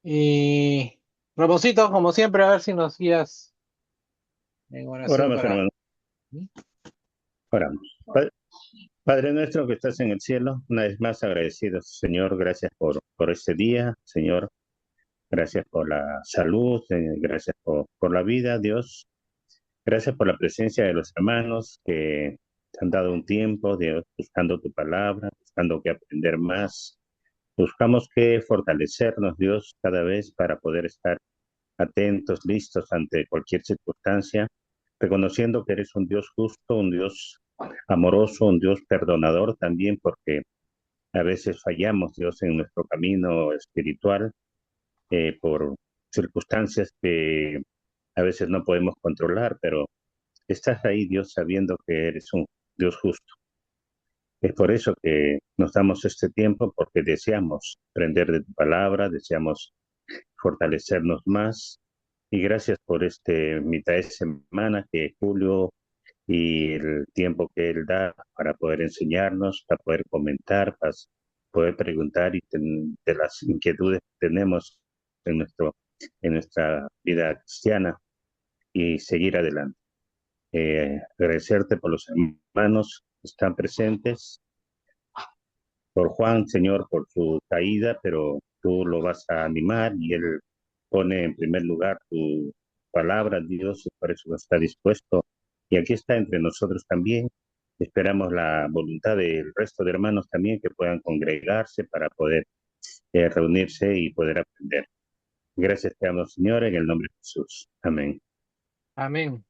Y Ramoncito, como siempre, a ver si nos guías en oración Oramos, para... hermano, oramos. Padre nuestro que estás en el cielo, una vez más agradecidos, Señor, gracias por este día, Señor, gracias por la salud, gracias por la vida, Dios, gracias por la presencia de los hermanos que te han dado un tiempo, Dios, buscando tu palabra, buscando que aprender más. Buscamos que fortalecernos, Dios, cada vez para poder estar atentos, listos ante cualquier circunstancia, reconociendo que eres un Dios justo, un Dios amoroso, un Dios perdonador también, porque a veces fallamos, Dios, en nuestro camino espiritual por circunstancias que a veces no podemos controlar, pero estás ahí, Dios, sabiendo que eres un Dios justo. Es por eso que nos damos este tiempo, porque deseamos aprender de tu palabra, deseamos fortalecernos más. Y gracias por este mitad de semana que Julio y el tiempo que él da para poder enseñarnos, para poder comentar, para poder preguntar de las inquietudes que tenemos en en nuestra vida cristiana y seguir adelante. Agradecerte por los hermanos que están presentes, por Juan, Señor, por su caída, pero tú lo vas a animar y él pone en primer lugar tu palabra, Dios, y por eso está dispuesto. Y aquí está entre nosotros también. Esperamos la voluntad del resto de hermanos también que puedan congregarse para poder reunirse y poder aprender. Gracias te damos, Señor, en el nombre de Jesús. Amén. Amén.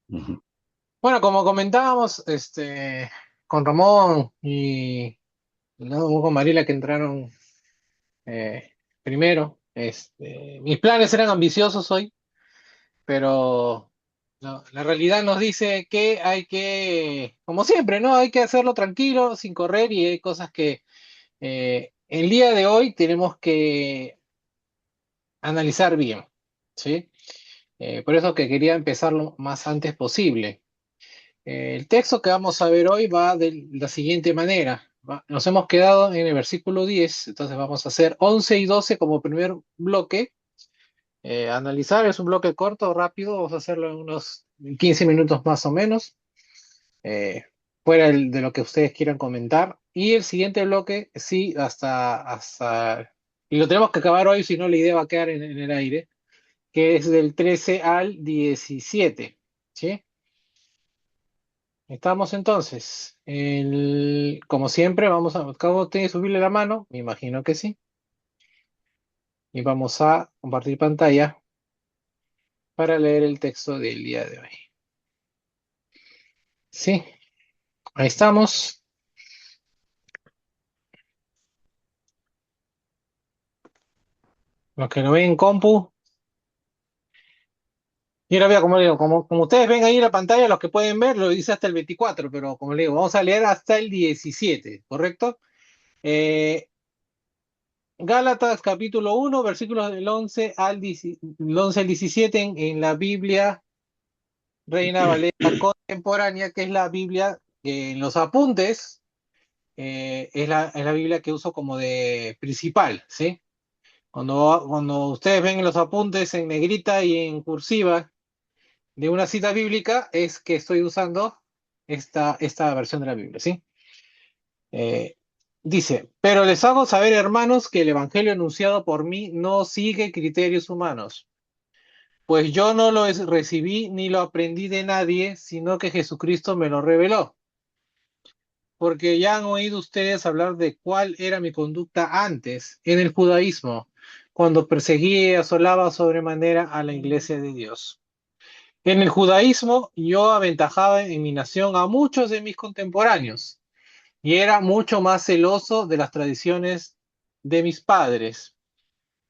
Ujú. Bueno, como comentábamos, con Ramón y luego con Mariela que entraron primero, mis planes eran ambiciosos hoy, pero la realidad nos dice que hay que, como siempre, ¿no? Hay que hacerlo tranquilo, sin correr, y hay cosas que el día de hoy tenemos que analizar bien, ¿sí? Por eso que quería empezar lo más antes posible. El texto que vamos a ver hoy va de la siguiente manera. Nos hemos quedado en el versículo 10, entonces vamos a hacer 11 y 12 como primer bloque. Analizar es un bloque corto, rápido, vamos a hacerlo en unos 15 minutos más o menos, eh, fuera de lo que ustedes quieran comentar. Y el siguiente bloque, sí, y lo tenemos que acabar hoy, si no la idea va a quedar en el aire, que es del 13 al 17, ¿sí? Estamos entonces. Como siempre, vamos a... ¿Cada uno tiene que subirle la mano? Me imagino que sí. Y vamos a compartir pantalla para leer el texto del día de hoy. Sí, ahí estamos. Los que no ven en compu. Y ahora veo, como le digo, como ustedes ven ahí en la pantalla, los que pueden ver, lo dice hasta el 24, pero como le digo, vamos a leer hasta el 17, ¿correcto? Eh, Gálatas capítulo 1, versículos del 11 del 11 al 17 en la Biblia Reina Valera contemporánea, que es la Biblia que en los apuntes es la Biblia que uso como de principal, ¿sí? Cuando ustedes ven los apuntes en negrita y en cursiva de una cita bíblica, es que estoy usando esta versión de la Biblia, ¿sí? Eh, Dice, pero les hago saber, hermanos, que el evangelio anunciado por mí no sigue criterios humanos, pues yo no lo recibí ni lo aprendí de nadie, sino que Jesucristo me lo reveló. Porque ya han oído ustedes hablar de cuál era mi conducta antes en el judaísmo, cuando perseguía y asolaba sobremanera a la iglesia de Dios. En el judaísmo yo aventajaba en mi nación a muchos de mis contemporáneos y era mucho más celoso de las tradiciones de mis padres.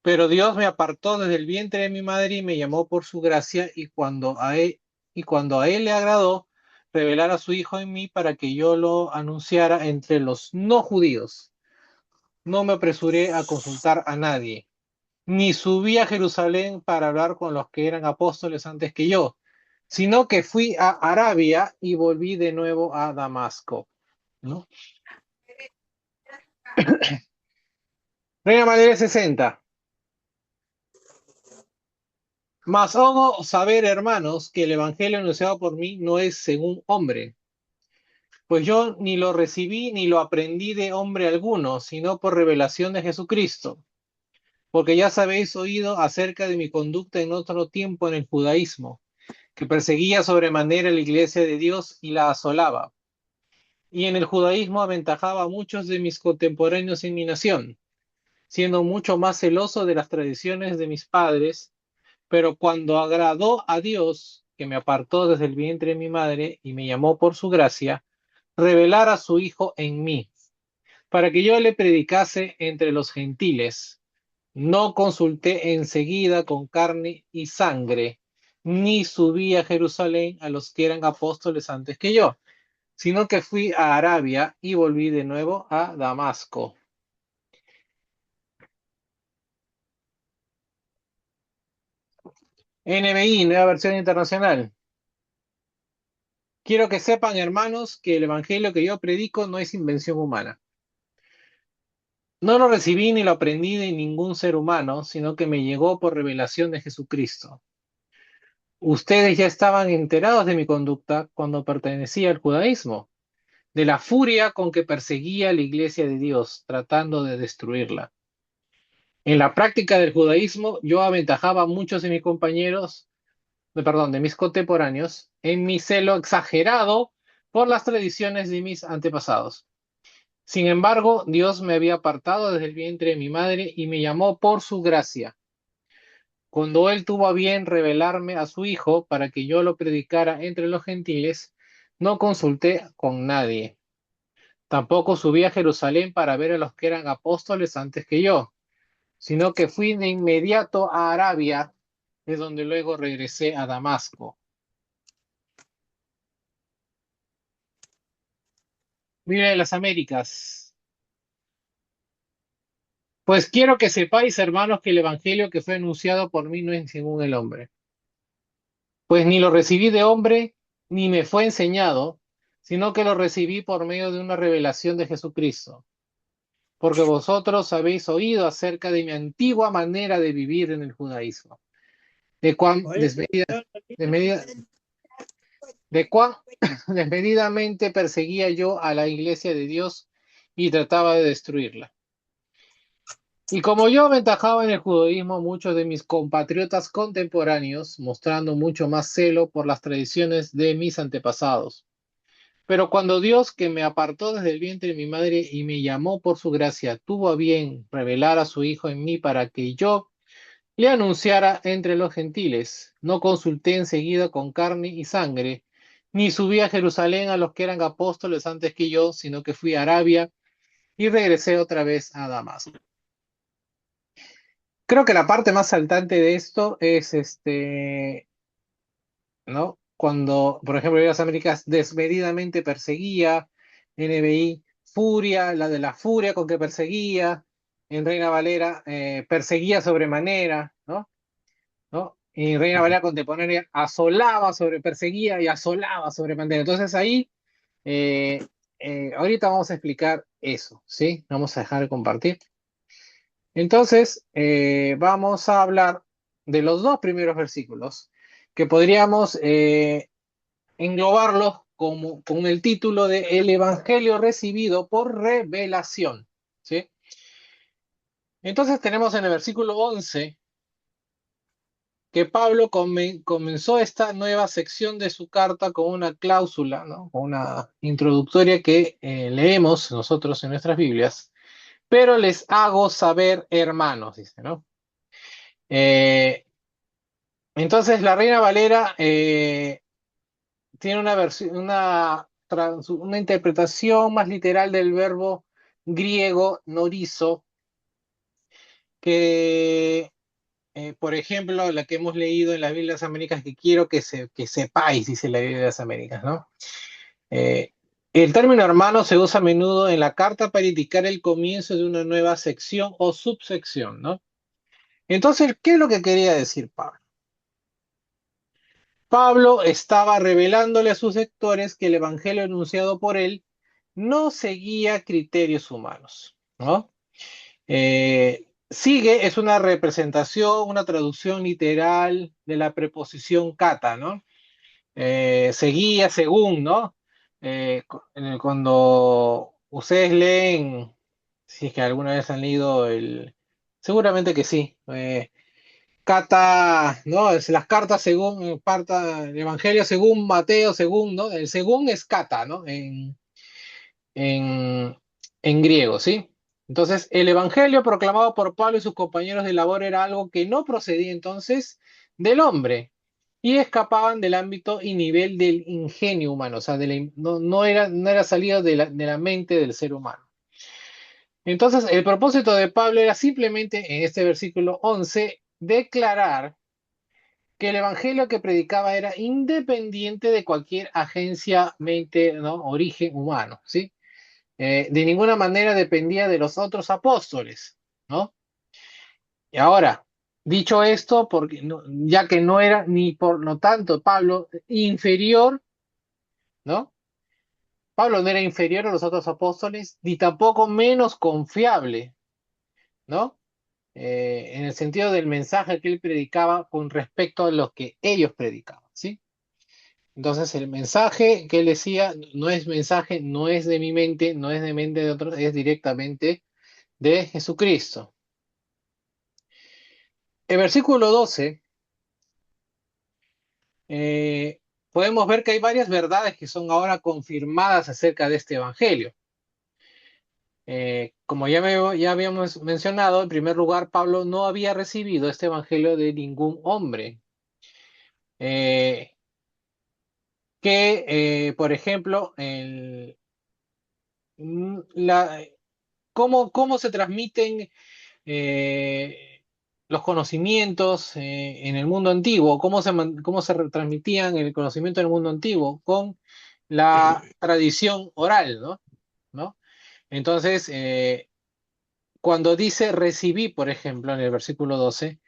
Pero Dios me apartó desde el vientre de mi madre y me llamó por su gracia, y cuando a él le agradó revelar a su Hijo en mí para que yo lo anunciara entre los no judíos. No me apresuré a consultar a nadie, ni subí a Jerusalén para hablar con los que eran apóstoles antes que yo, sino que fui a Arabia y volví de nuevo a Damasco, ¿no? Reina Madre 60. Mas hago saber, hermanos, que el evangelio anunciado por mí no es según hombre, pues yo ni lo recibí ni lo aprendí de hombre alguno, sino por revelación de Jesucristo. Porque ya sabéis oído acerca de mi conducta en otro tiempo en el judaísmo, que perseguía sobremanera la iglesia de Dios y la asolaba. Y en el judaísmo aventajaba a muchos de mis contemporáneos en mi nación, siendo mucho más celoso de las tradiciones de mis padres, pero cuando agradó a Dios, que me apartó desde el vientre de mi madre y me llamó por su gracia, revelar a su Hijo en mí, para que yo le predicase entre los gentiles. No consulté enseguida con carne y sangre, ni subí a Jerusalén a los que eran apóstoles antes que yo, sino que fui a Arabia y volví de nuevo a Damasco. NBI, nueva versión internacional. Quiero que sepan, hermanos, que el evangelio que yo predico no es invención humana. No lo recibí ni lo aprendí de ningún ser humano, sino que me llegó por revelación de Jesucristo. Ustedes ya estaban enterados de mi conducta cuando pertenecía al judaísmo, de la furia con que perseguía la iglesia de Dios, tratando de destruirla. En la práctica del judaísmo, yo aventajaba a muchos de mis compañeros, de mis contemporáneos, en mi celo exagerado por las tradiciones de mis antepasados. Sin embargo, Dios me había apartado desde el vientre de mi madre y me llamó por su gracia, cuando Él tuvo a bien revelarme a su Hijo para que yo lo predicara entre los gentiles. No consulté con nadie. Tampoco subí a Jerusalén para ver a los que eran apóstoles antes que yo, sino que fui de inmediato a Arabia, de donde luego regresé a Damasco. Mire las Américas. Pues quiero que sepáis, hermanos, que el evangelio que fue anunciado por mí no es según el hombre. Pues ni lo recibí de hombre, ni me fue enseñado, sino que lo recibí por medio de una revelación de Jesucristo. Porque vosotros habéis oído acerca de mi antigua manera de vivir en el judaísmo, de cuán desmedida- de cuán desmedidamente perseguía yo a la iglesia de Dios y trataba de destruirla. Y como yo aventajaba en el judaísmo, muchos de mis compatriotas contemporáneos, mostrando mucho más celo por las tradiciones de mis antepasados. Pero cuando Dios, que me apartó desde el vientre de mi madre y me llamó por su gracia, tuvo a bien revelar a su Hijo en mí para que yo le anunciara entre los gentiles, no consulté enseguida con carne y sangre, ni subí a Jerusalén a los que eran apóstoles antes que yo, sino que fui a Arabia y regresé otra vez a Damasco. Creo que la parte más saltante de esto es ¿no? Cuando, por ejemplo, las Américas desmedidamente perseguía, NBI, furia, la de la furia con que perseguía, en Reina Valera perseguía sobremanera, ¿no? ¿No? Y Reina Valera contemporánea asolaba sobre, perseguía y asolaba sobremanera. Entonces ahí, eh, ahorita vamos a explicar eso, ¿sí? Vamos a dejar de compartir. Entonces, vamos a hablar de los dos primeros versículos, que podríamos englobarlos como, con el título de El Evangelio recibido por revelación, ¿sí? Entonces tenemos en el versículo 11 que Pablo comenzó esta nueva sección de su carta con una cláusula, ¿no? Con una introductoria que leemos nosotros en nuestras Biblias, pero les hago saber, hermanos, dice, ¿no? Eh, entonces la Reina Valera tiene una versión, una interpretación más literal del verbo griego norizo, que, por ejemplo, la que hemos leído en las Biblias Américas, que quiero que sepáis, dice la Biblia de las Américas, ¿no? Eh, el término hermano se usa a menudo en la carta para indicar el comienzo de una nueva sección o subsección, ¿no? Entonces, ¿qué es lo que quería decir Pablo? Pablo estaba revelándole a sus lectores que el evangelio anunciado por él no seguía criterios humanos, ¿no? sigue es una representación, una traducción literal de la preposición kata, ¿no? Seguía según, ¿no? Cuando ustedes leen, si es que alguna vez han leído seguramente que sí. Kata, ¿no? Es las cartas según, el Evangelio según Mateo, según, ¿no? El según es kata, ¿no? En, en griego, ¿sí? Entonces, el Evangelio proclamado por Pablo y sus compañeros de labor era algo que no procedía entonces del hombre y escapaban del ámbito y nivel del ingenio humano, o sea, no era salido de la mente del ser humano. Entonces, el propósito de Pablo era simplemente, en este versículo 11 declarar que el evangelio que predicaba era independiente de cualquier agencia, mente, ¿no? Origen humano, ¿sí? De ninguna manera dependía de los otros apóstoles, ¿no? Y ahora, dicho esto, ya que no era ni por lo tanto Pablo inferior, ¿no? Pablo no era inferior a los otros apóstoles, ni tampoco menos confiable, ¿no? En el sentido del mensaje que él predicaba con respecto a lo que ellos predicaban, ¿sí? Entonces el mensaje que él decía no es mensaje, no es de mi mente, no es de mente de otros, es directamente de Jesucristo. El versículo 12, eh, podemos ver que hay varias verdades que son ahora confirmadas acerca de este evangelio. Como ya habíamos mencionado, en primer lugar, Pablo no había recibido este evangelio de ningún hombre. Eh, por ejemplo, mm, la, cómo se transmiten los conocimientos en el mundo antiguo, cómo se transmitían el conocimiento en el mundo antiguo con la tradición oral, ¿no? ¿No? Entonces, cuando dice recibí, por ejemplo, en el versículo 12,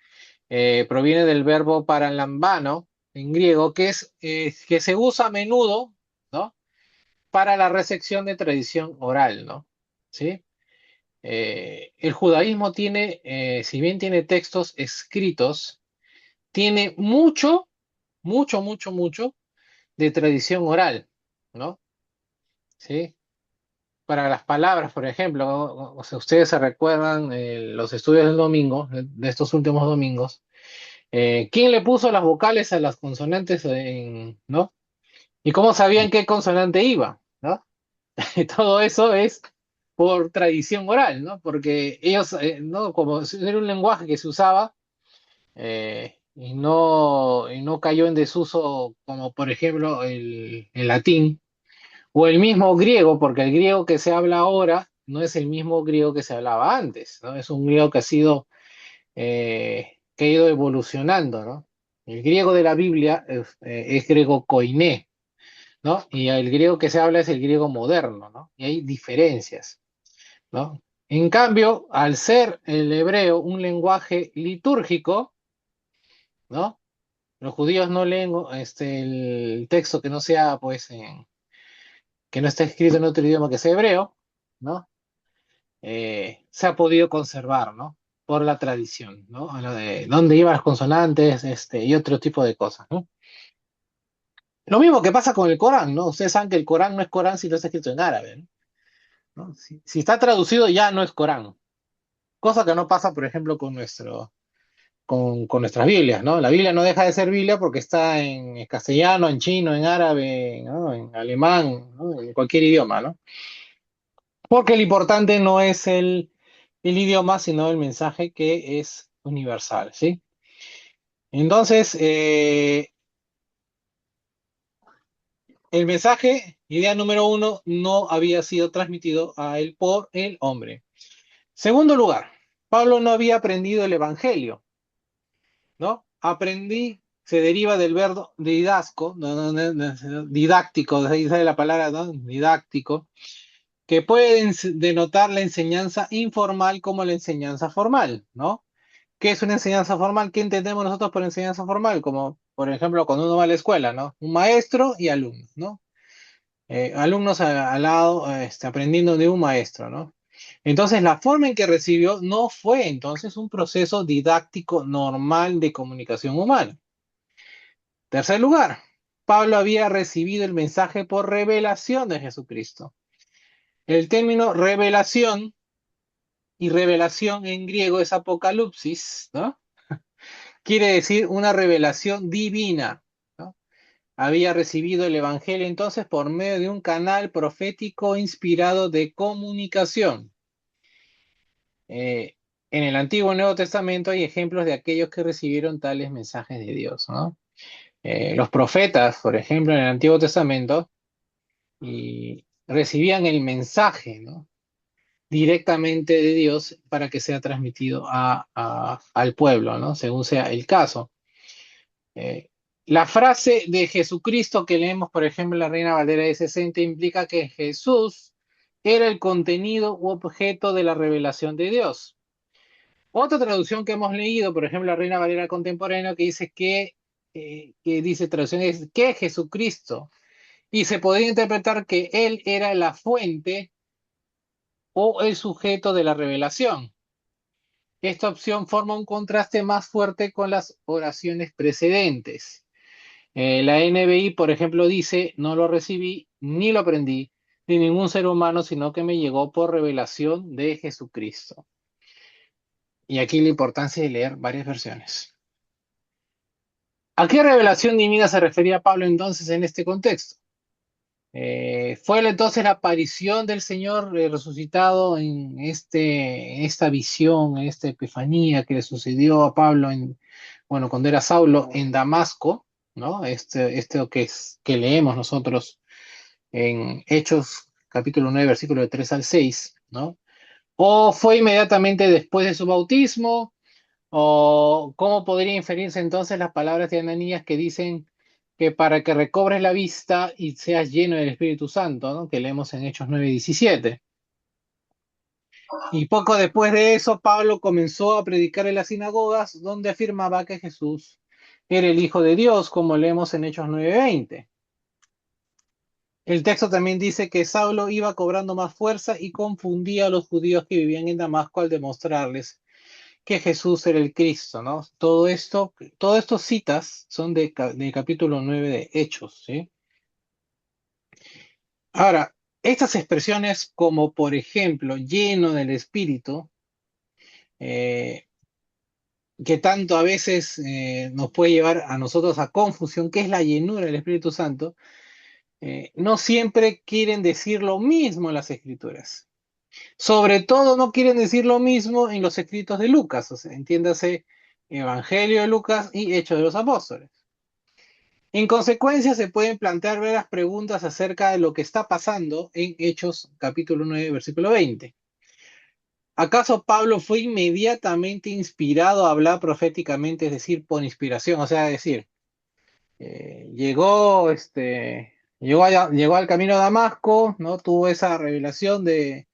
proviene del verbo paralambano en griego, que se usa a menudo, ¿no? Para la recepción de tradición oral, ¿no? ¿Sí? El judaísmo tiene, si bien tiene textos escritos, tiene mucho de tradición oral, ¿no? ¿Sí? Para las palabras, por ejemplo, o sea, ustedes se recuerdan los estudios del domingo, de estos últimos domingos, ¿quién le puso las vocales a las consonantes, ¿no? ¿Y cómo sabían qué consonante iba, ¿no? Y todo eso es por tradición oral, ¿no? Porque ellos, ¿no? Como era un lenguaje que se usaba y no cayó en desuso como por ejemplo el latín o el mismo griego, porque el griego que se habla ahora no es el mismo griego que se hablaba antes, ¿no? Es un griego que ha ido evolucionando, ¿no? El griego de la Biblia es griego koiné, ¿no? Y el griego que se habla es el griego moderno, ¿no? Y hay diferencias, ¿no? En cambio, al ser el hebreo un lenguaje litúrgico, ¿no? Los judíos no leen el texto que no sea, pues, que no esté escrito en otro idioma que sea hebreo, ¿no? Se ha podido conservar, ¿no? Por la tradición, ¿no? A lo de dónde iban las consonantes, y otro tipo de cosas, ¿no? Lo mismo que pasa con el Corán, ¿no? Ustedes saben que el Corán no es Corán si no está escrito en árabe, ¿no? Si está traducido ya no es Corán. Cosa que no pasa, por ejemplo, con nuestras Biblias, ¿no? La Biblia no deja de ser Biblia porque está en castellano, en chino, en árabe, ¿no? En alemán, ¿no? En cualquier idioma, ¿no? Porque lo importante no es el idioma, sino el mensaje que es universal, ¿sí? Entonces, el mensaje, idea número uno, no había sido transmitido a él por el hombre. Segundo lugar, Pablo no había aprendido el Evangelio, ¿no? Aprendí se deriva del verbo didasco, didáctico, de ahí sale la palabra, ¿no? Didáctico, que puede denotar la enseñanza informal como la enseñanza formal, ¿no? ¿Qué es una enseñanza formal? ¿Qué entendemos nosotros por enseñanza formal? Como, por ejemplo, cuando uno va a la escuela, ¿no? Un maestro y alumnos, ¿no? Alumnos al lado, aprendiendo de un maestro, ¿no? Entonces, la forma en que recibió no fue entonces un proceso didáctico normal de comunicación humana. Tercer lugar, Pablo había recibido el mensaje por revelación de Jesucristo. El término revelación y revelación en griego es apocalipsis, ¿no? Quiere decir una revelación divina, ¿no? Había recibido el Evangelio entonces por medio de un canal profético inspirado de comunicación. Eh, en el Antiguo y Nuevo Testamento hay ejemplos de aquellos que recibieron tales mensajes de Dios, ¿no? Los profetas, por ejemplo, en el Antiguo Testamento, y recibían el mensaje, ¿no? Directamente de Dios para que sea transmitido al pueblo, ¿no? Según sea el caso. Eh, la frase de Jesucristo que leemos, por ejemplo, en la Reina Valera de 60 implica que Jesús era el contenido u objeto de la revelación de Dios. Otra traducción que hemos leído, por ejemplo, la Reina Valera contemporánea, que dice que dice traducción es que Jesucristo, y se podría interpretar que él era la fuente o el sujeto de la revelación. Esta opción forma un contraste más fuerte con las oraciones precedentes. La NBI, por ejemplo, dice, no lo recibí ni lo aprendí de ningún ser humano, sino que me llegó por revelación de Jesucristo. Y aquí la importancia de leer varias versiones. ¿A qué revelación divina se refería Pablo entonces en este contexto? Fue entonces la aparición del Señor resucitado en esta visión, en esta epifanía que le sucedió a Pablo bueno, cuando era Saulo en Damasco, ¿no? Que leemos nosotros en Hechos capítulo 9 versículo de 3 al 6, ¿no? O fue inmediatamente después de su bautismo, o cómo podría inferirse entonces las palabras de Ananías que dicen que para que recobres la vista y seas lleno del Espíritu Santo, ¿no? Que leemos en Hechos 9:17. Y poco después de eso, Pablo comenzó a predicar en las sinagogas, donde afirmaba que Jesús era el Hijo de Dios, como leemos en Hechos 9:20. El texto también dice que Saulo iba cobrando más fuerza y confundía a los judíos que vivían en Damasco al demostrarles que Jesús era el Cristo, ¿no? Todas estas citas son del capítulo 9 de Hechos, ¿sí? Ahora, estas expresiones como, por ejemplo, lleno del Espíritu, eh, que tanto a veces nos puede llevar a nosotros a confusión, ¿qué es la llenura del Espíritu Santo? No siempre quieren decir lo mismo en las Escrituras. Sobre todo no quieren decir lo mismo en los escritos de Lucas, o sea, entiéndase Evangelio de Lucas y Hechos de los Apóstoles. En consecuencia, se pueden plantear varias preguntas acerca de lo que está pasando en Hechos capítulo 9, versículo 20. ¿Acaso Pablo fue inmediatamente inspirado a hablar proféticamente, es decir, por inspiración? O sea, decir, llegó al camino de Damasco, ¿no? Tuvo esa revelación de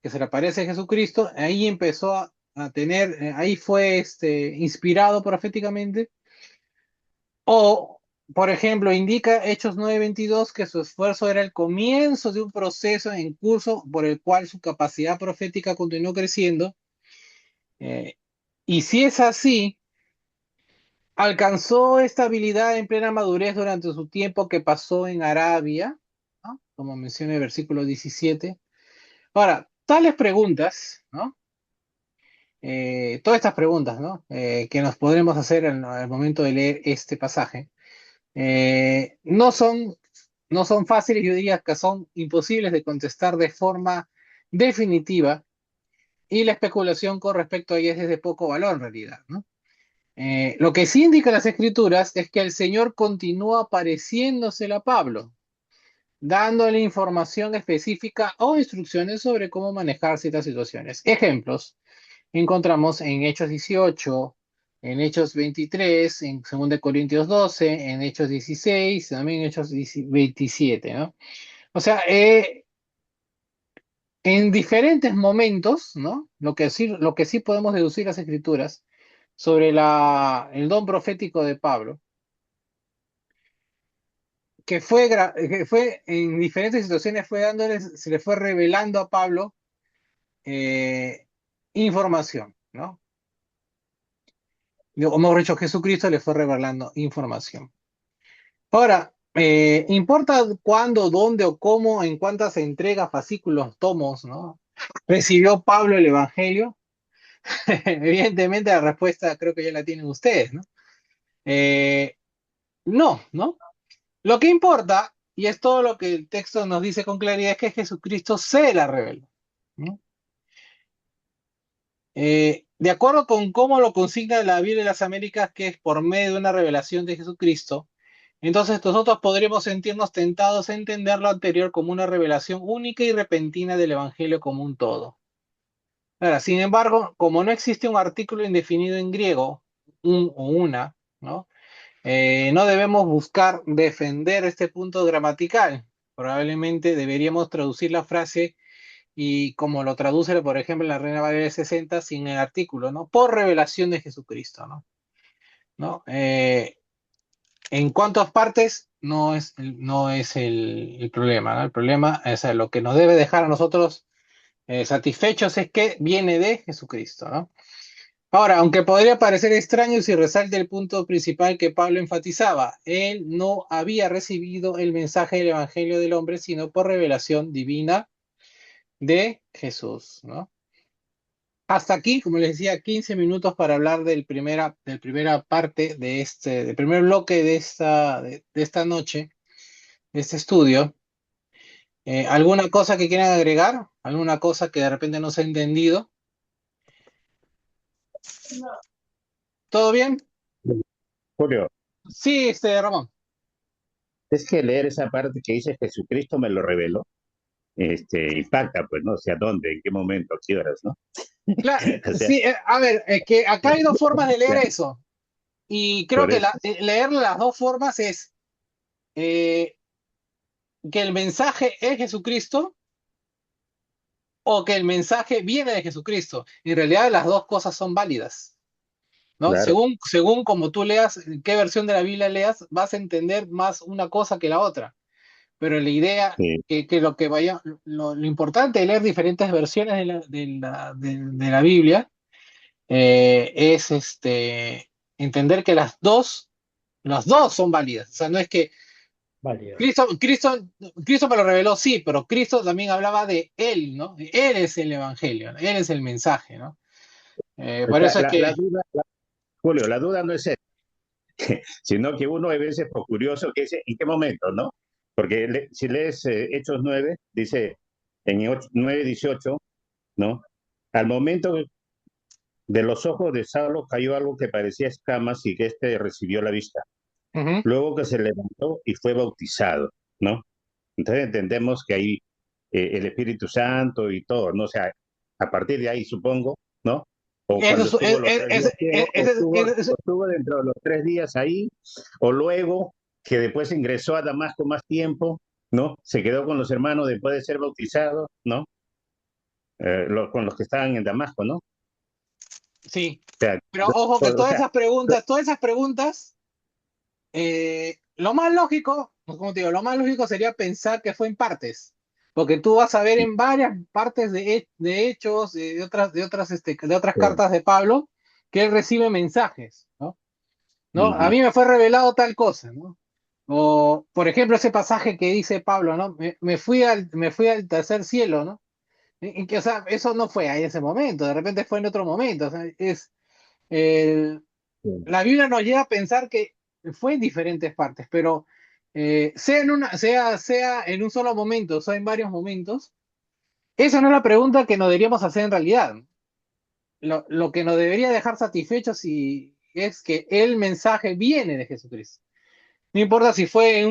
que se le aparece a Jesucristo, ahí empezó a tener, ahí fue inspirado proféticamente, o, por ejemplo, indica Hechos 9:22 que su esfuerzo era el comienzo de un proceso en curso por el cual su capacidad profética continuó creciendo, eh, y si es así, alcanzó esta habilidad en plena madurez durante su tiempo que pasó en Arabia, ¿no? Como menciona el versículo 17. Ahora, tales preguntas, ¿no? Todas estas preguntas, ¿no? Que nos podremos hacer al momento de leer este pasaje, no son fáciles, yo diría que son imposibles de contestar de forma definitiva, y la especulación con respecto a ellas es de poco valor en realidad, ¿no? Lo que sí indica las escrituras es que el Señor continúa apareciéndosele a Pablo, dándole información específica o instrucciones sobre cómo manejar ciertas situaciones. Ejemplos encontramos en Hechos 18, en Hechos 23, en 2 Corintios 12, en Hechos 16, también en Hechos 27, ¿no? O sea, en diferentes momentos, ¿no? Lo que sí podemos deducir las escrituras sobre el don profético de Pablo, que fue en diferentes situaciones, se le fue revelando a Pablo eh, información, ¿no? O mejor dicho, Jesucristo le fue revelando información. Ahora, ¿importa cuándo, dónde o cómo, en cuántas entregas, fascículos, tomos, ¿no? ¿Recibió Pablo el Evangelio? Evidentemente la respuesta creo que ya la tienen ustedes, ¿no? Eh, no, ¿no? Lo que importa, y es todo lo que el texto nos dice con claridad, es que Jesucristo se la reveló, ¿no? De acuerdo con cómo lo consigna la Biblia de las Américas, que es por medio de una revelación de Jesucristo, entonces nosotros podremos sentirnos tentados a entender lo anterior como una revelación única y repentina del Evangelio como un todo. Ahora, sin embargo, como no existe un artículo indefinido en griego, un o una, ¿no? No debemos buscar defender este punto gramatical. Probablemente deberíamos traducir la frase y como lo traduce, por ejemplo, la Reina Valera 60 sin el artículo, ¿no? Por revelación de Jesucristo, ¿no? ¿No? En cuántas partes no es el problema, ¿no? El problema, o sea, lo que nos debe dejar a nosotros satisfechos es que viene de Jesucristo, ¿no? Ahora, aunque podría parecer extraño si resalta el punto principal que Pablo enfatizaba, él no había recibido el mensaje del Evangelio del hombre, sino por revelación divina de Jesús, ¿no? Hasta aquí, como les decía, 15 minutos para hablar del primera parte del primer bloque de esta noche, de este estudio. ¿Alguna cosa que quieran agregar? ¿Alguna cosa que de repente no se ha entendido? ¿Todo bien? Julio, Sí, Ramón. es que leer esa parte que dice Jesucristo me lo reveló, impacta, pues, ¿no? O sea, ¿dónde? ¿En qué momento? ¿A qué horas, no? Claro, O sea, sí, a ver, que acá hay dos formas de leer ya, eso. Y creo por que eso, leer las dos formas es eh, que el mensaje es Jesucristo o que el mensaje viene de Jesucristo. En realidad las dos cosas son válidas, ¿no? claro. Según como tú leas, qué versión de la Biblia leas, vas a entender más una cosa que la otra. Pero la idea que lo que vaya, lo importante de leer diferentes versiones de la Biblia es entender que las dos son válidas. O sea, no es que Válido. Cristo, Cristo, Cristo me lo reveló, sí, pero Cristo también hablaba de Él, ¿no? Él es el Evangelio, ¿no? Él es el mensaje, ¿no? O Por sea, eso es la que... duda, Julio, la duda no es esa, sino que uno a veces por curioso que dice, ¿en qué momento, no? Porque si lees Hechos 9, dice en 9:18, ¿no? Al momento de los ojos de Saulo cayó algo que parecía escamas y que éste recibió la vista. Ujú. Luego que se levantó y fue bautizado, ¿no? Entonces entendemos que ahí el Espíritu Santo y todo, ¿no? O sea, a partir de ahí supongo, ¿no? O Eso cuando estuvo los 3 días ciego, o es- estuvo dentro de los 3 días ahí, o luego que después ingresó a Damasco más tiempo, ¿no? Se quedó con los hermanos después de ser bautizado, ¿no? Con los que estaban en Damasco, ¿no? O sí, sea, pero ojo que o sea, todas esas preguntas, lo más lógico, pues, como te digo, lo más lógico sería pensar que fue en partes, porque tú vas a ver en varias partes de hechos, de otras cartas de Pablo, que él recibe mensajes, ¿no? ¿No? A ujú, mí me fue revelado tal cosa, ¿no? O, por ejemplo, ese pasaje que dice Pablo, ¿no? Me fui al tercer cielo, ¿no? Y que, o sea, eso no fue en ese momento, de repente fue en otro momento, o sea, el- sí, la Biblia nos lleva a pensar que fue en diferentes partes, pero sea en un solo momento, o sea en varios momentos, esa no es la pregunta que nos deberíamos hacer en realidad. Lo que nos debería dejar satisfechos es que el mensaje viene de Jesucristo. No importa si fue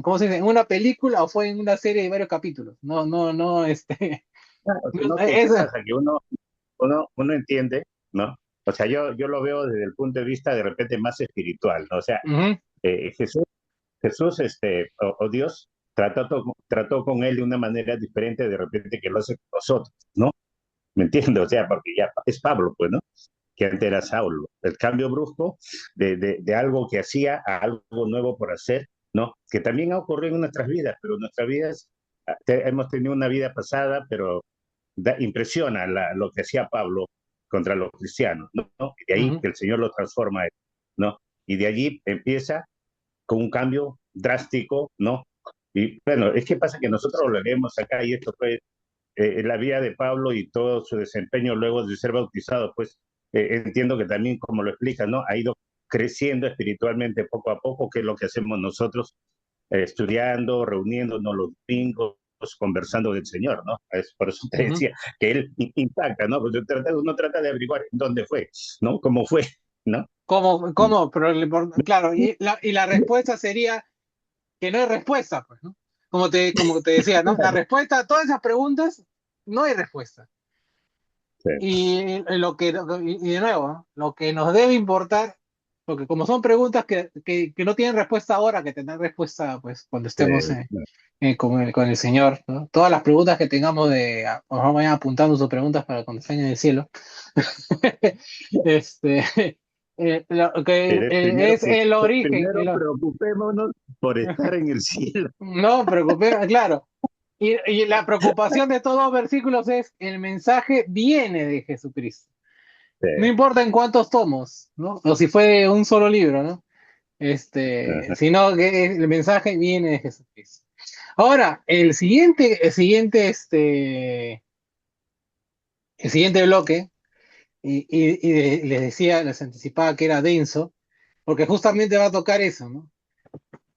¿cómo se dice? En una película o fue en una serie de varios capítulos. No, claro, sino que, ¿qué es, pasa? Que uno entiende, ¿no? O sea, yo lo veo desde el punto de vista de repente más espiritual, ¿no? O sea, ujú. Jesús, o Dios, trató con él de una manera diferente de repente que lo hace con nosotros, ¿no? ¿Me entiendes? O sea, porque ya es Pablo, pues, ¿no? Que antes era Saulo. El cambio brusco de algo que hacía a algo nuevo por hacer, ¿no? Que también ha ocurrido en nuestras vidas, pero nuestras vidas hemos tenido una vida pasada, pero impresiona lo que hacía Pablo contra los cristianos, ¿no? Y de ahí Ujú, que el Señor lo transforma, ¿no? Y de allí empieza con un cambio drástico, ¿no? Y bueno, es que pasa que nosotros lo leemos acá y esto fue la vida de Pablo y todo su desempeño luego de ser bautizado, pues entiendo que también, como lo explica, ¿no? Ha ido creciendo espiritualmente poco a poco, que es lo que hacemos nosotros, estudiando, reuniéndonos los domingos, conversando del Señor, ¿no? Es por eso te ujú. decía que Él impacta, ¿no? Porque uno trata de averiguar dónde fue, ¿no? ¿Cómo fue? ¿No? ¿Cómo? Pero claro, y la respuesta sería que no hay respuesta, pues, ¿no? Como te decía, ¿no? La respuesta a todas esas preguntas, no hay respuesta. Sí, Y de nuevo, ¿no? Lo que nos debe importar, porque como son preguntas que no tienen respuesta ahora, que tendrán respuesta pues cuando estemos con el Señor, ¿no? Todas las preguntas que tengamos por favor vayan apuntando sus preguntas para cuando estén en el cielo. Este, lo que es el origen, primero preocupémonos por estar en el cielo. no preocupé, claro. Y la preocupación de todos los versículos es el mensaje viene de Jesucristo. Sí, No importa en cuántos tomos, ¿no? O si fue un solo libro, ¿no? ajá. Sino que el mensaje viene de Jesucristo. Ahora, el siguiente bloque, les decía, les anticipaba que era denso, porque justamente va a tocar eso, ¿no?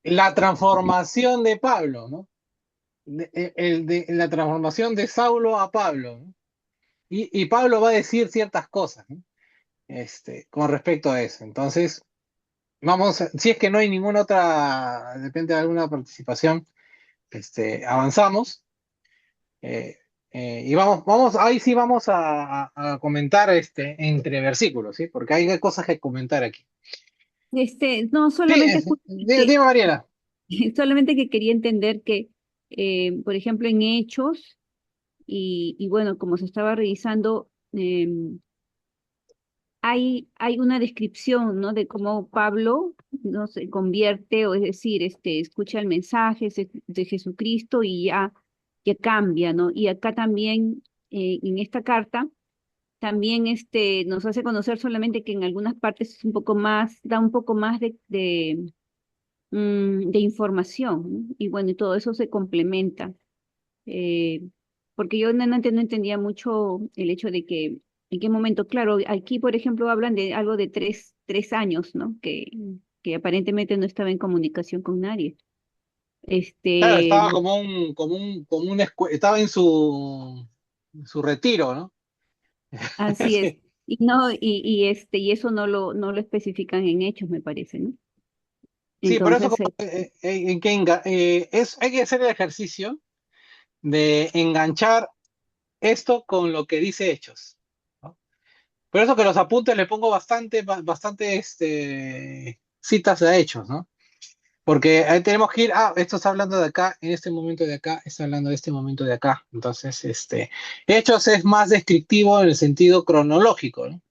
La transformación de Pablo, ¿no? La transformación de Saulo a Pablo, ¿no? Y Pablo va a decir ciertas cosas, ¿no? Con respecto a eso. Entonces, si es que no hay ninguna otra, depende de alguna participación, avanzamos. eh, y ahí sí vamos a comentar entre versículos, ¿sí? Porque hay cosas que comentar aquí. No, Sí, solamente dime, Mariela. solamente que quería entender que, por ejemplo, en Hechos, y bueno, como se estaba revisando, hay una descripción, ¿no? De cómo Pablo no se convierte, o es decir, escucha el mensaje de Jesucristo y ya cambia, ¿no? Y acá también, en esta carta, también nos hace conocer solamente que en algunas partes es un poco más, da un poco más de información, ¿no? Y bueno, y todo eso se complementa. eh, Porque yo antes no entendía mucho el hecho de que, en qué momento, claro, aquí, por ejemplo, hablan de algo de tres años, ¿no? Que aparentemente no estaba en comunicación con nadie. Claro, Este, estaba estaba en su retiro, ¿no? Así es. Sí, Y no, y eso no lo especifican en hechos, me parece, ¿no? sí, por eso Entonces, hay que hacer el ejercicio de enganchar esto con lo que dice Hechos, ¿no? Por eso que los apuntes le pongo bastante citas de Hechos, ¿no? Porque ahí tenemos que ir, esto está hablando de acá, en este momento de acá, está hablando de este momento de acá. Entonces, Hechos es más descriptivo en el sentido cronológico, ¿no?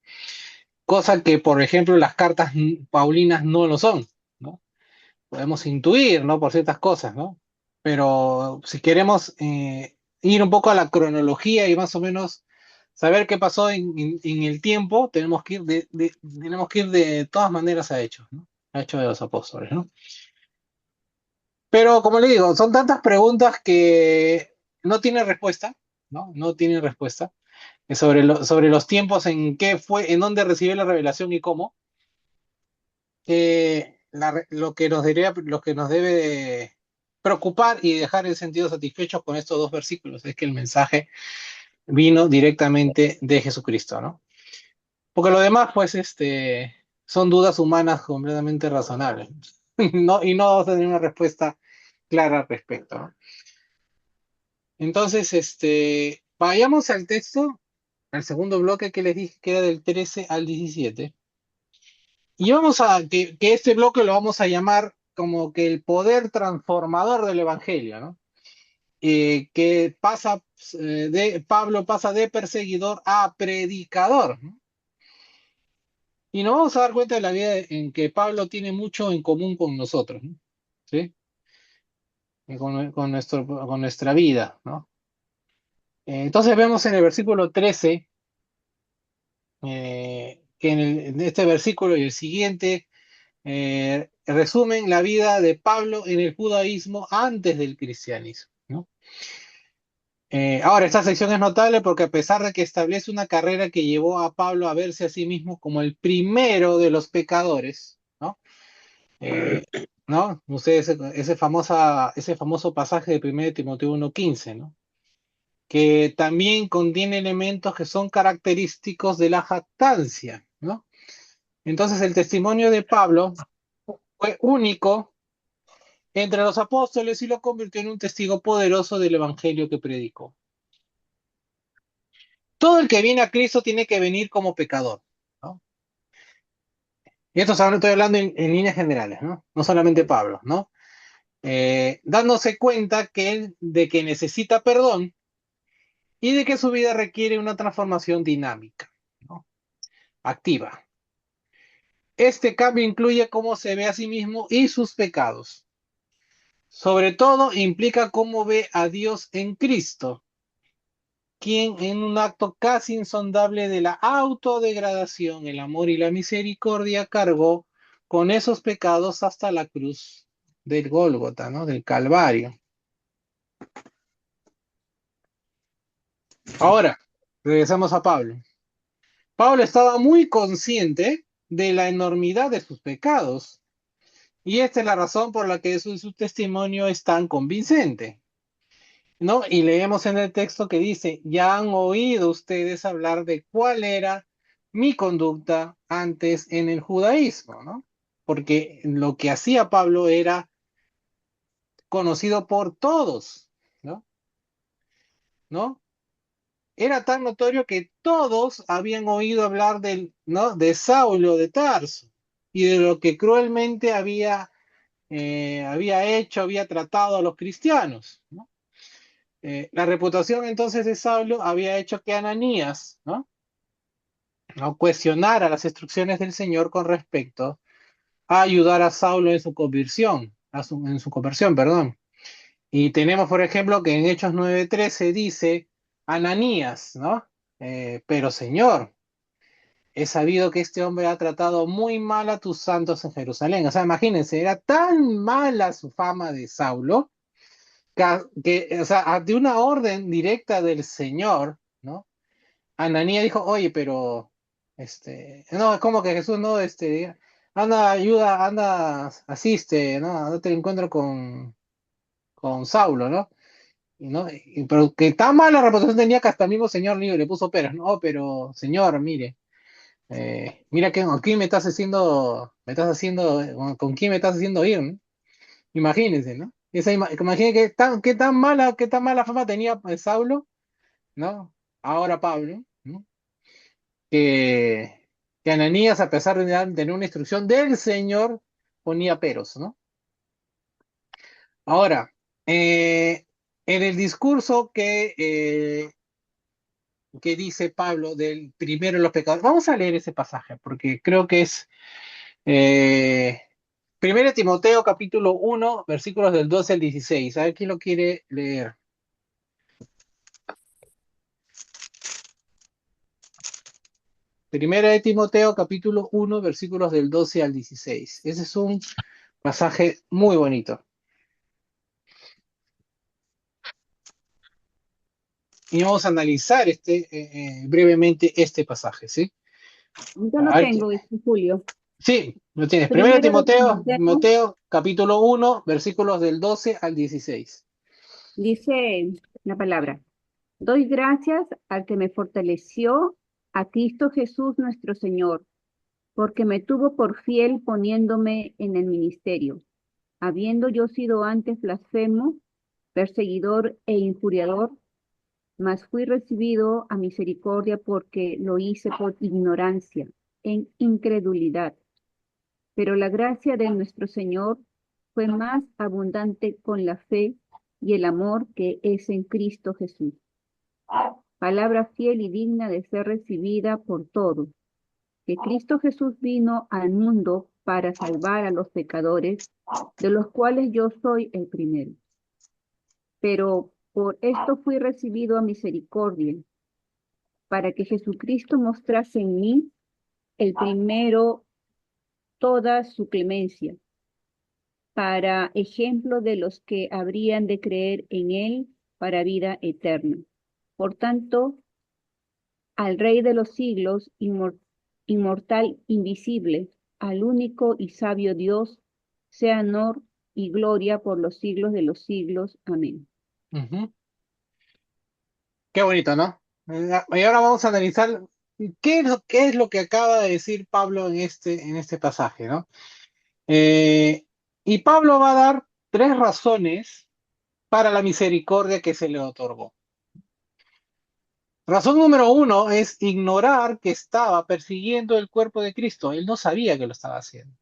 Cosa que, por ejemplo, las cartas paulinas no lo son, ¿no? Podemos intuir, ¿no? Por ciertas cosas, ¿no? Pero si queremos ir un poco a la cronología y más o menos saber qué pasó en el tiempo, tenemos que ir de todas maneras a Hechos, ¿no? A Hechos de los Apóstoles, ¿no? Pero como le digo, son tantas preguntas que no tienen respuesta, ¿no? No tienen respuesta sobre los tiempos en dónde recibió la revelación y cómo. Lo que nos debe preocupar y dejar el sentido satisfechos con estos dos versículos es que el mensaje vino directamente de Jesucristo, ¿no? Porque lo demás, pues, son dudas humanas completamente razonables. No, y no vamos a tener una respuesta clara al respecto, ¿no? Entonces, vayamos al texto, al segundo bloque que les dije que era del 13 al 17. Y que este bloque lo vamos a llamar como que el poder transformador del Evangelio, ¿no? Que Pablo pasa de perseguidor a predicador, ¿no? Y nos vamos a dar cuenta de la vida en que Pablo tiene mucho en común con nosotros, ¿no? ¿Sí? Con nuestra vida, ¿no? Entonces vemos en el versículo 13, que en este versículo y el siguiente resumen la vida de Pablo en el judaísmo antes del cristianismo, ¿no? Ahora, esta sección es notable porque a pesar de que establece una carrera que llevó a Pablo a verse a sí mismo como el primero de los pecadores, ¿no? Eh, ¿No? Ustedes, ese famoso pasaje de 1 Timoteo 1:15, ¿no? Que también contiene elementos que son característicos de la jactancia, ¿no? Entonces el testimonio de Pablo fue único entre los apóstoles y lo convirtió en un testigo poderoso del evangelio que predicó. Todo el que viene a Cristo tiene que venir como pecador, ¿no? Y esto estoy hablando en líneas generales, ¿no? No solamente Pablo, ¿no? Dándose cuenta de que necesita perdón y de que su vida requiere una transformación dinámica, ¿no? Activa. Este cambio incluye cómo se ve a sí mismo y sus pecados. Sobre todo implica cómo ve a Dios en Cristo, quien en un acto casi insondable de la autodegradación, el amor y la misericordia cargó con esos pecados hasta la cruz del Gólgota, ¿no? Del Calvario. Ahora, regresamos a Pablo. Pablo estaba muy consciente de la enormidad de sus pecados, y esta es la razón por la que su testimonio es tan convincente, ¿no? Y leemos en el texto que dice, ya han oído ustedes hablar de cuál era mi conducta antes en el judaísmo, ¿no? Porque lo que hacía Pablo era conocido por todos, ¿no? ¿No? Era tan notorio que todos habían oído hablar ¿no? de Saulo de Tarso y de lo que cruelmente había hecho, había tratado a los cristianos, ¿no? La reputación entonces de Saulo había hecho que Ananías, ¿no? ¿No? Cuestionara las instrucciones del Señor con respecto a ayudar a Saulo en su conversión, en su conversión, perdón. Y tenemos, por ejemplo, que en Hechos 9:13 dice, Ananías, ¿no? Pero Señor, he sabido que este hombre ha tratado muy mal a tus santos en Jerusalén. O sea, imagínense, era tan mala su fama de Saulo, o sea, de una orden directa del Señor, ¿no? Ananías dijo, oye, pero, no, es como que Jesús, no, anda, ayuda, anda, asiste, ¿no? Anda, te encuentro con Saulo, ¿no? Pero que tan mala reputación tenía que hasta el mismo señor le puso peras, no, pero señor, mire, mira que aquí con quién me estás haciendo ir, ¿no? Imagínense, ¿no? Imagínense qué tan mala fama tenía Saulo, ¿no? Ahora Pablo, ¿no? Que, que Ananías, a pesar de tener una instrucción del Señor, ponía peros, ¿no? Ahora, en el discurso que dice Pablo del primero de los pecados, vamos a leer ese pasaje, porque creo que es eh, 1 Timoteo capítulo 1, versículos del 12 al 16. A ver quién lo quiere leer. Primera de Timoteo capítulo 1, versículos del 12 al 16. Ese es un pasaje muy bonito. Y vamos a analizar brevemente este pasaje, ¿sí? Yo lo A ver, tengo, Julio. sí, lo tienes. Primero Primero de Timoteo, Timoteo capítulo 1, versículos del 12 al 16. dice la palabra, doy gracias al que me fortaleció, a Cristo Jesús nuestro Señor, porque me tuvo por fiel poniéndome en el ministerio, habiendo yo sido antes blasfemo, perseguidor e injuriador, mas fui recibido a misericordia porque lo hice por ignorancia, en incredulidad. Pero la gracia de nuestro Señor fue más abundante con la fe y el amor que es en Cristo Jesús. Palabra fiel y digna de ser recibida por todos, que Cristo Jesús vino al mundo para salvar a los pecadores, de los cuales yo soy el primero. Pero Por esto fui recibido a misericordia, para que Jesucristo mostrase en mí el primero toda su clemencia, para ejemplo de los que habrían de creer en él para vida eterna. Por tanto, al Rey de los siglos, inmortal, invisible, al único y sabio Dios, sea honor y gloria por los siglos de los siglos. Amén. Ujú. Qué bonito, ¿no? Y ahora vamos a analizar qué es lo que acaba de decir Pablo en este pasaje, ¿no? Eh, y Pablo va a dar tres razones para la misericordia que se le otorgó. Razón número uno es ignorar que estaba persiguiendo el cuerpo de Cristo. Él no sabía que lo estaba haciendo.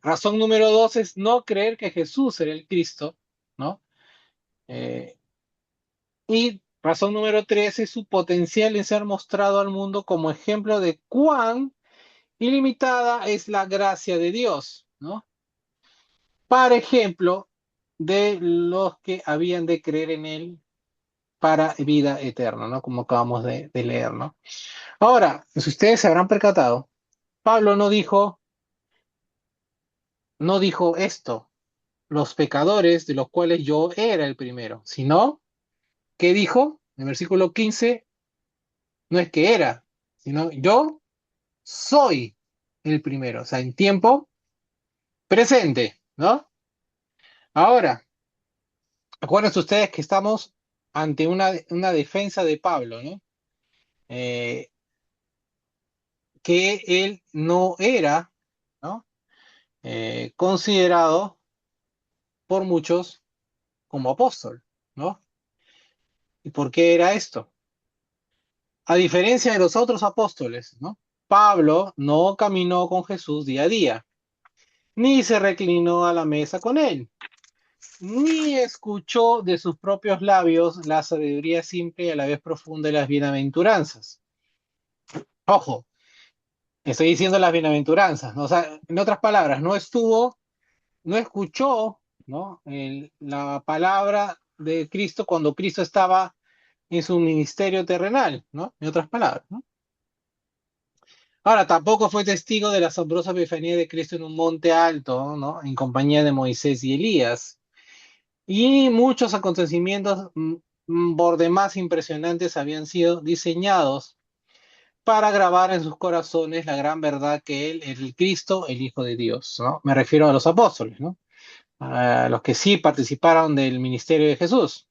Razón número dos es no creer que Jesús era el Cristo, ¿no? Eh, y razón número tres es su potencial en ser mostrado al mundo como ejemplo de cuán ilimitada es la gracia de Dios, ¿no? Para ejemplo de los que habían de creer en él para vida eterna, ¿no? Como acabamos de leer, ¿no? Ahora, si ustedes se habrán percatado, Pablo no dijo esto, los pecadores de los cuales yo era el primero, sino que dijo en el versículo 15, no es que era, sino yo soy el primero, o sea, en tiempo presente, ¿no? Ahora, acuérdense ustedes que estamos ante una defensa de Pablo, ¿no? Eh, que él no era, ¿no? Considerado por muchos como apóstol, ¿no? ¿Y por qué era esto? A diferencia de los otros apóstoles, ¿no? Pablo no caminó con Jesús día a día, ni se reclinó a la mesa con él, ni escuchó de sus propios labios la sabiduría simple y a la vez profunda de las bienaventuranzas. Ojo, estoy diciendo las bienaventuranzas, ¿no? O sea, en otras palabras, no escuchó, ¿no? La palabra de Cristo cuando Cristo estaba en su ministerio terrenal, ¿no? En otras palabras, ¿no? Ahora, tampoco fue testigo de la asombrosa epifanía de Cristo en un monte alto, ¿no? En compañía de Moisés y Elías. Y muchos acontecimientos por demás impresionantes habían sido diseñados para grabar en sus corazones la gran verdad que Él es el Cristo, el Hijo de Dios, ¿no? Me refiero a los apóstoles, ¿no? A los que sí participaron del ministerio de Jesús.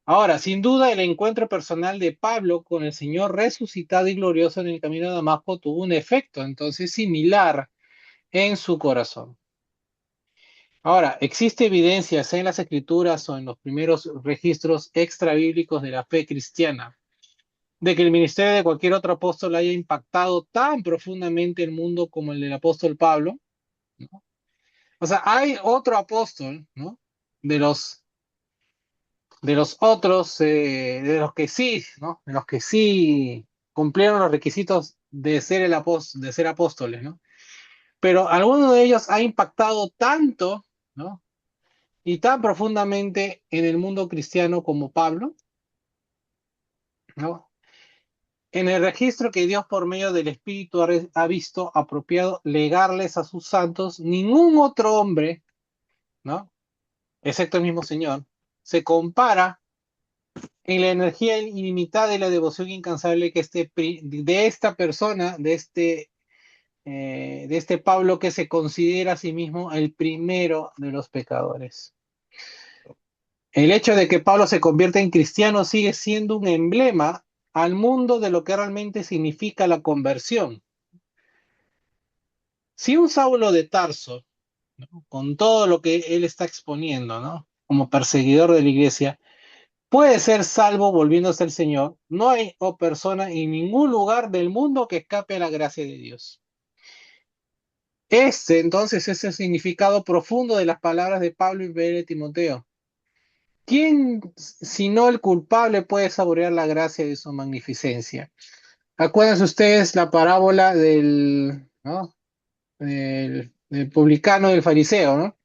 Ahora, sin duda, el encuentro personal de Pablo con el Señor resucitado y glorioso en el camino de Damasco tuvo un efecto entonces similar en su corazón. Ahora, existe evidencia, sea en las escrituras o en los primeros registros extrabíblicos de la fe cristiana, de que el ministerio de cualquier otro apóstol haya impactado tan profundamente el mundo como el del apóstol Pablo, ¿no? O sea, hay otro apóstol, ¿no? De los otros, de los que sí, ¿no? De los que sí cumplieron los requisitos de ser de ser apóstoles, ¿no? Pero alguno de ellos ha impactado tanto, ¿no? Y tan profundamente en el mundo cristiano como Pablo, ¿no? En el registro que Dios por medio del Espíritu ha visto apropiado legarles a sus santos, ningún otro hombre, ¿no? Excepto el mismo Señor, se compara en la energía ilimitada y la devoción incansable que de esta persona, de este Pablo que se considera a sí mismo el primero de los pecadores. El hecho de que Pablo se convierta en cristiano sigue siendo un emblema al mundo de lo que realmente significa la conversión. Si un Saulo de Tarso, ¿no? Con todo lo que él está exponiendo, ¿no? Como perseguidor de la iglesia, puede ser salvo volviéndose al Señor, no hay persona en ningún lugar del mundo que escape a la gracia de Dios. Entonces, es el significado profundo de las palabras de Pablo y de Timoteo. ¿Quién, sino el culpable, puede saborear la gracia de su magnificencia? Acuérdense ustedes la parábola ¿no? del publicano y del fariseo, ¿no?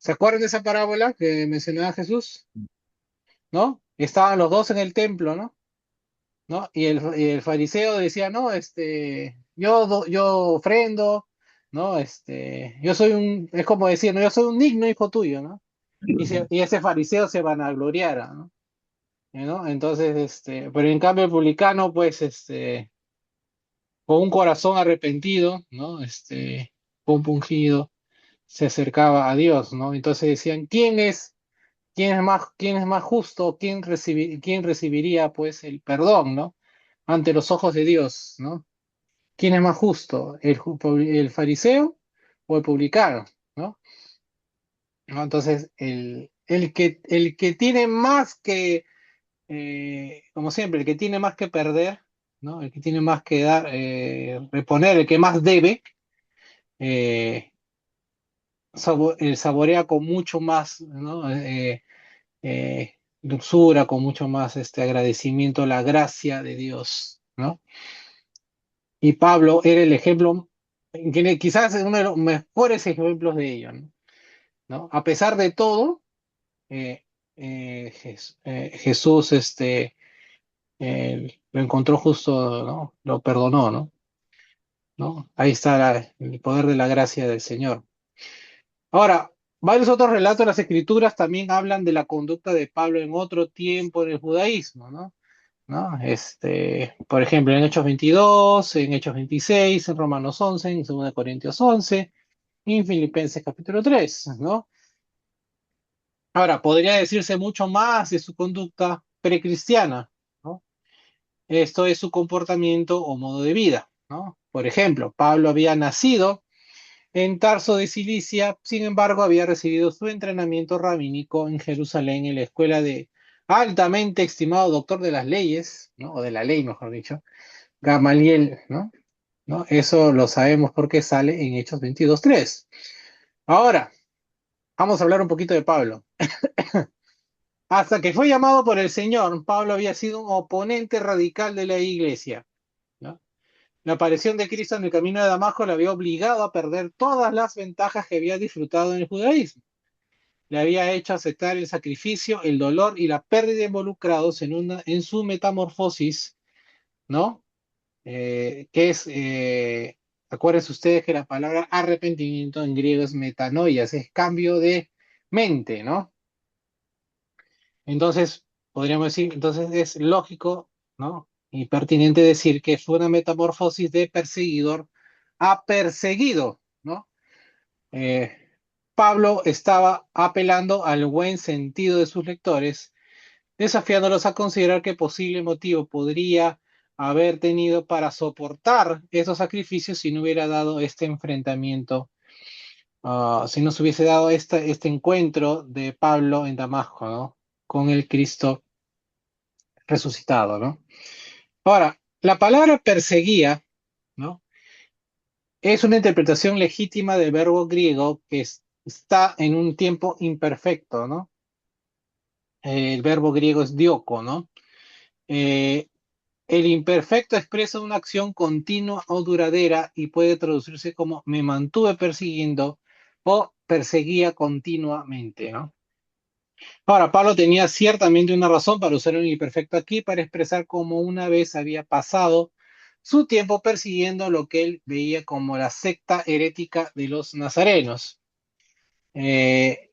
¿Se acuerdan de esa parábola que mencionaba Jesús? ¿No? Estaban los dos en el templo, ¿no? ¿No? Y el fariseo decía, no, yo ofrendo, ¿no? Yo soy es como decir, no, yo soy un digno hijo tuyo, ¿no? Y ese fariseo se vanagloriara, ¿no? ¿No? Entonces, pero en cambio el publicano, pues, con un corazón arrepentido, ¿no? Compungido, se acercaba a Dios, ¿no? Entonces decían, quién es más justo? ¿Quién recibiría, pues, el perdón, ¿no? Ante los ojos de Dios, ¿no? ¿Quién es más justo? ¿El fariseo o el publicano? ¿No? ¿No? Entonces, el que tiene más que, como siempre, el que tiene más que perder, ¿no? El que tiene más que dar, reponer, el que más debe, eh, saborea con mucho más, ¿no? Dulzura, con mucho más agradecimiento la gracia de Dios, ¿no? Y Pablo era el ejemplo, quizás es uno de los mejores ejemplos de ello, ¿no? ¿No? A pesar de todo, eh, Jesús lo encontró justo, ¿no? Lo perdonó, ¿no? ¿No? Ahí está el poder de la gracia del Señor. Ahora, varios otros relatos de las Escrituras también hablan de la conducta de Pablo en otro tiempo en el judaísmo, ¿no? ¿No? Por ejemplo, en Hechos 22, en Hechos 26, en Romanos 11, en 2 Corintios 11, y en Filipenses capítulo 3, ¿no? Ahora, podría decirse mucho más de su conducta precristiana, ¿no? Esto es su comportamiento o modo de vida, ¿no? Por ejemplo, Pablo había nacido en Tarso de Cilicia, sin embargo, había recibido su entrenamiento rabínico en Jerusalén, en la escuela de altamente estimado doctor de las leyes, ¿no? O de la ley, mejor dicho, Gamaliel, ¿no? ¿No? Eso lo sabemos porque sale en Hechos 22:3. Ahora, vamos a hablar un poquito de Pablo. Hasta que fue llamado por el Señor, Pablo había sido un oponente radical de la iglesia, ¿no? La aparición de Cristo en el camino de Damasco le había obligado a perder todas las ventajas que había disfrutado en el judaísmo. Le había hecho aceptar el sacrificio, el dolor y la pérdida involucrados en su metamorfosis, ¿no? Que es, acuérdense ustedes que la palabra arrepentimiento en griego es metanoias, es cambio de mente, ¿no? Entonces, podríamos decir, entonces es lógico, ¿no? Y pertinente decir que fue una metamorfosis de perseguidor a perseguido, ¿no? Eh, Pablo estaba apelando al buen sentido de sus lectores, desafiándolos a considerar qué posible motivo podría haber tenido para soportar esos sacrificios si no hubiera dado este enfrentamiento, si no se hubiese dado este encuentro de Pablo en Damasco, ¿no? Con el Cristo resucitado, ¿no? Ahora, la palabra perseguía, ¿no? Es una interpretación legítima del verbo griego que está en un tiempo imperfecto, ¿no? El verbo griego es dioko, ¿no? Eh, el imperfecto expresa una acción continua o duradera y puede traducirse como me mantuve persiguiendo o perseguía continuamente, ¿no? Ahora, Pablo tenía ciertamente una razón para usar un imperfecto aquí para expresar cómo una vez había pasado su tiempo persiguiendo lo que él veía como la secta herética de los nazarenos. Eh,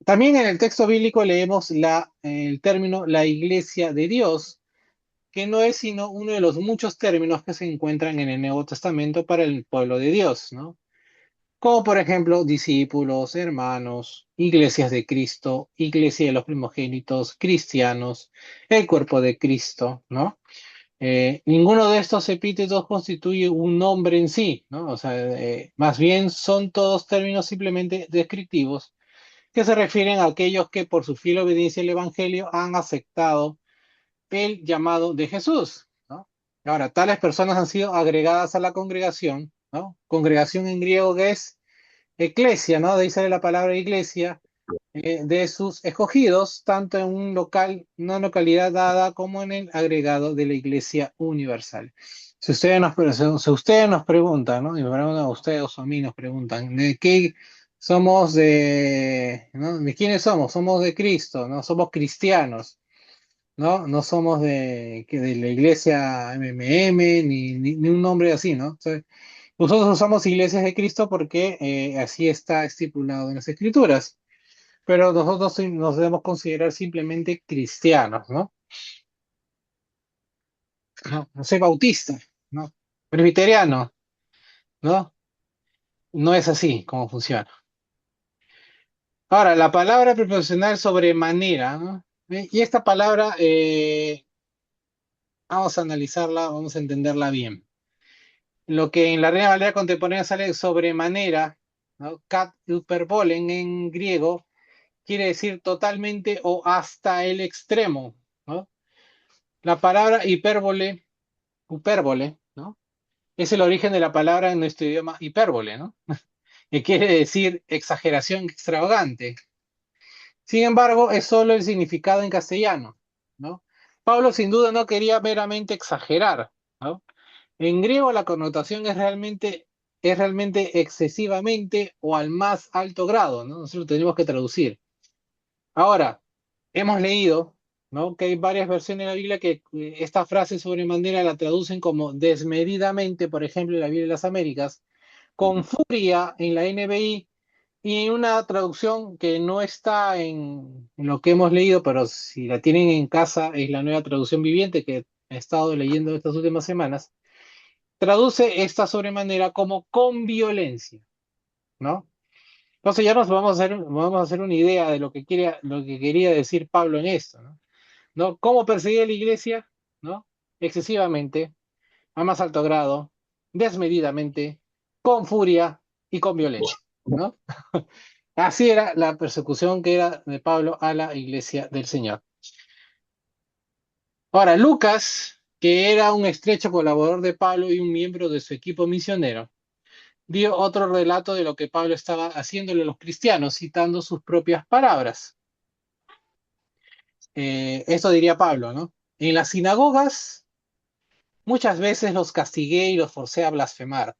También en el texto bíblico leemos el término la iglesia de Dios, que no es sino uno de los muchos términos que se encuentran en el Nuevo Testamento para el pueblo de Dios, ¿no? Como por ejemplo discípulos, hermanos, iglesias de Cristo, iglesia de los primogénitos, cristianos, el cuerpo de Cristo, ¿no? Ninguno de estos epítetos constituye un nombre en sí, ¿no? O sea, más bien son todos términos simplemente descriptivos que se refieren a aquellos que por su fiel obediencia al Evangelio han aceptado el llamado de Jesús, ¿no? Ahora, tales personas han sido agregadas a la congregación, ¿no? Congregación en griego que es eclesia, ¿no? De ahí sale la palabra iglesia, de sus escogidos, tanto en una localidad dada como en el agregado de la iglesia universal. Si ustedes nos preguntan, ¿no? Y me preguntan a ustedes o a mí nos preguntan, ¿de qué somos ¿no? ¿De quiénes somos? Somos de Cristo, ¿no? Somos cristianos, ¿no? No somos de la iglesia MMM ni un nombre así, ¿no? O sea, nosotros usamos iglesias de Cristo porque así está estipulado en las Escrituras, pero nosotros nos debemos considerar simplemente cristianos, ¿no? No soy bautista, ¿no? Presbiteriano, ¿no? No es así como funciona. Ahora, la palabra preposicional sobremanera, ¿no? Y esta palabra, vamos a analizarla, vamos a entenderla bien. Lo que en la Reina Valera contemporánea sale sobremanera, ¿no? Kat hyperbolen en griego, quiere decir totalmente o hasta el extremo, ¿no? La palabra hipérbole, ¿no? Es el origen de la palabra en nuestro idioma hipérbole, ¿no? Que quiere decir exageración extravagante. Sin embargo, es solo el significado en castellano, ¿no? Pablo sin duda no quería meramente exagerar, ¿no? En griego la connotación es realmente excesivamente o al más alto grado, ¿no? Nosotros tenemos que traducir. Ahora, hemos leído, ¿no? Que hay varias versiones de la Biblia que esta frase sobremanera la traducen como desmedidamente, por ejemplo, en la Biblia de las Américas, con furia en la NBI y en una traducción que no está en lo que hemos leído, pero si la tienen en casa, es la nueva traducción viviente que he estado leyendo estas últimas semanas, traduce esta sobremanera como con violencia, ¿no? Entonces ya nos vamos a hacer una idea de lo que quería decir Pablo en esto, ¿no? ¿No? ¿Cómo perseguía la iglesia? ¿No? Excesivamente, a más alto grado, desmedidamente, con furia y con violencia, ¿no? Así era la persecución que era de Pablo a la iglesia del Señor. Ahora, Lucas, que era un estrecho colaborador de Pablo y un miembro de su equipo misionero, dio otro relato de lo que Pablo estaba haciéndole a los cristianos, citando sus propias palabras. Esto diría Pablo, ¿no? En las sinagogas muchas veces los castigué y los forcé a blasfemar.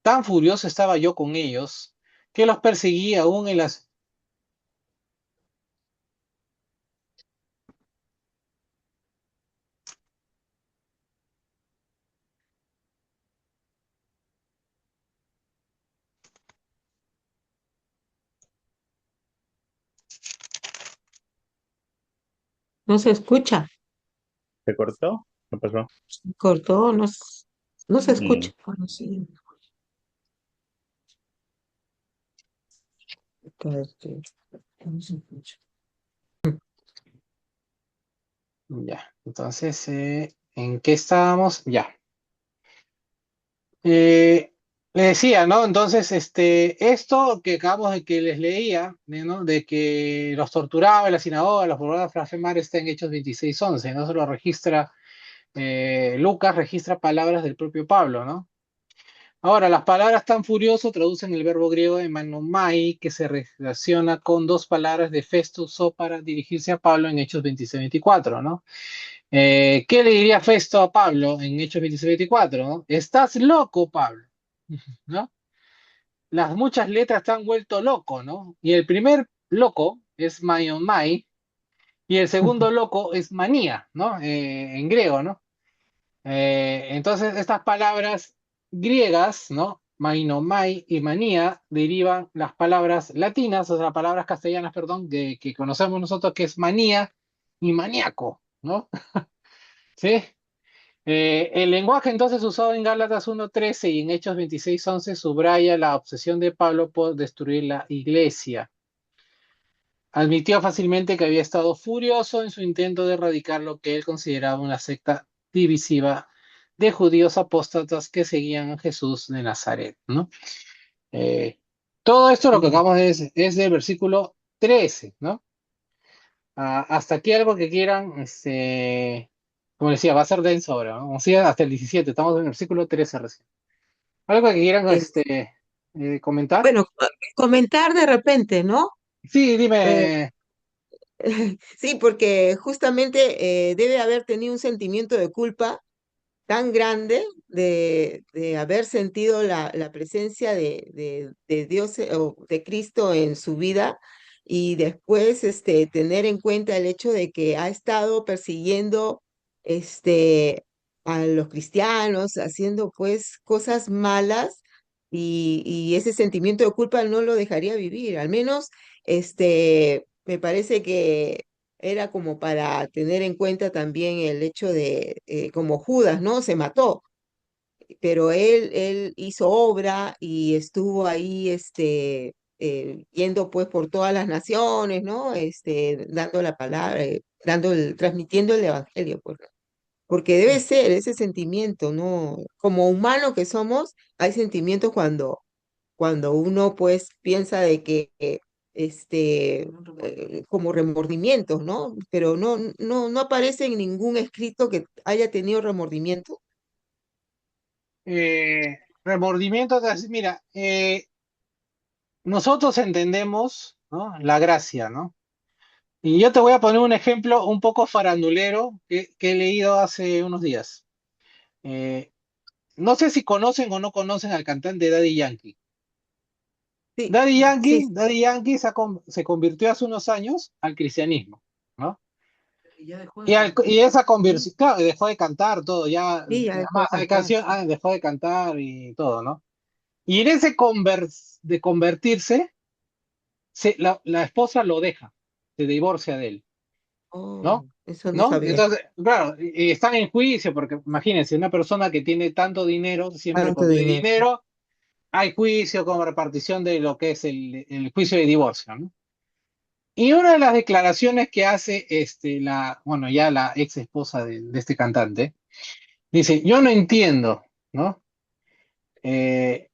Tan furioso estaba yo con ellos que los perseguí aún en las... No se escucha, ¿Se cortó? ¿Qué pasó? cortó, no, no se escucha. Mm, Bueno, sí, no se escucha. Ya, entonces, ¿en qué estábamos? Ya. Eh, Le decía, ¿no? Entonces, esto que acabamos de que les leía, ¿no? De que los torturaba en la sinagoga, los volvía a blasfemar, está en Hechos 26:11, ¿no? Se lo registra, Lucas registra palabras del propio Pablo, ¿no? Ahora, las palabras tan furioso traducen el verbo griego emanomai, que se relaciona con dos palabras de Festo usó para dirigirse a Pablo en Hechos 26:24, ¿no? ¿Qué le diría Festo a Pablo en Hechos 26:24, ¿no? Estás loco, Pablo, ¿no? Las muchas letras te han vuelto loco, ¿no? Y el primer loco es maiomai y el segundo loco es manía, ¿no? En griego, ¿no? Entonces, estas palabras griegas, ¿no? Mainomai y manía derivan las palabras latinas, o sea, las palabras castellanas, perdón, que conocemos nosotros, que es manía y maníaco, ¿no? ¿Sí? El lenguaje entonces usado en Gálatas 1:13 y en Hechos 26:11 subraya la obsesión de Pablo por destruir la iglesia. Admitió fácilmente que había estado furioso en su intento de erradicar lo que él consideraba una secta divisiva de judíos apóstatas que seguían a Jesús de Nazaret, ¿no? Eh, Todo esto lo que acabamos de decir es del versículo 13, ¿no? Hasta aquí algo que quieran, como decía, va a ser denso ahora, ¿no? Vamos a ir hasta el 17, estamos en el versículo 13 recién. Algo que quieran, Eh, comentar. bueno, comentar de repente, ¿no? Sí, Eh, dime. sí, porque justamente debe haber tenido un sentimiento de culpa tan grande de haber sentido la presencia de Dios o de Cristo en su vida y después tener en cuenta el hecho de que ha estado persiguiendo este, a los cristianos, haciendo pues cosas malas y ese sentimiento de culpa no lo dejaría vivir. Al menos me parece que era como para tener en cuenta también el hecho de, como Judas, ¿no? Se mató, pero él hizo obra y estuvo ahí, yendo pues por todas las naciones, ¿no? Dando la palabra, transmitiendo el evangelio, pues, ¿no? Porque debe ser ese sentimiento, ¿no? Como humano que somos, hay sentimientos cuando uno pues piensa de que como remordimientos, ¿no? Pero no aparece en ningún escrito que haya tenido remordimiento. Remordimiento, mira, nosotros entendemos, ¿no? La gracia, ¿no? Y yo te voy a poner un ejemplo un poco farandulero que he leído hace unos días. Eh, no sé si conocen o no conocen al cantante Daddy Yankee. Sí, sí, Daddy Yankee se convirtió hace unos años al cristianismo, ¿no? Y esa conversión, claro, dejó de cantar todo, ya, sí, ya dejó de además, hay cantar, canción, sí. dejó de cantar y todo, ¿no? Y en ese de convertirse, la esposa lo deja, se divorcia de él, Oh, ¿no? eso no ¿No? sabía. Entonces, claro, y están en juicio, porque imagínense, una persona que tiene tanto dinero, siempre Tanto cuando hay dinero. dinero, hay juicio como repartición de lo que es el juicio de divorcio, ¿no? Y una de las declaraciones que hace bueno, ya la ex esposa de este cantante, dice, yo no entiendo, ¿no? Eh,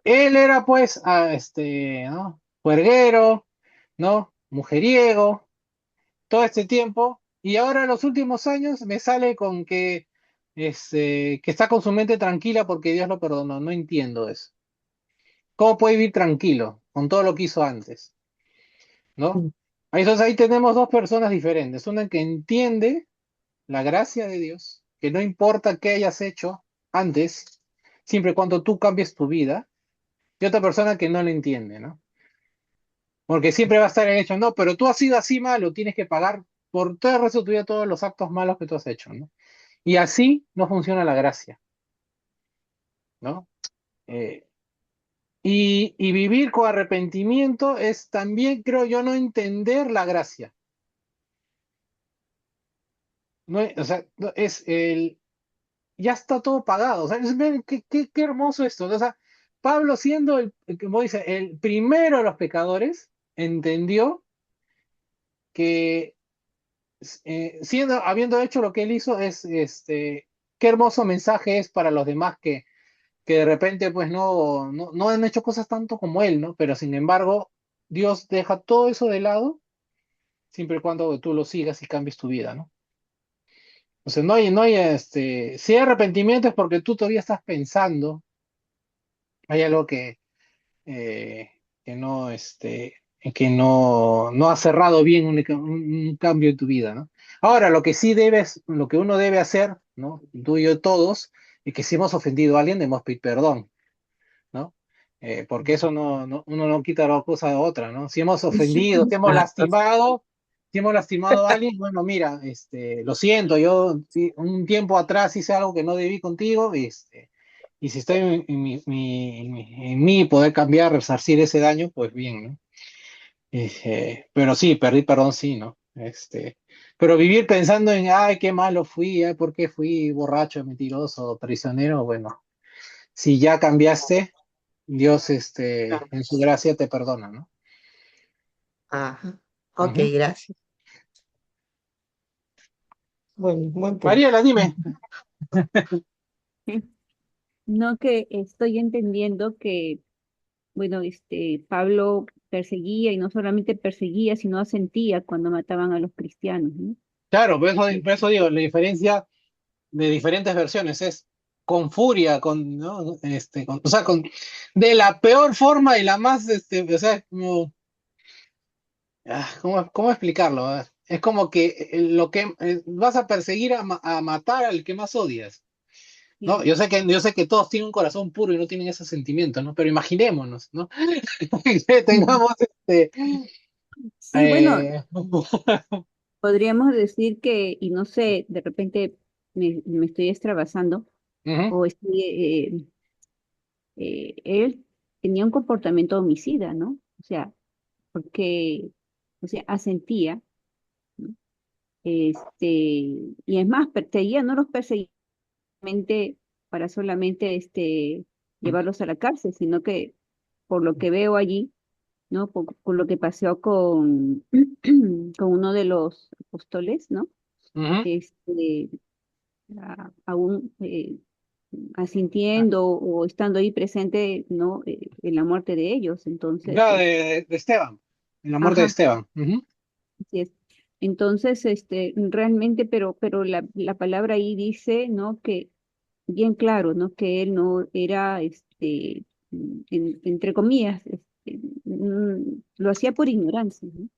él era pues, ¿no? Juerguero, ¿no? Mujeriego, todo este tiempo, y ahora en los últimos años me sale con que está con su mente tranquila porque Dios lo perdonó. No entiendo eso. ¿Cómo puede vivir tranquilo con todo lo que hizo antes? ¿No? Mm. Entonces ahí tenemos dos personas diferentes. Una que entiende la gracia de Dios, que no importa qué hayas hecho antes, siempre y cuando tú cambies tu vida, y otra persona que no lo entiende, ¿no? Porque siempre va a estar el hecho, no, pero tú has sido así malo, tienes que pagar por todo el resto de tu vida todos los actos malos que tú has hecho, ¿no? Y así no funciona la gracia, ¿no? Eh, y vivir con arrepentimiento es también, creo yo, no entender la gracia. No, o sea, es ya está todo pagado. O sea, ven qué hermoso esto. O sea, Pablo siendo como dice, el primero de los pecadores, entendió que habiendo hecho lo que él hizo, qué hermoso mensaje es para los demás que de repente pues no han hecho cosas tanto como él, ¿no? Pero sin embargo, Dios deja todo eso de lado, siempre y cuando tú lo sigas y cambies tu vida, ¿no? O sea, si hay arrepentimiento es porque tú todavía estás pensando, hay algo eh, que no ha cerrado bien un cambio en tu vida, ¿no? Ahora, lo que uno debe hacer, ¿no? Tú y yo todos, es que si hemos ofendido a alguien, debemos pedir perdón, ¿no? Porque eso uno no quita la cosa de otra, ¿no? Si hemos ofendido, Exacto. si hemos lastimado a alguien, bueno, mira, lo siento, yo sí, un tiempo atrás hice algo que no debí contigo, y si estoy en mí poder cambiar, resarcir ese daño, pues bien, ¿no? Pero sí, perdí perdón, sí, ¿no? Pero vivir pensando en, ay, qué malo fui, ay, por qué fui borracho, mentiroso, traicionero, bueno, si ya cambiaste, Dios, en su gracia te perdona, ¿no? Ajá. Ok, Ujú. gracias. Bueno, buen punto. Mariela, dime. No, que estoy entendiendo que, bueno, Pablo perseguía y no solamente perseguía, sino asentía cuando mataban a los cristianos, ¿no? Claro, por eso digo, la diferencia de diferentes versiones es con furia, ¿no? O sea, de la peor forma y la más, o sea, ¿cómo explicarlo? A ver, es como que vas a perseguir a matar al que más odias. ¿no? sí, Yo sé que todos tienen un corazón puro y no tienen ese sentimiento, ¿no? Pero imaginémonos, ¿no? Que tengamos sí, bueno, eh, podríamos decir que, y no sé, de repente me estoy extravasando, ujú, o estoy, él tenía un comportamiento homicida, ¿no? O sea, porque, o sea, asentía, ¿no? Y es más, perseguía, no los perseguía solamente para solamente llevarlos a la cárcel, sino que por lo que veo allí, ¿no? Por lo que pasó con uno de los apóstoles, ¿no? ujú. Este, aún asintiendo o estando ahí presente, ¿no? En la muerte de ellos. Entonces, Claro, de Esteban, en la muerte de ajá, Esteban. Ujú, así es. Entonces, realmente, pero la palabra ahí dice, ¿no? Que bien claro, ¿no? Que él no era, entre comillas, lo hacía por ignorancia, ¿no? O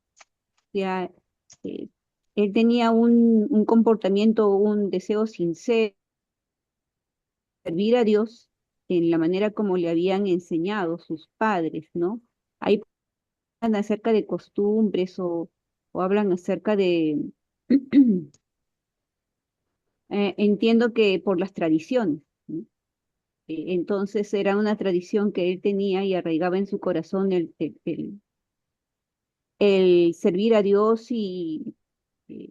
sea, eh, él tenía un comportamiento, un deseo sincero servir a Dios en la manera como le habían enseñado sus padres, ¿no? Ahí hablan acerca de costumbres o hablan acerca de, entiendo que por las tradiciones, ¿no? Entonces era una tradición que él tenía y arraigaba en su corazón el servir a Dios y eh,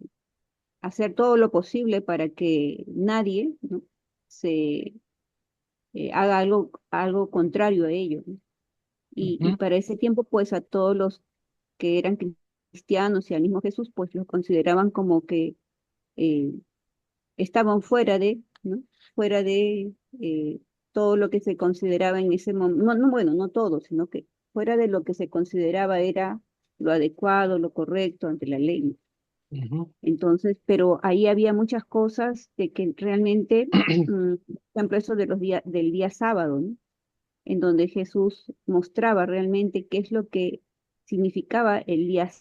hacer todo lo posible para que nadie, ¿no? se haga algo contrario a ello, ¿no? Y ujú, para ese tiempo, pues a todos los que eran cristianos y al mismo Jesús, pues los consideraban como que eh, estaban fuera de, ¿no? Fuera de todo lo que se consideraba en ese momento, no, no, bueno, no todo, sino que fuera de lo que se consideraba era lo adecuado, lo correcto ante la ley. ujú. Entonces, pero ahí había muchas cosas de que realmente, por ejemplo, eso de del día sábado, ¿no? En donde Jesús mostraba realmente qué es lo que significaba el día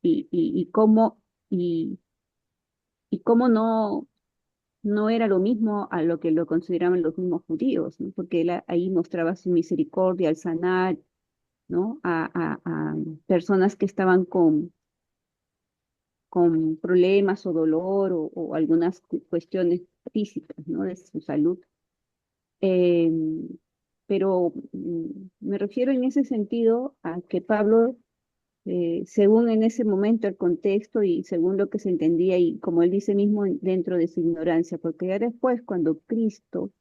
y cómo, y, y cómo no era lo mismo a lo que lo consideraban los mismos judíos, ¿no? Porque él ahí mostraba su misericordia al sanar, ¿no? A personas que estaban con problemas o dolor o algunas cuestiones físicas, ¿no? De su salud. Em, pero me refiero en ese sentido a que Pablo, según en ese momento el contexto y según lo que se entendía y como él dice mismo dentro de su ignorancia, porque ya después cuando Cristo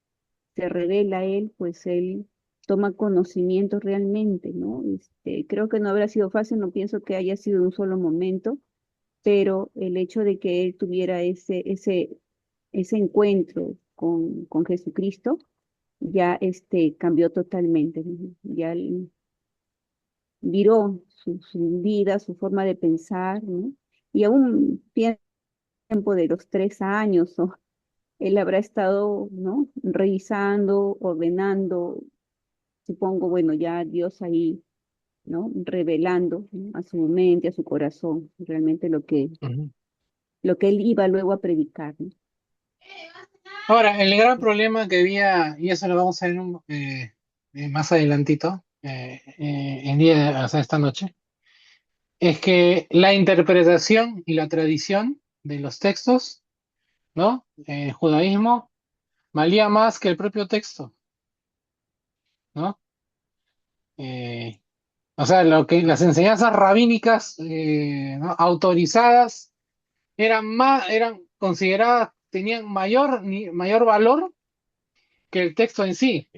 se revela a él, pues él toma conocimiento realmente, ¿no? Creo que no habrá sido fácil, no pienso que haya sido un solo momento, pero el hecho de que él tuviera ese encuentro con Jesucristo, ya cambió totalmente, ¿no? Ya él viró su vida, su forma de pensar, ¿no? Y aún tiempo de los 3 años, ¿no? Él habrá estado, ¿no? Revisando, ordenando, supongo, bueno, ya Dios ahí, ¿no? Revelando, ¿no? A su mente, a su corazón, realmente Ujú. lo que él iba luego a predicar, ¿no? Ahora, el gran problema que había, y eso lo vamos a ver más adelantito, o sea, esta noche, es que la interpretación y la tradición de los textos, ¿no? En el judaísmo valía más que el propio texto, ¿no? Eh, o sea, lo que las enseñanzas rabínicas, ¿no? Autorizadas eran consideradas, tenían mayor valor que el texto en sí,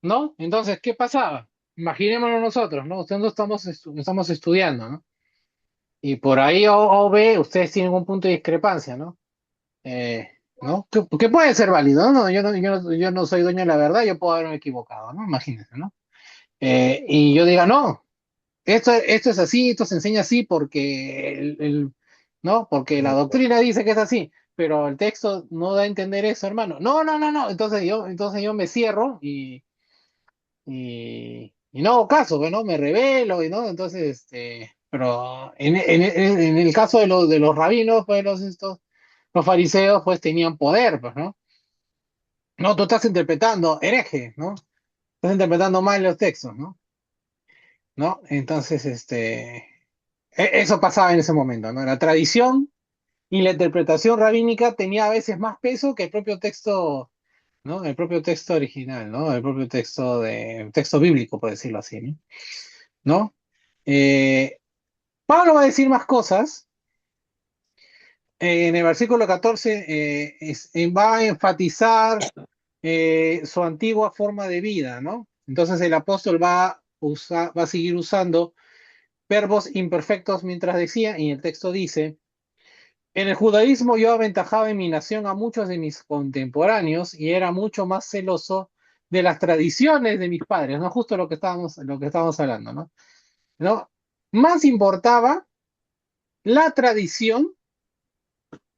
¿no? Entonces, ¿qué pasaba? Imaginémonos nosotros, ¿no? Nosotros estamos estudiando, ¿no? Y por ahí o B, ustedes tienen un punto de discrepancia, ¿no? ¿No? Que puede ser válido, ¿no? Yo no soy dueño de la verdad, yo puedo haberme equivocado, ¿no? Imagínense, ¿no? Y yo diga, no, esto es así, esto se enseña así porque ¿no? Porque la doctrina dice que es así, pero el texto no da a entender eso, hermano. No, no, no, no. Entonces yo me cierro y no hago caso, pues, ¿no? Me revelo, y no, entonces, pero en el caso de los rabinos, pues los fariseos, pues tenían poder, pues, ¿no? No, tú estás interpretando hereje, ¿no? Estás interpretando mal los textos, ¿no? ¿No? Entonces, eso pasaba en ese momento, ¿no? La tradición y la interpretación rabínica tenía a veces más peso que el propio texto, ¿no? El propio texto original, ¿no? El propio texto bíblico, por decirlo así, ¿no? ¿No? Eh, Pablo va a decir más cosas. En el versículo 14 va a enfatizar su antigua forma de vida, ¿no? Entonces el apóstol va a seguir usando verbos imperfectos mientras decía, y el texto dice, en el judaísmo yo aventajaba en mi nación a muchos de mis contemporáneos y era mucho más celoso de las tradiciones de mis padres, ¿no? Justo lo que estábamos hablando, ¿no? ¿No? Más importaba la tradición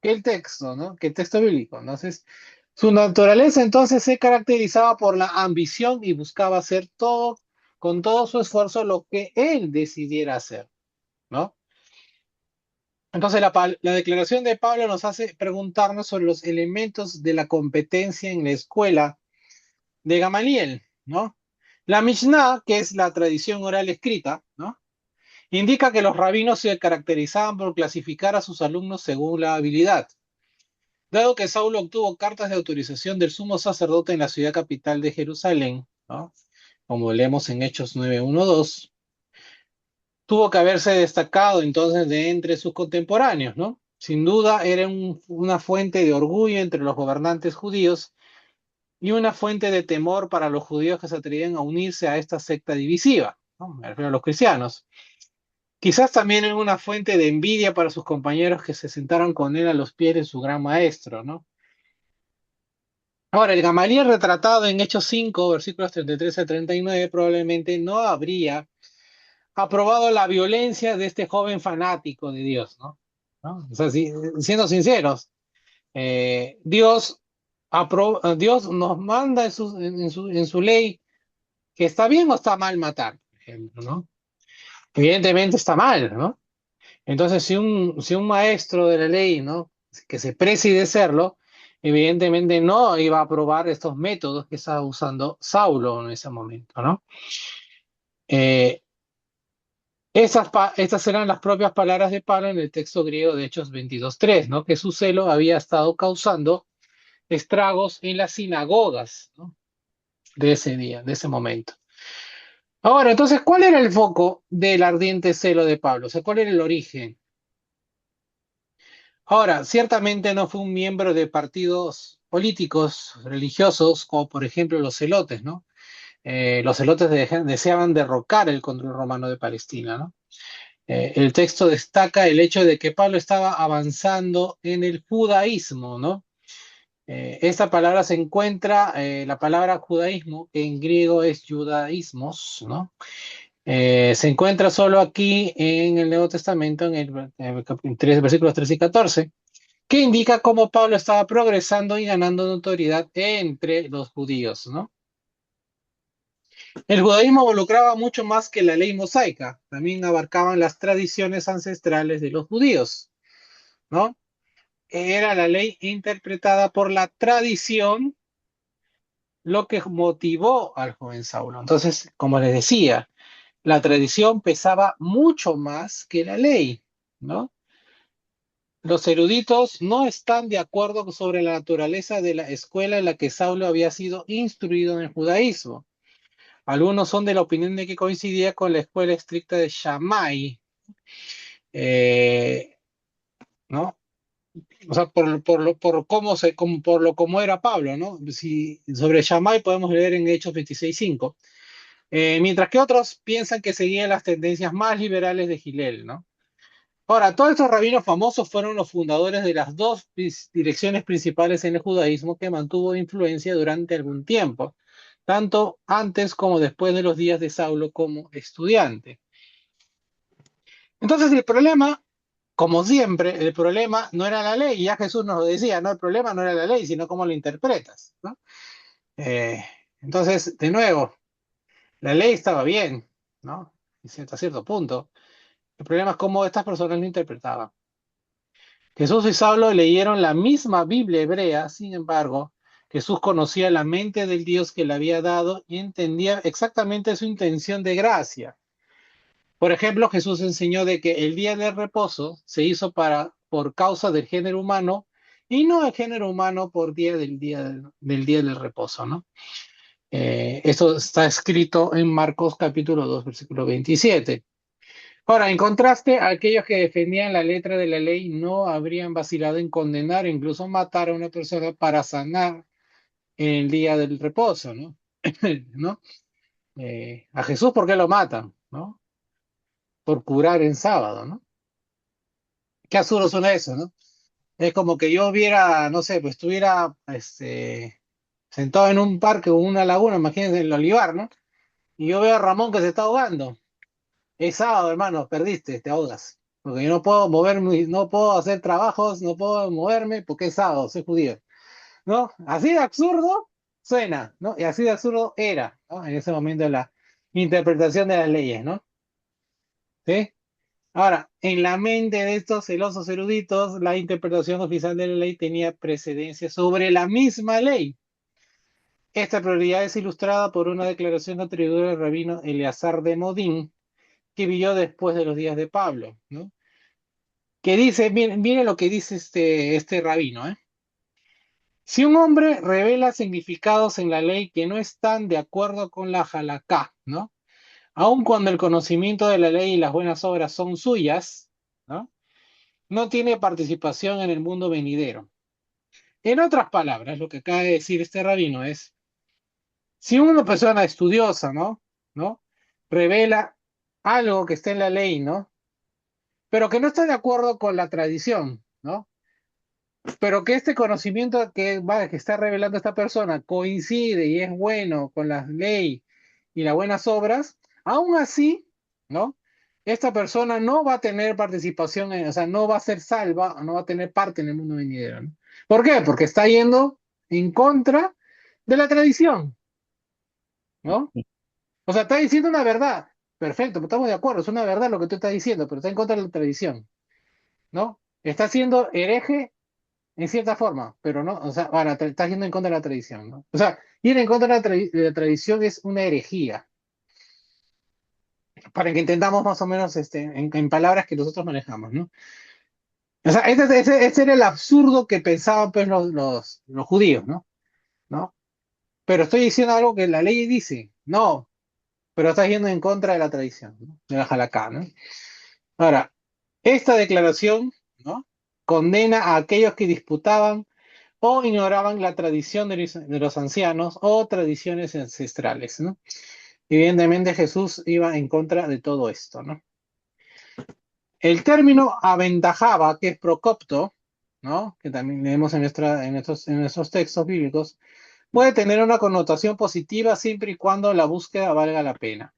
que el texto, ¿no? Que el texto bíblico. Entonces, su naturaleza entonces se caracterizaba por la ambición y buscaba hacer todo, con todo su esfuerzo, lo que él decidiera hacer, ¿no? Entonces, la declaración de Pablo nos hace preguntarnos sobre los elementos de la competencia en la escuela de Gamaliel, ¿no? La Mishnah, que es la tradición oral escrita, ¿no? Indica que los rabinos se caracterizaban por clasificar a sus alumnos según la habilidad. Dado que Saulo obtuvo cartas de autorización del sumo sacerdote en la ciudad capital de Jerusalén, ¿no? Como leemos en Hechos 9:1-2, tuvo que haberse destacado entonces de entre sus contemporáneos, ¿no? Sin duda era una fuente de orgullo entre los gobernantes judíos y una fuente de temor para los judíos que se atrevían a unirse a esta secta divisiva, ¿no? Me refiero a los cristianos. Quizás también era una fuente de envidia para sus compañeros que se sentaron con él a los pies de su gran maestro, ¿no? Ahora, el Gamaliel retratado en Hechos 5, versículos 33 a 39, probablemente no habría aprobado la violencia de este joven fanático de Dios, ¿no? ¿No? O sea, siendo sinceros, Dios nos manda en su ley que está bien o está mal matar, por ejemplo, ¿no? Evidentemente está mal, ¿no? Entonces, si un maestro de la ley, ¿no? Que se precie de serlo, evidentemente no iba a aprobar estos métodos que estaba usando Saulo en ese momento, ¿no? Eh, estas eran las propias palabras de Pablo en el texto griego de Hechos 22:3, ¿no? Que su celo había estado causando estragos en las sinagogas, ¿no? De ese día, de ese momento. Ahora, entonces, ¿cuál era el foco del ardiente celo de Pablo? O sea, ¿cuál era el origen? Ahora, ciertamente no fue un miembro de partidos políticos religiosos, como por ejemplo los celotes, ¿no? Los celotes deseaban derrocar el control romano de Palestina, ¿no? El texto destaca el hecho de que Pablo estaba avanzando en el judaísmo, ¿no? Esta palabra se encuentra, la palabra judaísmo, que en griego es judaísmos, ¿no? Se encuentra solo aquí en el Nuevo Testamento, versículos 3 y 14, que indica cómo Pablo estaba progresando y ganando notoriedad entre los judíos, ¿no? El judaísmo involucraba mucho más que la ley mosaica, también abarcaban las tradiciones ancestrales de los judíos, ¿no? Era la ley interpretada por la tradición lo que motivó al joven Saulo. Entonces, como les decía, la tradición pesaba mucho más que la ley, ¿no? Los eruditos no están de acuerdo sobre la naturaleza de la escuela en la que Saulo había sido instruido en el judaísmo. Algunos son de la opinión de que coincidía con la escuela estricta de Shammai, eh, ¿no? O sea, por cómo era Pablo, ¿no? Sobre Shammai podemos leer en Hechos 26:5. Mientras que otros piensan que seguían las tendencias más liberales de Hillel, ¿no? Ahora, todos estos rabinos famosos fueron los fundadores de las dos direcciones principales en el judaísmo que mantuvo influencia durante algún tiempo, tanto antes como después de los días de Saulo como estudiante. Entonces, el problema, como siempre, el problema no era la ley, ya Jesús nos lo decía, no, el problema no era la ley, sino cómo lo interpretas, ¿no? Eh, entonces, de nuevo, la ley estaba bien, ¿no? Hasta cierto punto. El problema es cómo estas personas lo interpretaban. Jesús y Saulo leyeron la misma Biblia hebrea, sin embargo, Jesús conocía la mente del Dios que le había dado y entendía exactamente su intención de gracia. Por ejemplo, Jesús enseñó de que el día de reposo se hizo por causa del género humano y no el género humano por del día del reposo, ¿no? Eso está escrito en Marcos capítulo 2, versículo 27. Ahora, en contraste, aquellos que defendían la letra de la ley no habrían vacilado en condenar e incluso matar a una persona para sanar en el día del reposo, ¿no? ¿No? A Jesús, ¿por qué lo matan? ¿No? Por curar en sábado, ¿no? Qué absurdo suena eso, ¿no? Es como que yo viera, no sé, pues estuviera sentado en un parque o una laguna, imagínense el olivar, ¿no? Y yo veo a Ramón que se está ahogando. Es sábado, hermano, perdiste, te ahogas. Porque yo no puedo moverme, no puedo hacer trabajos, no puedo moverme porque es sábado, soy judío. ¿No? Así de absurdo suena, ¿no? Y así de absurdo era, ¿no? En ese momento la interpretación de las leyes, ¿no? ¿Sí? Ahora, en la mente de estos celosos eruditos, la interpretación oficial de la ley tenía precedencia sobre la misma ley. Esta prioridad es ilustrada por una declaración atribuida al rabino Eleazar de Modín, que vivió después de los días de Pablo, ¿no? Que dice, miren lo que dice este rabino, ¿eh? Si un hombre revela significados en la ley que no están de acuerdo con la halaká, ¿no? Aun cuando el conocimiento de la ley y las buenas obras son suyas, ¿no? No tiene participación en el mundo venidero. En otras palabras, lo que acaba de decir este rabino es, si una persona estudiosa, ¿no? ¿No? Revela algo que está en la ley, ¿no? Pero que no está de acuerdo con la tradición, ¿no? Pero que este conocimiento que está revelando esta persona coincide y es bueno con la ley y las buenas obras, aún así, ¿no? Esta persona no va a tener participación, o sea, no va a ser salva, no va a tener parte en el mundo venidero, ¿no? ¿Por qué? Porque está yendo en contra de la tradición, ¿no? O sea, está diciendo una verdad. Perfecto, estamos de acuerdo, es una verdad lo que tú estás diciendo, pero está en contra de la tradición, ¿no? Está siendo hereje en cierta forma, pero no, o sea, ahora estás yendo en contra de la tradición, ¿no? O sea, ir en contra de de la tradición es una herejía, para que entendamos más o menos en palabras que nosotros manejamos, ¿no? O sea, ese era el absurdo que pensaban pues los judíos, ¿no? ¿No? Pero estoy diciendo algo que la ley dice, no, pero estás yendo en contra de la tradición, ¿no? De la halakha, ¿no? Ahora, esta declaración, ¿no? Condena a aquellos que disputaban o ignoraban la tradición de los ancianos o tradiciones ancestrales, ¿no? Evidentemente Jesús iba en contra de todo esto, ¿no? El término aventajaba, que es procopto, ¿no? Que también leemos en nuestros textos bíblicos, puede tener una connotación positiva siempre y cuando la búsqueda valga la pena.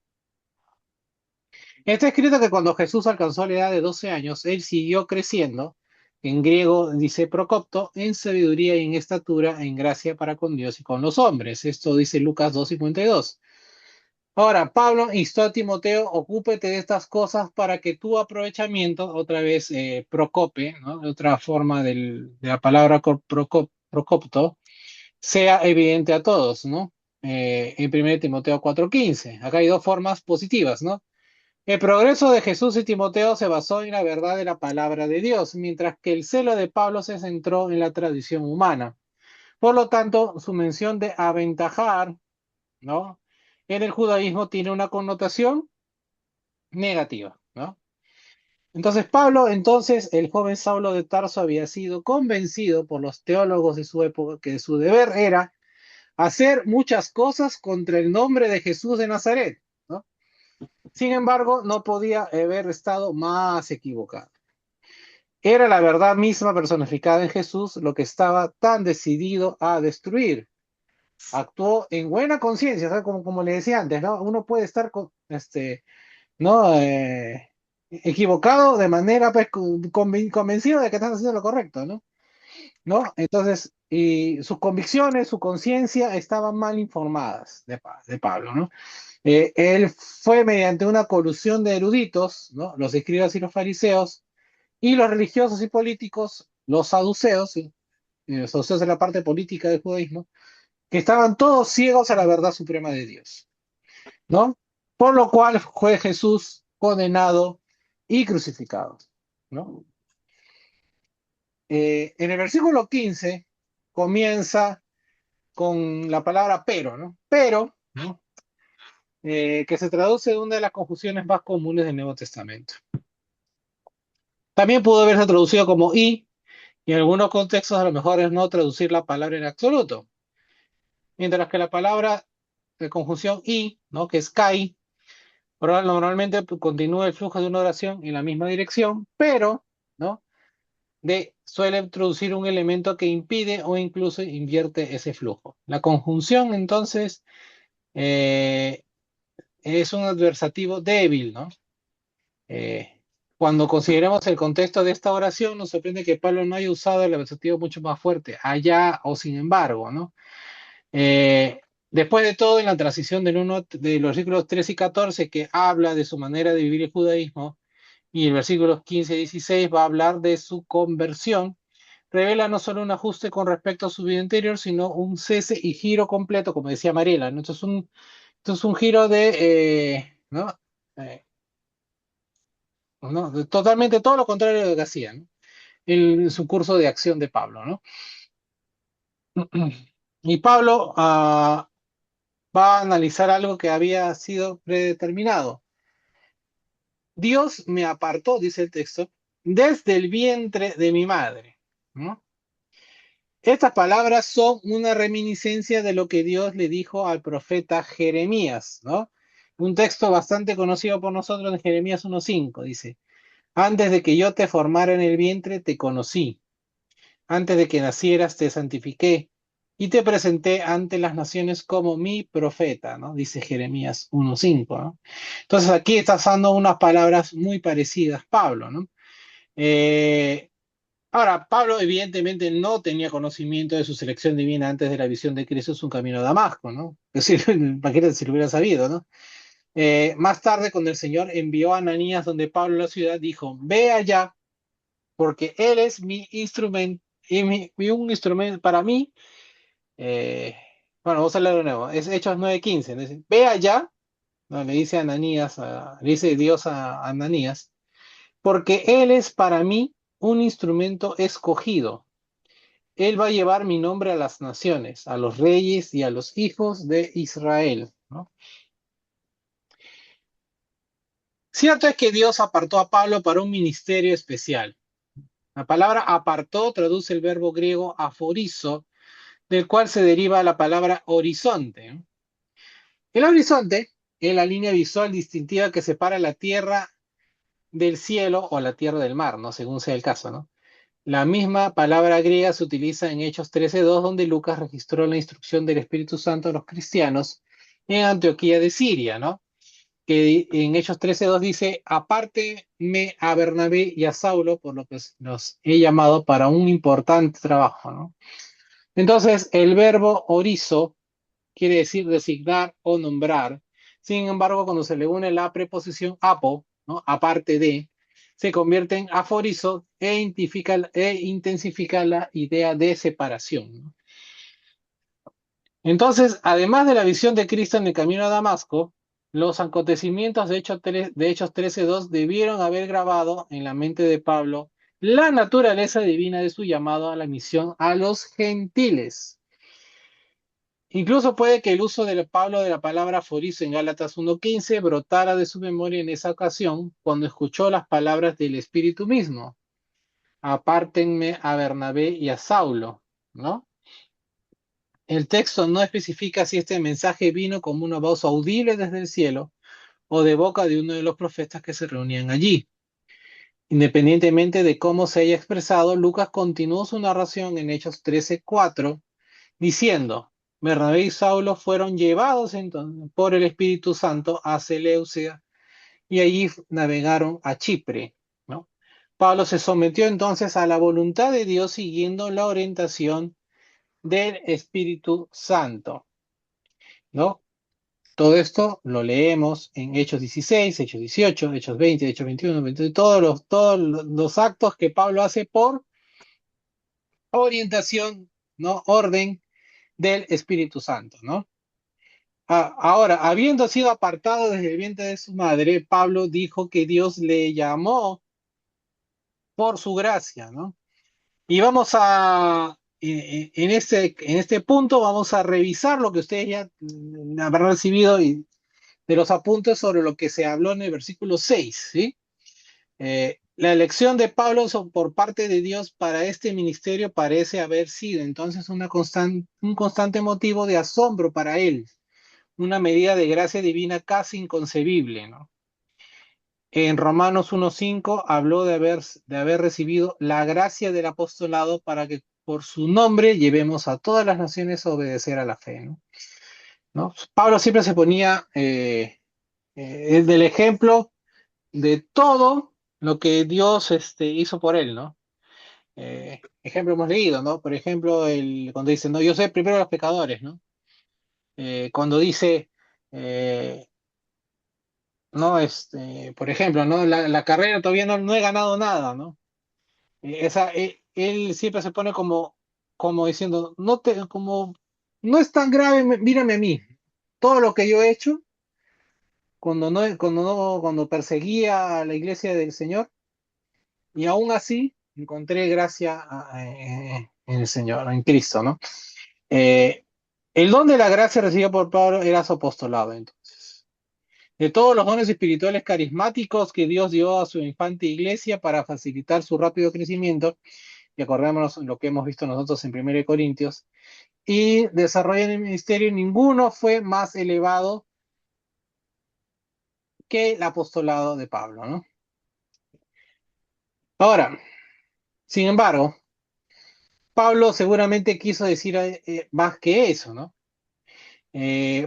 Está escrito que cuando Jesús alcanzó la edad de 12 años, él siguió creciendo, en griego dice procopto, en sabiduría y en estatura, en gracia para con Dios y con los hombres. Esto dice Lucas 2:52. Ahora, Pablo instó a Timoteo, ocúpete de estas cosas para que tu aprovechamiento, otra vez procope, ¿no? Otra forma de la palabra procopto, sea evidente a todos, ¿no? En 1 Timoteo 4:15. Acá hay dos formas positivas, ¿no? El progreso de Jesús y Timoteo se basó en la verdad de la palabra de Dios, mientras que el celo de Pablo se centró en la tradición humana. Por lo tanto, su mención de aventajar, ¿no? En el judaísmo tiene una connotación negativa, ¿no? Entonces Pablo, el joven Saulo de Tarso había sido convencido por los teólogos de su época que su deber era hacer muchas cosas contra el nombre de Jesús de Nazaret, ¿no? Sin embargo, no podía haber estado más equivocado. Era la verdad misma personificada en Jesús lo que estaba tan decidido a destruir. Actuó en buena conciencia, ¿sabes? Como le decía antes, ¿no? Uno puede estar ¿no? Equivocado de manera pues, convencido de que estás haciendo lo correcto, ¿no? ¿No? Entonces, y sus convicciones, su conciencia estaban mal informadas de Pablo, ¿no? Él fue mediante una colusión de eruditos, ¿no? Los escribas y los fariseos, y los religiosos y políticos, los saduceos, ¿sí? Los saduceos en la parte política del judaísmo, que estaban todos ciegos a la verdad suprema de Dios, ¿no? Por lo cual fue Jesús condenado y crucificado, ¿no? En el versículo 15 comienza con la palabra pero, ¿no? Pero, ¿no? Que se traduce de una de las confusiones más comunes del Nuevo Testamento. También pudo haberse traducido como y en algunos contextos a lo mejor es no traducir la palabra en absoluto. Mientras que la palabra de conjunción y, ¿no? Que es kai, normalmente continúa el flujo de una oración en la misma dirección, pero, ¿no? Suele introducir un elemento que impide o incluso invierte ese flujo. La conjunción, entonces, eh, es un adversativo débil, ¿no? Eh, Cuando consideramos el contexto de esta oración, nos sorprende que Pablo no haya usado el adversativo mucho más fuerte, allá o sin embargo, ¿no? Eh, Después de todo, en la transición de los versículos 13 y 14, que habla de su manera de vivir el judaísmo, y el versículos 15 y 16 va a hablar de su conversión, revela no solo un ajuste con respecto a su vida interior, sino un cese y giro completo, como decía Mariela, ¿no? Esto es un giro ¿no? Eh, ¿no? Totalmente todo lo contrario de lo que hacía, ¿no? En su curso de acción de Pablo, ¿no? Y Pablo va a analizar algo que había sido predeterminado. Dios me apartó, dice el texto, desde el vientre de mi madre, ¿no? Estas palabras son una reminiscencia de lo que Dios le dijo al profeta Jeremías, ¿no? Un texto bastante conocido por nosotros en Jeremías 1:5, dice, antes de que yo te formara en el vientre, te conocí. Antes de que nacieras, te santifiqué y te presenté ante las naciones como mi profeta, ¿no? Dice Jeremías 1:5, ¿no? Entonces aquí está usando unas palabras muy parecidas Pablo, ¿no? Eh, Ahora, Pablo evidentemente no tenía conocimiento de su selección divina antes de la visión de Cristo, es un camino a Damasco, ¿no? Es decir, imagínate si lo hubiera sabido, ¿no? Más tarde, cuando el Señor envió a Ananías donde Pablo en la ciudad, dijo, ve allá, porque él es mi instrumento, y un instrumento para mí. eh, bueno, vamos a leerlo de nuevo, es Hechos 9:15, ¿no? Dice, ve allá, ¿no? Le dice Ananías, le dice Dios a Ananías, porque él es para mí un instrumento escogido. Él va a llevar mi nombre a las naciones, a los reyes y a los hijos de Israel, ¿no? Cierto es que Dios apartó a Pablo para un ministerio especial. La palabra apartó traduce el verbo griego aforizo, del cual se deriva la palabra horizonte, ¿no? El horizonte es la línea visual distintiva que separa la tierra del cielo o la tierra del mar, ¿no? Según sea el caso, ¿no? La misma palabra griega se utiliza en Hechos 13:2, donde Lucas registró la instrucción del Espíritu Santo a los cristianos en Antioquía de Siria, ¿no? Que en Hechos 13:2 dice, apártenme a Bernabé y a Saulo, por lo que los he llamado para un importante trabajo, ¿no? Entonces, el verbo orizo quiere decir designar o nombrar. Sin embargo, cuando se le une la preposición apo, ¿no? Aparte de, se convierte en aforizo e intensifica la idea de separación, ¿no? Entonces, además de la visión de Cristo en el camino a Damasco, los acontecimientos de Hechos 13:2 debieron haber grabado en la mente de Pablo la naturaleza divina de su llamado a la misión a los gentiles. Incluso puede que el uso de Pablo de la palabra aforizo en Gálatas 1:15 brotara de su memoria en esa ocasión cuando escuchó las palabras del Espíritu mismo. Apártenme a Bernabé y a Saulo, ¿no? El texto no especifica si este mensaje vino como una voz audible desde el cielo o de boca de uno de los profetas que se reunían allí. Independientemente de cómo se haya expresado, Lucas continuó su narración en Hechos 13:4 diciendo, Bernabé y Saulo fueron llevados entonces por el Espíritu Santo a Seleucia y allí navegaron a Chipre, ¿no? Pablo se sometió entonces a la voluntad de Dios siguiendo la orientación del Espíritu Santo, ¿no? Todo esto lo leemos en Hechos 16, Hechos 18, Hechos 20, Hechos 21, 22, todos los actos que Pablo hace por orientación, ¿no? Orden del Espíritu Santo, ¿no? Ahora, habiendo sido apartado desde el vientre de su madre, Pablo dijo que Dios le llamó por su gracia, ¿no? Y vamos a, en este punto, vamos a revisar lo que ustedes ya habrán recibido y de los apuntes sobre lo que se habló en el versículo 6, ¿sí? La elección de Pablo por parte de Dios para este ministerio parece haber sido entonces un constante motivo de asombro para él, una medida de gracia divina casi inconcebible, ¿no? En Romanos 1:5 habló de haber recibido la gracia del apostolado para que por su nombre llevemos a todas las naciones a obedecer a la fe, ¿no? ¿No? Pablo siempre se ponía del ejemplo de todo lo que Dios hizo por él, ¿no? Ejemplo hemos leído, ¿no? Por ejemplo, cuando dice, no, yo soy primero de los pecadores, ¿no? Cuando dice, eh, no, por ejemplo, ¿no? La carrera todavía no he ganado nada, ¿no? Él siempre se pone como diciendo, no es tan grave, mírame a mí. Todo lo que yo he hecho cuando perseguía a la iglesia del Señor, y aún así encontré gracia en el Señor, en Cristo, ¿no? Eh, el don de la gracia recibido por Pablo era su apostolado, entonces. De todos los dones espirituales carismáticos que Dios dio a su infante iglesia para facilitar su rápido crecimiento, y acordémonos lo que hemos visto nosotros en 1 Corintios, y desarrollan el ministerio, ninguno fue más elevado que el apostolado de Pablo, ¿no? Ahora, sin embargo, Pablo seguramente quiso decir más que eso, ¿no?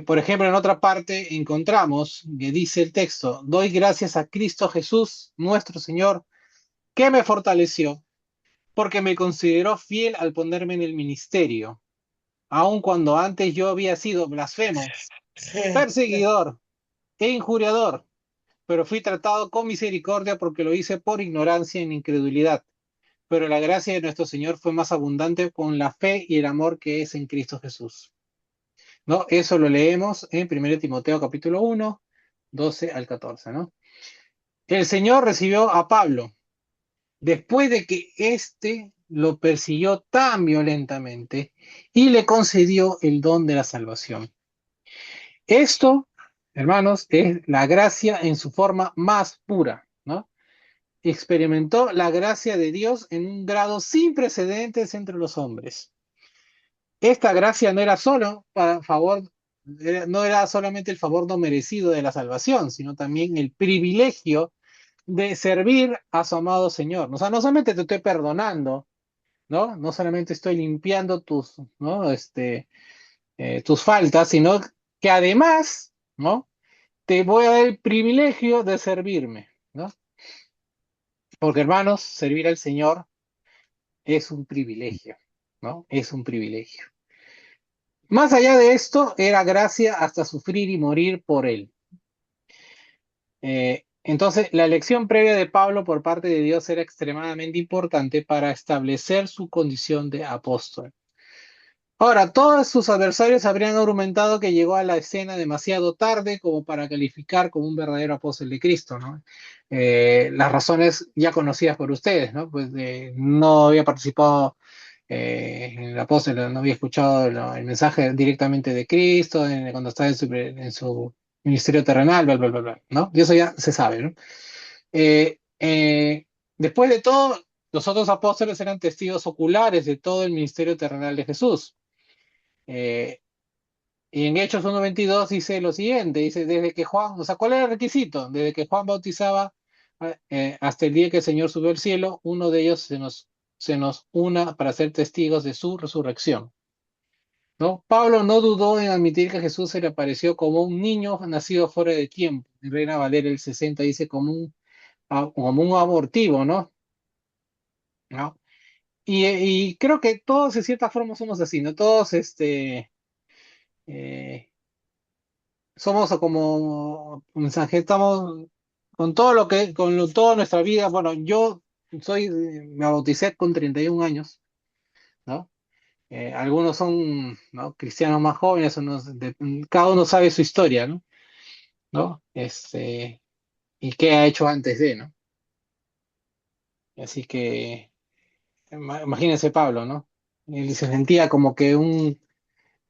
Por ejemplo, en otra parte encontramos que dice el texto, doy gracias a Cristo Jesús, nuestro Señor, que me fortaleció, porque me consideró fiel al ponerme en el ministerio, aun cuando antes yo había sido blasfemo, perseguidor e injuriador, pero fui tratado con misericordia porque lo hice por ignorancia e incredulidad. Pero la gracia de nuestro Señor fue más abundante con la fe y el amor que es en Cristo Jesús. ¿No? Eso lo leemos en 1 Timoteo capítulo 1, 12 al 14, ¿no? El Señor recibió a Pablo después de que éste lo persiguió tan violentamente y le concedió el don de la salvación. Esto, hermanos, es la gracia en su forma más pura, ¿no? Experimentó la gracia de Dios en un grado sin precedentes entre los hombres. Esta gracia no era solo para favor, no era solamente el favor no merecido de la salvación, sino también el privilegio de servir a su amado Señor. O sea, no solamente te estoy perdonando, ¿no? No solamente estoy limpiando ¿no? Tus faltas, sino que además, ¿no? Te voy a dar el privilegio de servirme, ¿no? Porque hermanos, servir al Señor es un privilegio, ¿no? Es un privilegio. Más allá de esto, era gracia hasta sufrir y morir por él. Entonces, la elección previa de Pablo por parte de Dios era extremadamente importante para establecer su condición de apóstol. Ahora, todos sus adversarios habrían argumentado que llegó a la escena demasiado tarde como para calificar como un verdadero apóstol de Cristo, ¿no? Las razones ya conocidas por ustedes, ¿no? Pues no había participado en el apóstol, no había escuchado el mensaje directamente de Cristo cuando estaba en su ministerio terrenal, bla, bla, bla, bla, ¿no? Y eso ya se sabe, ¿no? Eh, eh, Después de todo, los otros apóstoles eran testigos oculares de todo el ministerio terrenal de Jesús. Eh, y en Hechos 1:22 dice lo siguiente, dice, desde que Juan, o sea, ¿cuál era el requisito? Desde que Juan bautizaba hasta el día que el Señor subió al cielo, uno de ellos se nos una para ser testigos de su resurrección. ¿No? Pablo no dudó en admitir que Jesús se le apareció como un niño nacido fuera de tiempo. En Reina Valera el 60 dice como un abortivo, ¿no? ¿No? Y creo que todos de cierta forma somos así, ¿no? Todos eh, somos como mensaje, estamos con todo lo que, toda nuestra vida. Bueno, me bauticé con 31 años, ¿no? Algunos son, ¿no?, cristianos más jóvenes, cada uno sabe su historia, ¿no? ¿No? Y qué ha hecho antes de, ¿no? Así que imagínense Pablo, ¿no? Él se sentía como que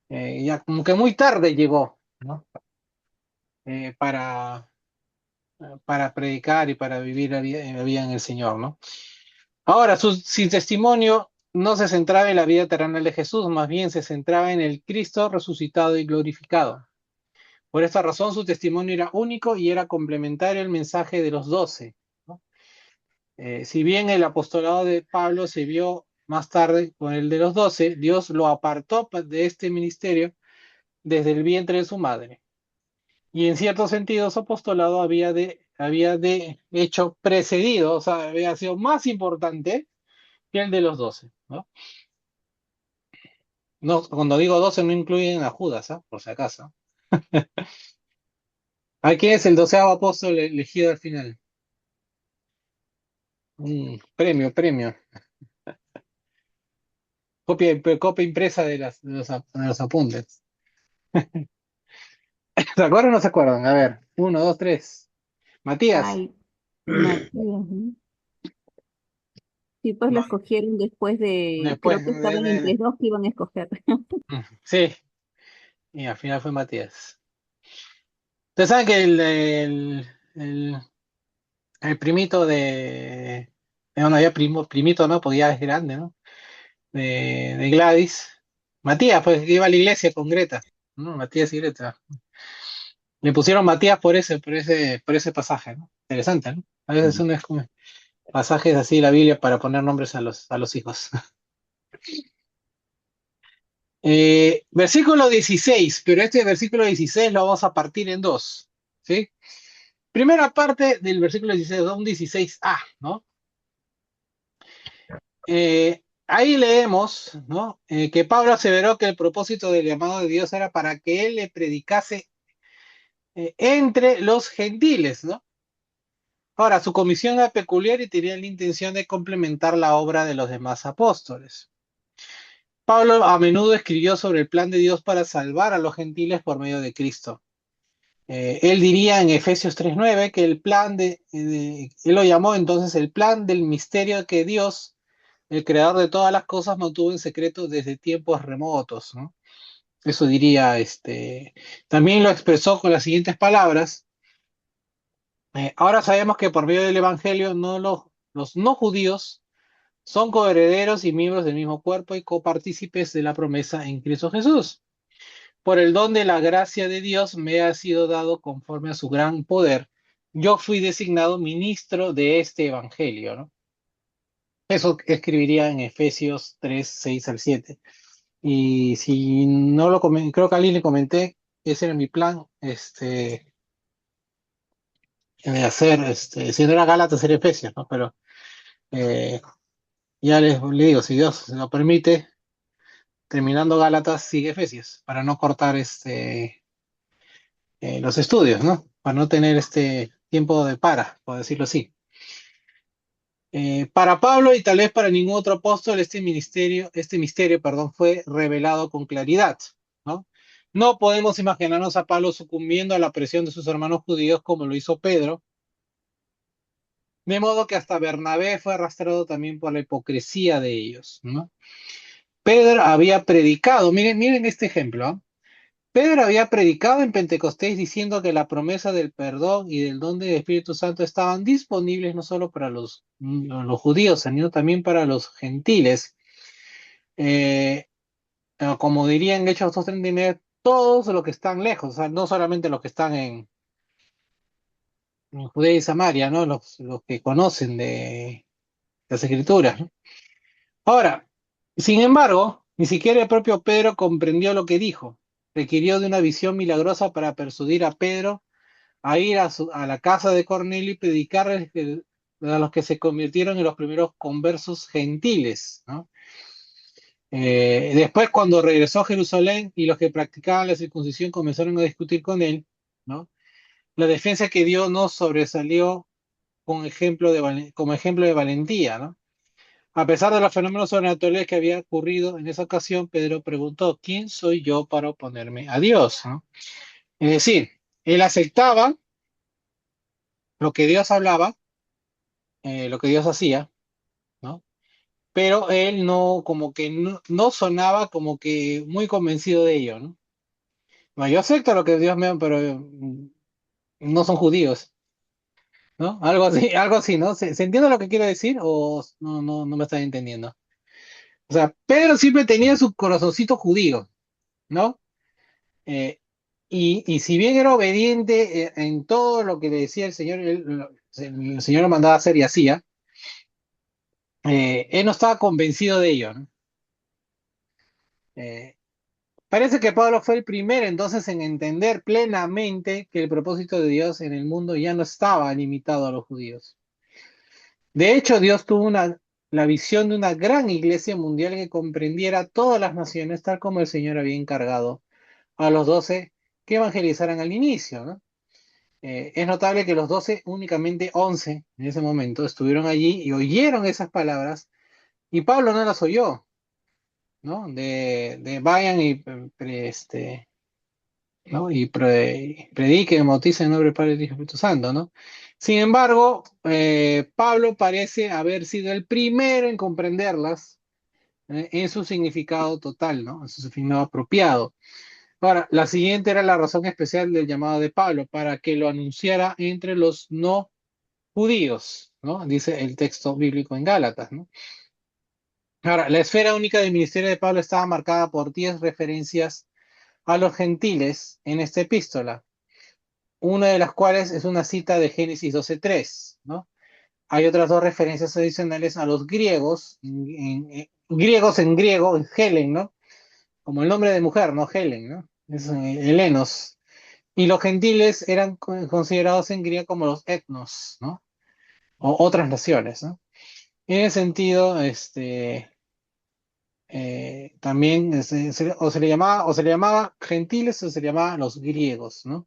ya como que muy tarde llegó, ¿no? Eh, para, para predicar y para vivir la vida en el Señor, ¿no? Ahora, su testimonio no se centraba en la vida terrenal de Jesús, más bien se centraba en el Cristo resucitado y glorificado. Por esta razón, su testimonio era único y era complementario al mensaje de los 12, ¿no? Si bien el apostolado de Pablo se vio más tarde con el de los 12, Dios lo apartó de este ministerio desde el vientre de su madre. Y en cierto sentido, su apostolado había de hecho precedido, o sea, había sido más importante que el de los 12, ¿no? No, cuando digo 12 no incluyen a Judas, ¿ah? Por si acaso. ¿A quién es el 12º apóstol elegido al final? Un premio. Copia impresa de los apuntes. ¿Se acuerdan o no se acuerdan? A ver, uno, dos, tres. Matías. Ay, Matías, ¿no? Sí, pues lo No, escogieron después de, después creo que estaban entre dos que iban a escoger. sí, y al final fue Matías. Ustedes saben que el, el primito bueno, ya primito, ¿no? Porque ya es grande, ¿no? De Gladys. Matías, pues que iba a la iglesia con Greta, ¿no? Matías y Greta. Le pusieron Matías por ese pasaje, ¿no? Interesante, ¿no? A veces uno es como pasajes así de la Biblia para poner nombres a los hijos. Versículo 16, pero este versículo 16 lo vamos a partir en dos, ¿sí? Primera parte del versículo 16, un 16a, ¿no? Ahí leemos, ¿no? Que Pablo aseveró que el propósito del llamado de Dios era para que él le predicase entre los gentiles, ¿no? Ahora, su comisión era peculiar y tenía la intención de complementar la obra de los demás apóstoles. Pablo a menudo escribió sobre el plan de Dios para salvar a los gentiles por medio de Cristo. Él diría en Efesios 3:9 que el plan él lo llamó entonces el plan del misterio que Dios, el creador de todas las cosas, mantuvo en secreto desde tiempos remotos, ¿no? Eso diría, también lo expresó con las siguientes palabras. Ahora sabemos que por medio del Evangelio los no judíos son coherederos y miembros del mismo cuerpo y copartícipes de la promesa en Cristo Jesús. Por el don de la gracia de Dios me ha sido dado conforme a su gran poder. Yo fui designado ministro de este evangelio, ¿no? Eso escribiría en Efesios 3, 6 al 7. Y si no lo comenté, creo que a alguien le comenté, ese era mi plan, de hacer, si no era Gálatas, era Efesios, ¿no? Pero eh, ya le digo, si Dios se lo permite, terminando Gálatas, sigue Efesios, para no cortar los estudios, ¿no? Para no tener este tiempo de por decirlo así. Para Pablo y tal vez para ningún otro apóstol, este misterio, perdón, fue revelado con claridad, ¿no? No podemos imaginarnos a Pablo sucumbiendo a la presión de sus hermanos judíos como lo hizo Pedro, de modo que hasta Bernabé fue arrastrado también por la hipocresía de ellos, ¿no? Pedro había predicado, miren este ejemplo, ¿ah? Pedro había predicado en Pentecostés diciendo que la promesa del perdón y del don del Espíritu Santo estaban disponibles no solo para los judíos, sino también para los gentiles. Eh, Como dirían en Hechos 2:39, todos los que están lejos, o sea, no solamente los que están en Judea y Samaria, ¿no? Los que conocen de las Escrituras, ¿no? Ahora, sin embargo, ni siquiera el propio Pedro comprendió lo que dijo. Requirió de una visión milagrosa para persuadir a Pedro a ir a la casa de Cornelio y predicarles a los que se convirtieron en los primeros conversos gentiles, ¿no? Después, cuando regresó a Jerusalén y los que practicaban la circuncisión comenzaron a discutir con él, ¿no? La defensa que dio no sobresalió como ejemplo de valentía, ¿no? A pesar de los fenómenos sobrenaturales que había ocurrido en esa ocasión, Pedro preguntó, ¿quién soy yo para oponerme a Dios? ¿No? Es decir, él aceptaba lo que Dios hablaba, lo que Dios hacía, ¿no? Pero él no, como que no sonaba como que muy convencido de ello, ¿no? No, yo acepto lo que Dios me, pero no son judíos, ¿no? Algo así, ¿no? ¿Se entiende lo que quiero decir o no me están entendiendo? O sea, Pedro siempre tenía su corazoncito judío, ¿no? Eh, y si bien era obediente en todo lo que le decía el Señor, el Señor lo mandaba a hacer y hacía, él no estaba convencido de ello, ¿no? Eh, Parece que Pablo fue el primero entonces en entender plenamente que el propósito de Dios en el mundo ya no estaba limitado a los judíos. De hecho, Dios tuvo la visión de una gran iglesia mundial que comprendiera todas las naciones, tal como el Señor había encargado a los 12 que evangelizaran al inicio, ¿no? Es notable que los 12, únicamente 11 en ese momento, estuvieron allí y oyeron esas palabras, y Pablo no las oyó, ¿no? De vayan y ¿no? Y prediquen, bauticen en nombre del Padre, del Hijo y del Espíritu Santo, ¿no? Sin embargo, Pablo parece haber sido el primero en comprenderlas en su significado total, ¿no? En su significado apropiado. Ahora, la siguiente era la razón especial del llamado de Pablo, para que lo anunciara entre los no judíos, ¿no? Dice el texto bíblico en Gálatas, ¿no? Ahora, la esfera única del ministerio de Pablo estaba marcada por 10 referencias a los gentiles en esta epístola, una de las cuales es una cita de Génesis 12:3, ¿no? Hay otras dos referencias adicionales a los griegos, griegos en griego, Helen, ¿no? Como el nombre de mujer, ¿no? Helen, ¿no? Es Helenos. Y los gentiles eran considerados en griego como los etnos, ¿no? O otras naciones, ¿no? En ese sentido, también o se le llamaba gentiles o se le llamaba los griegos, ¿no?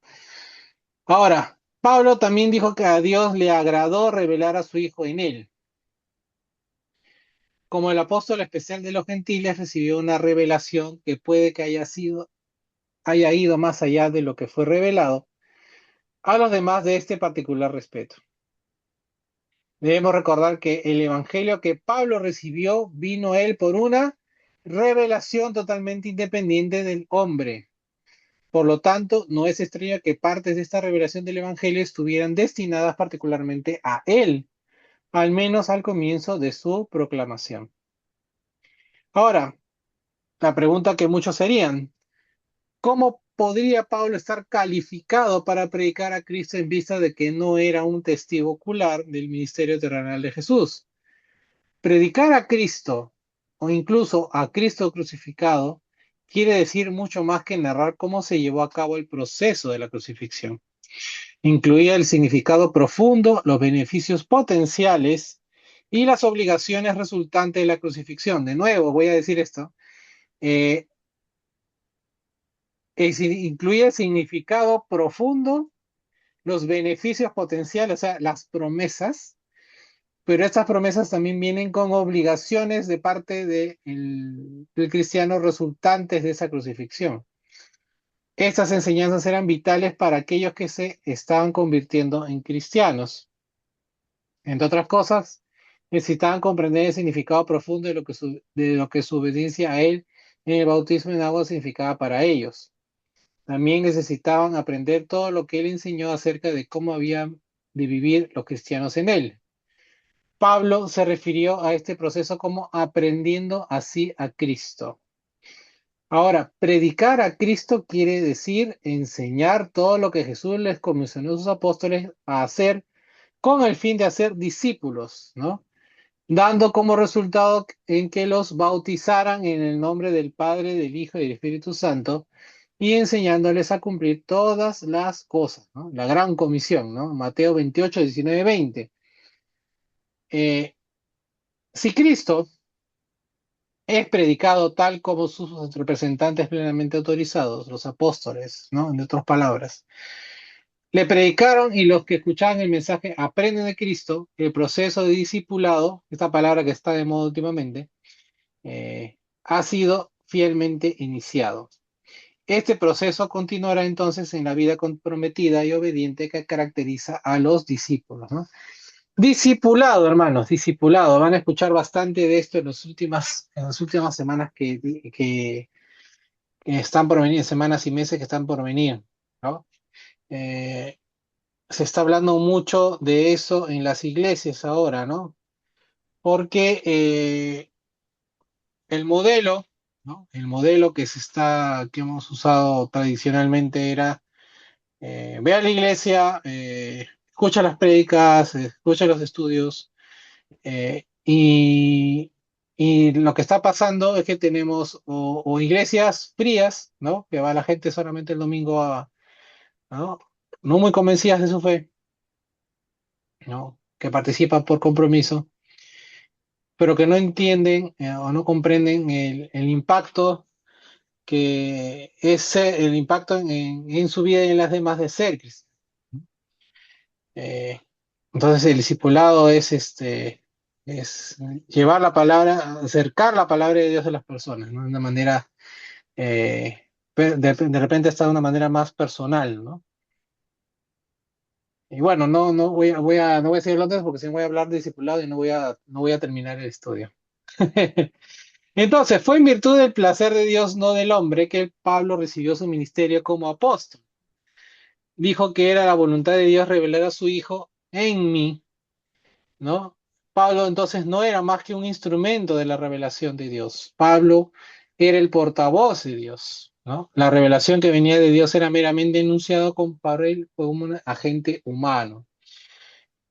Ahora, Pablo también dijo que a Dios le agradó revelar a su Hijo en él. Como el apóstol especial de los gentiles recibió una revelación que puede que haya ido más allá de lo que fue revelado a los demás de este particular respeto. Debemos recordar que el evangelio que Pablo recibió vino él por una revelación totalmente independiente del hombre. Por lo tanto, no es extraño que partes de esta revelación del evangelio estuvieran destinadas particularmente a él, al menos al comienzo de su proclamación. Ahora, la pregunta que muchos serían, ¿cómo podría Pablo estar calificado para predicar a Cristo en vista de que no era un testigo ocular del ministerio terrenal de Jesús? Predicar a Cristo o incluso a Cristo crucificado quiere decir mucho más que narrar cómo se llevó a cabo el proceso de la crucifixión. Incluía el significado profundo, los beneficios potenciales y las obligaciones resultantes de la crucifixión. De nuevo, voy a decir esto. eh, Incluye el significado profundo, los beneficios potenciales, o sea, las promesas, pero estas promesas también vienen con obligaciones de parte del cristiano resultantes de esa crucifixión. Estas enseñanzas eran vitales para aquellos que se estaban convirtiendo en cristianos. Entre otras cosas, necesitaban comprender el significado profundo de lo que su obediencia a él en el bautismo en agua significaba para ellos. También necesitaban aprender todo lo que él enseñó acerca de cómo habían de vivir los cristianos en él. Pablo se refirió a este proceso como aprendiendo así a Cristo. Ahora, predicar a Cristo quiere decir enseñar todo lo que Jesús les comisionó a sus apóstoles a hacer con el fin de hacer discípulos, ¿no? Dando como resultado en que los bautizaran en el nombre del Padre, del Hijo y del Espíritu Santo, y enseñándoles a cumplir todas las cosas, ¿no? La gran comisión, ¿no? Mateo 28, 19, 20. Si Cristo es predicado tal como sus representantes plenamente autorizados, los apóstoles, ¿no? En otras palabras, Le predicaron y los que escuchaban el mensaje aprenden de Cristo. El proceso de discipulado, esta palabra que está de moda últimamente, ha sido fielmente iniciado. Este proceso continuará entonces en la vida comprometida y obediente que caracteriza a los discípulos, ¿no? Discipulado, hermanos, discipulado. Van a escuchar bastante de esto en las últimas semanas que están por venir, semanas y meses que están por venir, ¿no? Eh, Se está hablando mucho de eso en las iglesias ahora, ¿no? Porque el modelo, ¿no? El modelo que hemos usado tradicionalmente era ve a la iglesia, escucha las prédicas, escucha los estudios, y lo que está pasando es que tenemos o iglesias frías, ¿no? Que va la gente solamente el domingo ¿no? No muy convencidas de su fe, ¿no? Que participan por compromiso, pero que no entienden o no comprenden el impacto que es el impacto en su vida y en las demás de ser cristiano. Eh, entonces el discipulado es llevar la palabra, acercar la palabra de Dios a las personas, ¿no? De una manera, de repente está de una manera más personal, ¿no? Y bueno, no voy a seguir hablando de eso porque si no voy a hablar de discipulado y no voy a terminar el estudio. Entonces, fue en virtud del placer de Dios, no del hombre, que Pablo recibió su ministerio como apóstol. Dijo que era la voluntad de Dios revelar a su Hijo en mí, ¿no? Pablo entonces no era más que un instrumento de la revelación de Dios. Pablo era el portavoz de Dios, ¿no? La revelación que venía de Dios era meramente enunciado por él como un agente humano.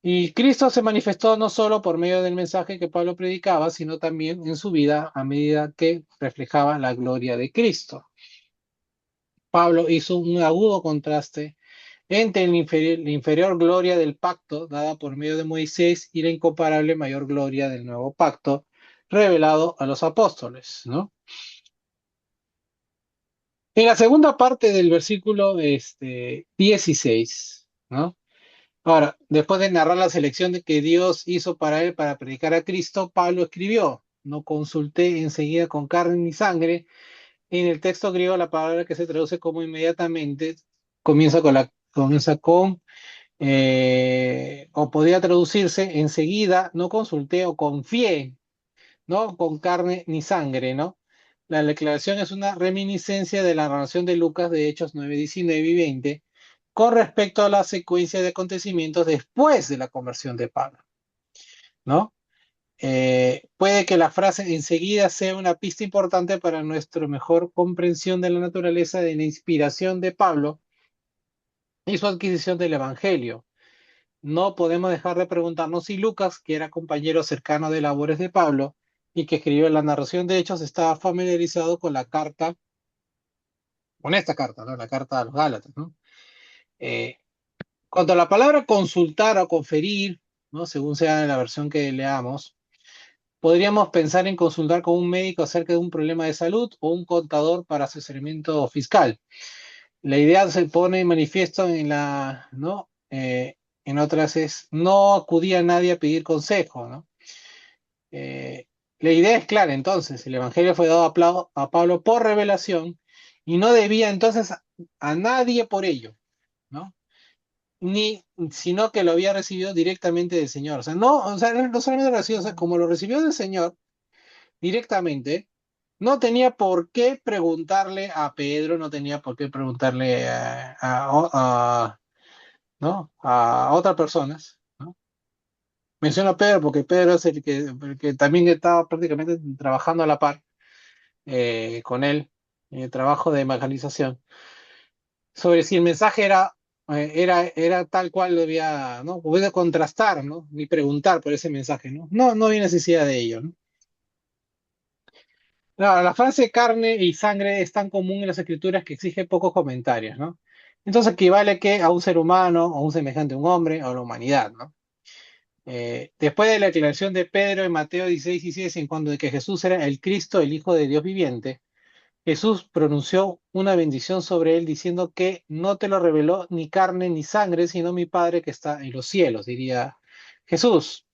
Y Cristo se manifestó no solo por medio del mensaje que Pablo predicaba, sino también en su vida a medida que reflejaba la gloria de Cristo. Pablo hizo un agudo contraste entre la inferior gloria del pacto dada por medio de Moisés y la incomparable mayor gloria del nuevo pacto revelado a los apóstoles, ¿no? En la segunda parte del versículo 16, ¿no? Ahora, después de narrar la selección de que Dios hizo para él para predicar a Cristo, Pablo escribió: no consulté enseguida con carne ni sangre. En el texto griego la palabra que se traduce como inmediatamente comienza con o podría traducirse enseguida, no consulté o confié, ¿no? Con carne ni sangre, ¿no? La declaración es una reminiscencia de la narración de Lucas de Hechos 9, 19 y 20 con respecto a la secuencia de acontecimientos después de la conversión de Pablo, ¿no? Puede que la frase enseguida sea una pista importante para nuestra mejor comprensión de la naturaleza de la inspiración de Pablo y su adquisición del Evangelio. No podemos dejar de preguntarnos si Lucas, que era compañero cercano de labores de Pablo y que escribió la narración de Hechos, estaba familiarizado con con esta carta, ¿no? La carta a los Gálatas, ¿no? Eh, Cuanto a la palabra consultar o conferir, ¿no? Según sea la versión que leamos, podríamos pensar en consultar con un médico acerca de un problema de salud o un contador para asesoramiento fiscal. La idea se pone en manifiesto ¿no? En otras es no acudía a nadie a pedir consejo, ¿no? Eh, la idea es clara, entonces, el Evangelio fue dado a Pablo por revelación y no debía entonces a nadie por ello, ¿no? Ni, sino que lo había recibido directamente del Señor. O sea, no solamente lo recibió, o sea, como lo recibió del Señor directamente, no tenía por qué preguntarle a Pedro, no tenía por qué preguntarle ¿no? A otras personas, ¿no? Menciono a Pedro porque Pedro es el que también estaba prácticamente trabajando a la par con él en el trabajo de evangelización, sobre si el mensaje era tal cual debía, ¿no? Podía contrastar, ¿no? Ni preguntar por ese mensaje, ¿no? No había necesidad de ello, ¿no? La frase carne y sangre es tan común en las escrituras que exige pocos comentarios, ¿no? Entonces equivale que a un ser humano, o un semejante a un hombre, o a la humanidad, ¿no? Después de la declaración de Pedro en Mateo 16, 16, en cuanto de que Jesús era el Cristo, el Hijo de Dios viviente, Jesús pronunció una bendición sobre él diciendo que no te lo reveló ni carne ni sangre, sino mi Padre que está en los cielos, diría Jesús.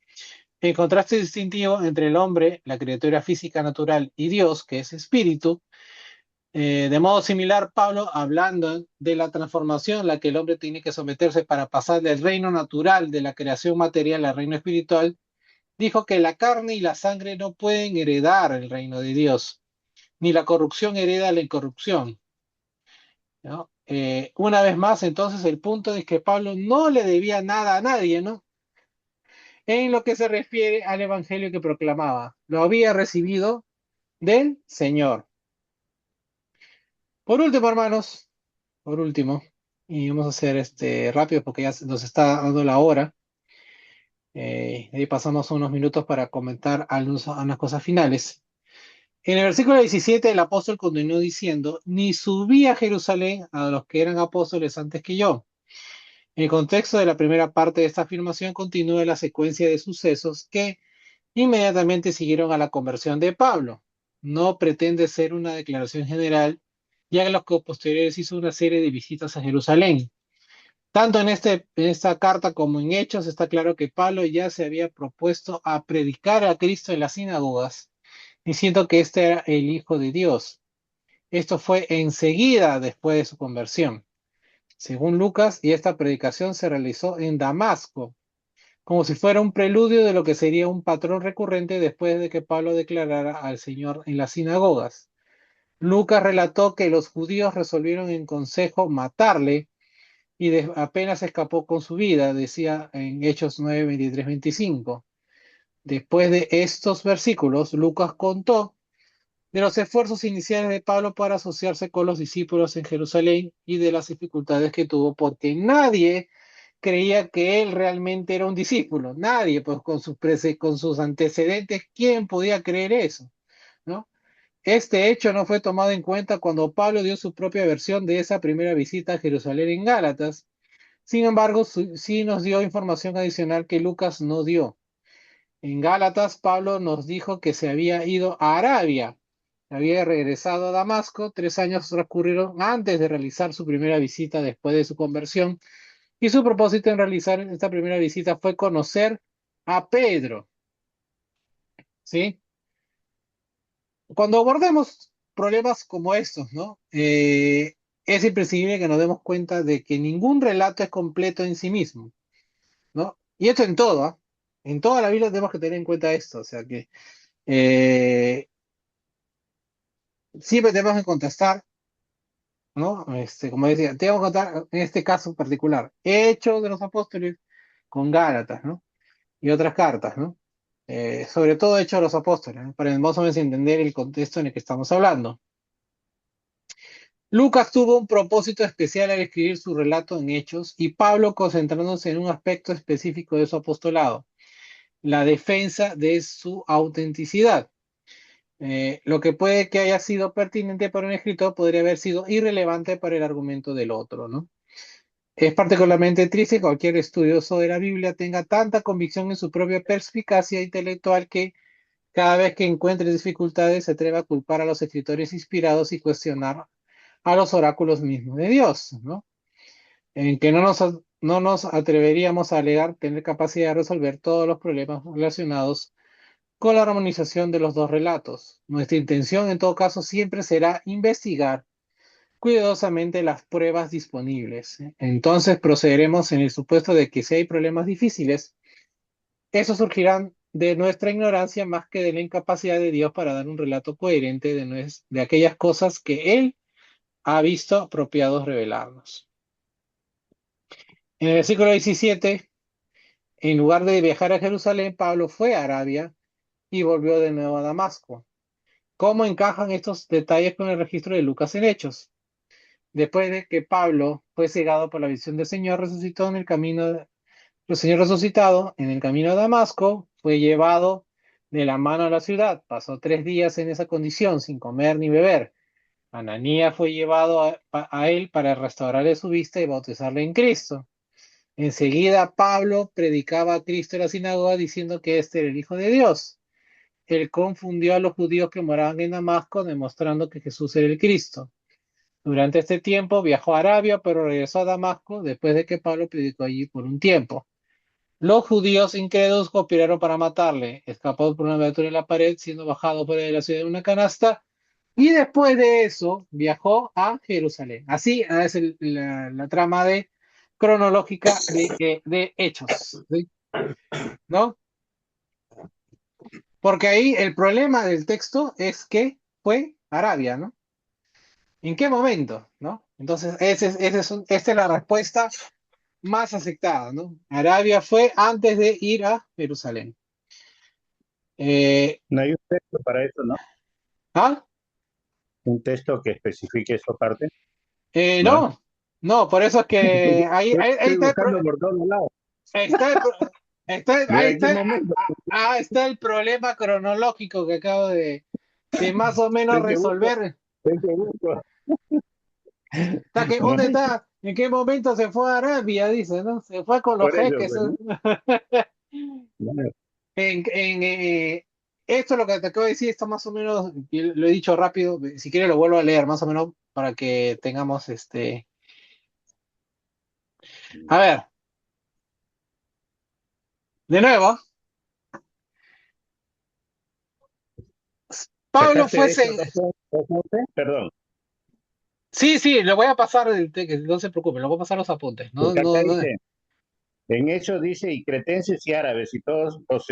El contraste distintivo entre el hombre, la criatura física natural, y Dios, que es espíritu. De modo similar, Pablo, hablando de la transformación a la que el hombre tiene que someterse para pasar del reino natural de la creación material al reino espiritual, dijo que la carne y la sangre no pueden heredar el reino de Dios, ni la corrupción hereda la incorrupción, ¿no? Una vez más, entonces, el punto es que Pablo no le debía nada a nadie, ¿no? En lo que se refiere al evangelio que proclamaba, lo había recibido del Señor. Por último, hermanos, por último, y vamos a hacer rápido porque ya nos está dando la hora. Ahí pasamos unos minutos para comentar unas cosas finales. En el versículo 17 el apóstol continuó diciendo, ni subí a Jerusalén a los que eran apóstoles antes que yo. En el contexto de la primera parte de esta afirmación continúa la secuencia de sucesos que inmediatamente siguieron a la conversión de Pablo. No pretende ser una declaración general, ya que los posteriores hizo una serie de visitas a Jerusalén. Tanto en esta carta como en Hechos está claro que Pablo ya se había propuesto a predicar a Cristo en las sinagogas, diciendo que este era el Hijo de Dios. Esto fue enseguida después de su conversión, según Lucas, y esta predicación se realizó en Damasco, como si fuera un preludio de lo que sería un patrón recurrente después de que Pablo declarara al Señor en las sinagogas. Lucas relató que los judíos resolvieron en consejo matarle y apenas escapó con su vida, decía en Hechos 9, 23, 25. Después de estos versículos, Lucas contó de los esfuerzos iniciales de Pablo para asociarse con los discípulos en Jerusalén y de las dificultades que tuvo, porque nadie creía que él realmente era un discípulo. Nadie, pues con sus antecedentes, ¿quién podía creer eso? ¿No? Este hecho no fue tomado en cuenta cuando Pablo dio su propia versión de esa primera visita a Jerusalén en Gálatas. Sin embargo, sí nos dio información adicional que Lucas no dio. En Gálatas, Pablo nos dijo que se había ido a Arabia, había regresado a Damasco. 3 años transcurrieron antes de realizar su primera visita después de su conversión, y su propósito en realizar esta primera visita fue conocer a Pedro, ¿sí? Cuando abordemos problemas como estos, ¿no? Es imprescindible que nos demos cuenta de que ningún relato es completo en sí mismo, ¿no? Y esto en todo, ¿ah? En toda la Biblia tenemos que tener en cuenta esto, o sea que eh, siempre tenemos que contestar, ¿no? Como decía, tenemos que contar en este caso en particular, Hechos de los Apóstoles con Gálatas, ¿no? Y otras cartas, ¿no? Sobre todo Hechos de los Apóstoles, ¿no? Para más o menos entender el contexto en el que estamos hablando. Lucas tuvo un propósito especial al escribir su relato en Hechos, y Pablo concentrándose en un aspecto específico de su apostolado, la defensa de su autenticidad. Lo que puede que haya sido pertinente para un escritor podría haber sido irrelevante para el argumento del otro, ¿no? Es particularmente triste que cualquier estudioso de la Biblia tenga tanta convicción en su propia perspicacia intelectual que cada vez que encuentre dificultades se atreva a culpar a los escritores inspirados y cuestionar a los oráculos mismos de Dios, ¿no? En que no nos atreveríamos a alegar tener capacidad de resolver todos los problemas relacionados con la armonización de los dos relatos. Nuestra intención, en todo caso, siempre será investigar cuidadosamente las pruebas disponibles. Entonces procederemos en el supuesto de que si hay problemas difíciles, esos surgirán de nuestra ignorancia más que de la incapacidad de Dios para dar un relato coherente de aquellas cosas que Él ha visto apropiados revelarnos. En el versículo 17, en lugar de viajar a Jerusalén, Pablo fue a Arabia y volvió de nuevo a Damasco. ¿Cómo encajan estos detalles con el registro de Lucas en Hechos? Después de que Pablo fue cegado por la visión del Señor, resucitó en el camino, el Señor resucitado en el camino a Damasco, fue llevado de la mano a la ciudad. Pasó 3 días en esa condición, sin comer ni beber. Ananías fue llevado a él para restaurarle su vista y bautizarle en Cristo. Enseguida Pablo predicaba a Cristo en la sinagoga diciendo que este era el Hijo de Dios. él confundió a los judíos que moraban en Damasco, demostrando que Jesús era el Cristo. Durante este tiempo viajó a Arabia, pero regresó a Damasco después de que Pablo predicó allí por un tiempo. Los judíos incrédulos conspiraron para matarle. Escapó por una abertura en la pared, siendo bajado fuera de la ciudad en una canasta. Y después de eso viajó a Jerusalén. Así es la trama cronológica de hechos, ¿sí? ¿No? Porque ahí el problema del texto es que fue Arabia, ¿no? ¿En qué momento? ¿No? Entonces, esta es la respuesta más aceptada, ¿no? Arabia fue antes de ir a Jerusalén. No hay un texto para eso, ¿no? ¿Ah? Un texto que especifique esa parte, ¿no hay? No, no, por eso es que ahí Estoy buscando por todos lados. está el pro- ahí ¿En qué momento? está el problema cronológico que acabo de más o menos Estoy que busco, resolver. estoy que busco. Está que, ¿dónde ¿No? está? ¿En qué momento se fue a Arabia? Dice, ¿no? Se fue con los Por eso, jeques. pues, ¿no? Claro. Esto lo que te acabo de decir, esto más o menos, y lo he dicho rápido, si quieres lo vuelvo a leer más o menos para que tengamos A ver, de nuevo, Pablo ¿Sacaste fue... de eso dos apuntes? Perdón, Sí, sí, le voy a pasar, no se preocupe, le voy a pasar los apuntes. No, porque acá no, no. dice, en eso dice, y cretenses y árabes, y todos os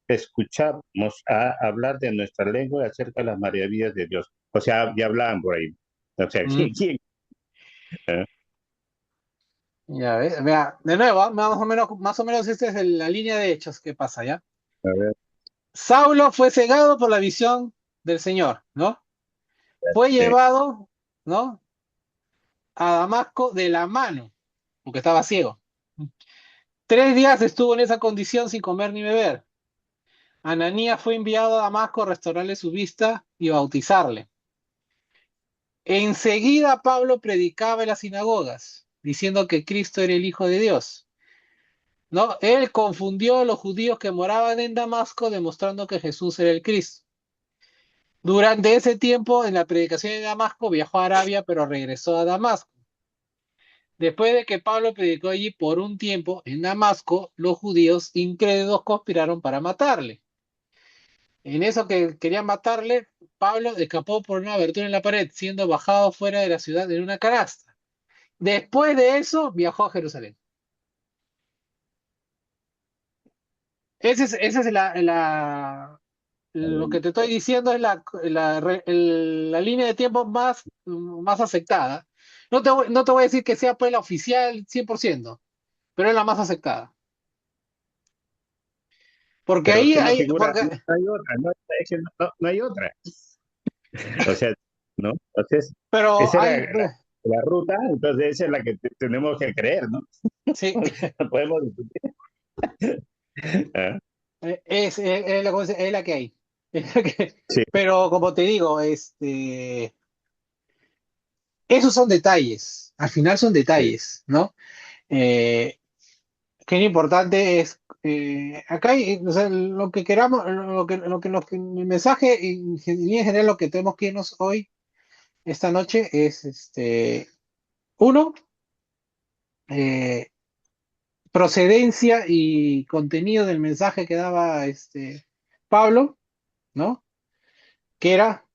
escuchamos a hablar de nuestra lengua acerca de las maravillas de Dios. O sea, ya hablaban por ahí. O sea, Mm, ¿quién? ¿Eh? ya vea, de nuevo, más o menos esta es la línea de hechos que pasa, ¿ya? A ver, Saulo fue cegado por la visión del Señor, ¿no? Fue sí. llevado, ¿no? A Damasco de la mano, porque estaba ciego. 3 días estuvo en esa condición sin comer ni beber. Ananías fue enviado a Damasco a restaurarle su vista y bautizarle. Enseguida Pablo predicaba en las sinagogas, diciendo que Cristo era el Hijo de Dios. ¿No? Él confundió a los judíos que moraban en Damasco, demostrando que Jesús era el Cristo. Durante ese tiempo, en la predicación de Damasco, viajó a Arabia, pero regresó a Damasco. Después de que Pablo predicó allí por un tiempo en Damasco, los judíos incrédulos conspiraron para matarle. En eso que querían matarle, Pablo escapó por una abertura en la pared, siendo bajado fuera de la ciudad en una canasta. Después de eso, viajó a Jerusalén. Esa es lo que te estoy diciendo es la línea de tiempo más aceptada. No te voy a decir que sea pues la oficial 100%, pero es la más aceptada. Porque Pero ahí que no hay, figura, porque, no hay otra, no, es que no hay otra. O sea, ¿no? Entonces, pero esa era hay, la ruta, entonces esa es la que tenemos que creer, ¿no? sí, No podemos discutir. ¿Ah? es la que hay. Es la que- Sí, pero como te digo, esos son detalles. Al final son sí, detalles, ¿no? Eh, que lo importante es, acá hay, o sea, lo que queramos, el mensaje en general lo que tenemos que irnos hoy, esta noche, es uno, eh, procedencia y contenido del mensaje que daba Pablo, ¿no? Que era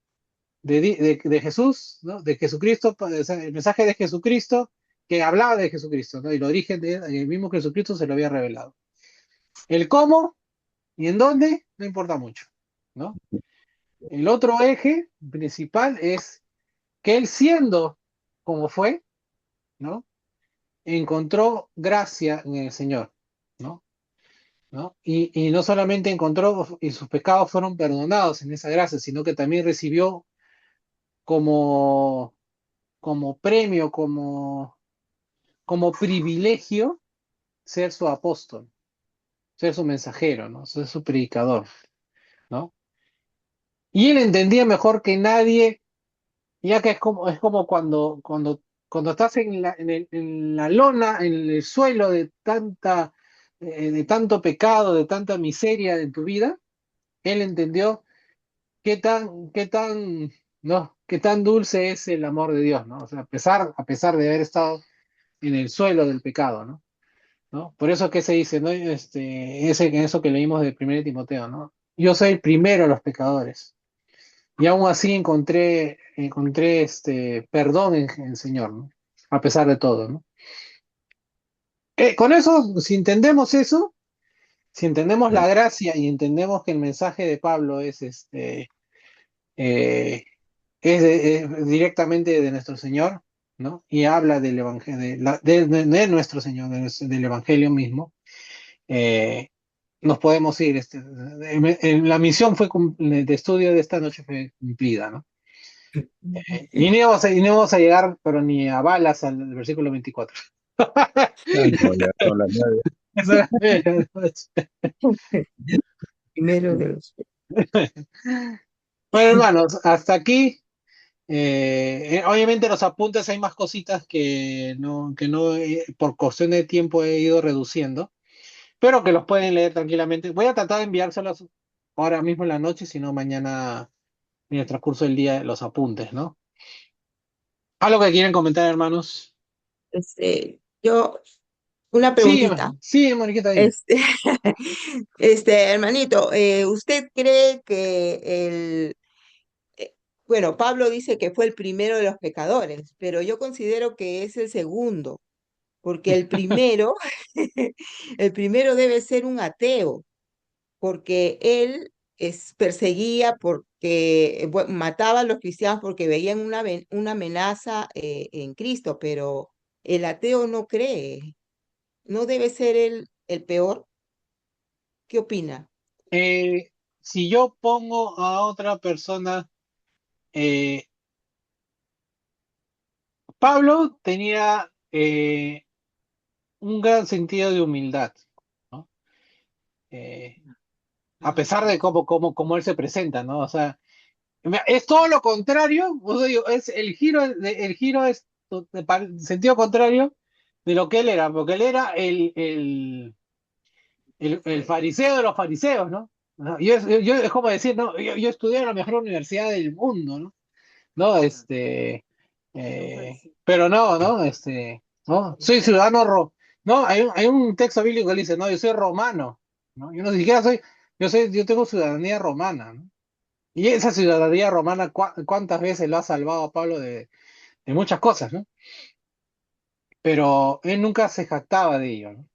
de Jesús, ¿no? De Jesucristo, o sea, el mensaje de Jesucristo, que hablaba de Jesucristo, ¿no? Y el origen de el mismo Jesucristo se lo había revelado. El cómo y en dónde no importa mucho, ¿no? El otro eje principal es que él siendo como fue, ¿no? Encontró gracia en el Señor, ¿no? ¿No? Y no solamente encontró y sus pecados fueron perdonados en esa gracia, sino que también recibió como, como premio, como privilegio ser su apóstol, ser su mensajero, ¿no? Ser su predicador, ¿no? Y él entendía mejor que nadie, ya que es como cuando estás en la lona, en el suelo de tanto pecado, de tanta miseria en tu vida, Él entendió no, qué tan dulce es el amor de Dios, ¿no? O sea, a pesar de haber estado en el suelo del pecado, ¿no? ¿No? Por eso que se dice, ¿no? Eso que leímos de 1 Timoteo, ¿no? Yo soy el primero de los pecadores. Y aún así encontré perdón en el Señor, ¿no? A pesar de todo, ¿no? Con eso, si entendemos eso, si entendemos la gracia y entendemos que el mensaje de Pablo eh, es directamente de nuestro Señor, ¿no? Y habla del evangelio, de nuestro Señor, del evangelio mismo, eh, nos podemos ir. La misión de estudio de esta noche fue cumplida, ¿no? Y no íbamos a llegar, pero ni a balas al versículo 24. Ah, no, ya son las 9. Eso era- Primero de los... Bueno, hermanos, hasta aquí. Obviamente los apuntes hay más cositas que no por cuestión de tiempo he ido reduciendo, pero que los pueden leer tranquilamente. Voy a tratar de enviárselos ahora mismo en la noche, si no mañana en el transcurso del día los apuntes, ¿no? ¿Algo que quieren comentar, hermanos? Yo, una Sí, preguntita. sí, Moniquita, dime. Este, hermanito, ¿usted cree que eh, bueno, Pablo dice que fue el primero de los pecadores, pero yo considero que es el segundo, porque el primero, el primero debe ser un ateo, porque él perseguía, porque mataba a los cristianos porque veían una amenaza en Cristo, pero el ateo no cree. ¿No debe ser el peor? ¿Qué opina? Eh, si yo pongo a otra persona, eh, Pablo tenía un gran sentido de humildad, ¿no? Eh, a pesar de cómo él se presenta, ¿no? O sea, es todo lo contrario, o sea, digo, es el giro es sentido contrario de lo que él era, porque él era el fariseo de los fariseos, ¿no? ¿No? Es como decir, no, yo estudié en la mejor universidad del mundo, ¿no? No, pero no, ¿no? No, soy ciudadano, no, hay un texto bíblico que dice, no, yo soy romano, ¿no? Yo no siquiera yo tengo ciudadanía romana, ¿no? Y esa ciudadanía romana, ¿cuántas veces lo ha salvado a Pablo de muchas cosas, ¿no? Pero él nunca se jactaba de ello, ¿no?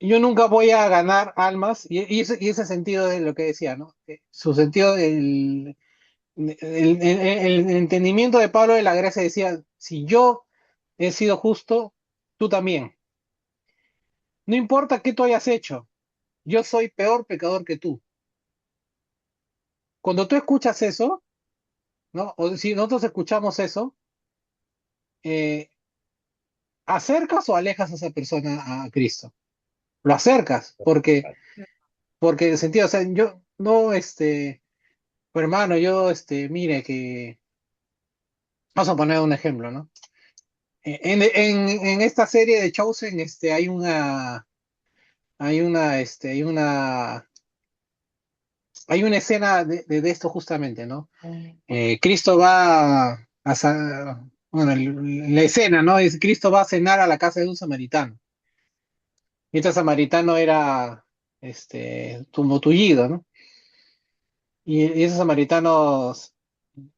Yo nunca voy a ganar almas, y ese sentido de lo que decía, ¿no? Su sentido, el entendimiento de Pablo de la gracia decía, si yo he sido justo, tú también. No importa qué tú hayas hecho, yo soy peor pecador que tú. Cuando tú escuchas eso, ¿no? O si nosotros escuchamos eso, eh, ¿acercas o alejas a esa persona a Cristo? Lo acercas, porque en el sentido, o sea, yo no, pero hermano, mire que, vamos a poner un ejemplo, ¿no? En esta serie de Chosen, hay una escena de esto justamente, ¿no? Cristo bueno, la escena, ¿no? Es Cristo va a cenar a la casa de un samaritano. Y este samaritano era, tullido, ¿no? Y esos samaritanos,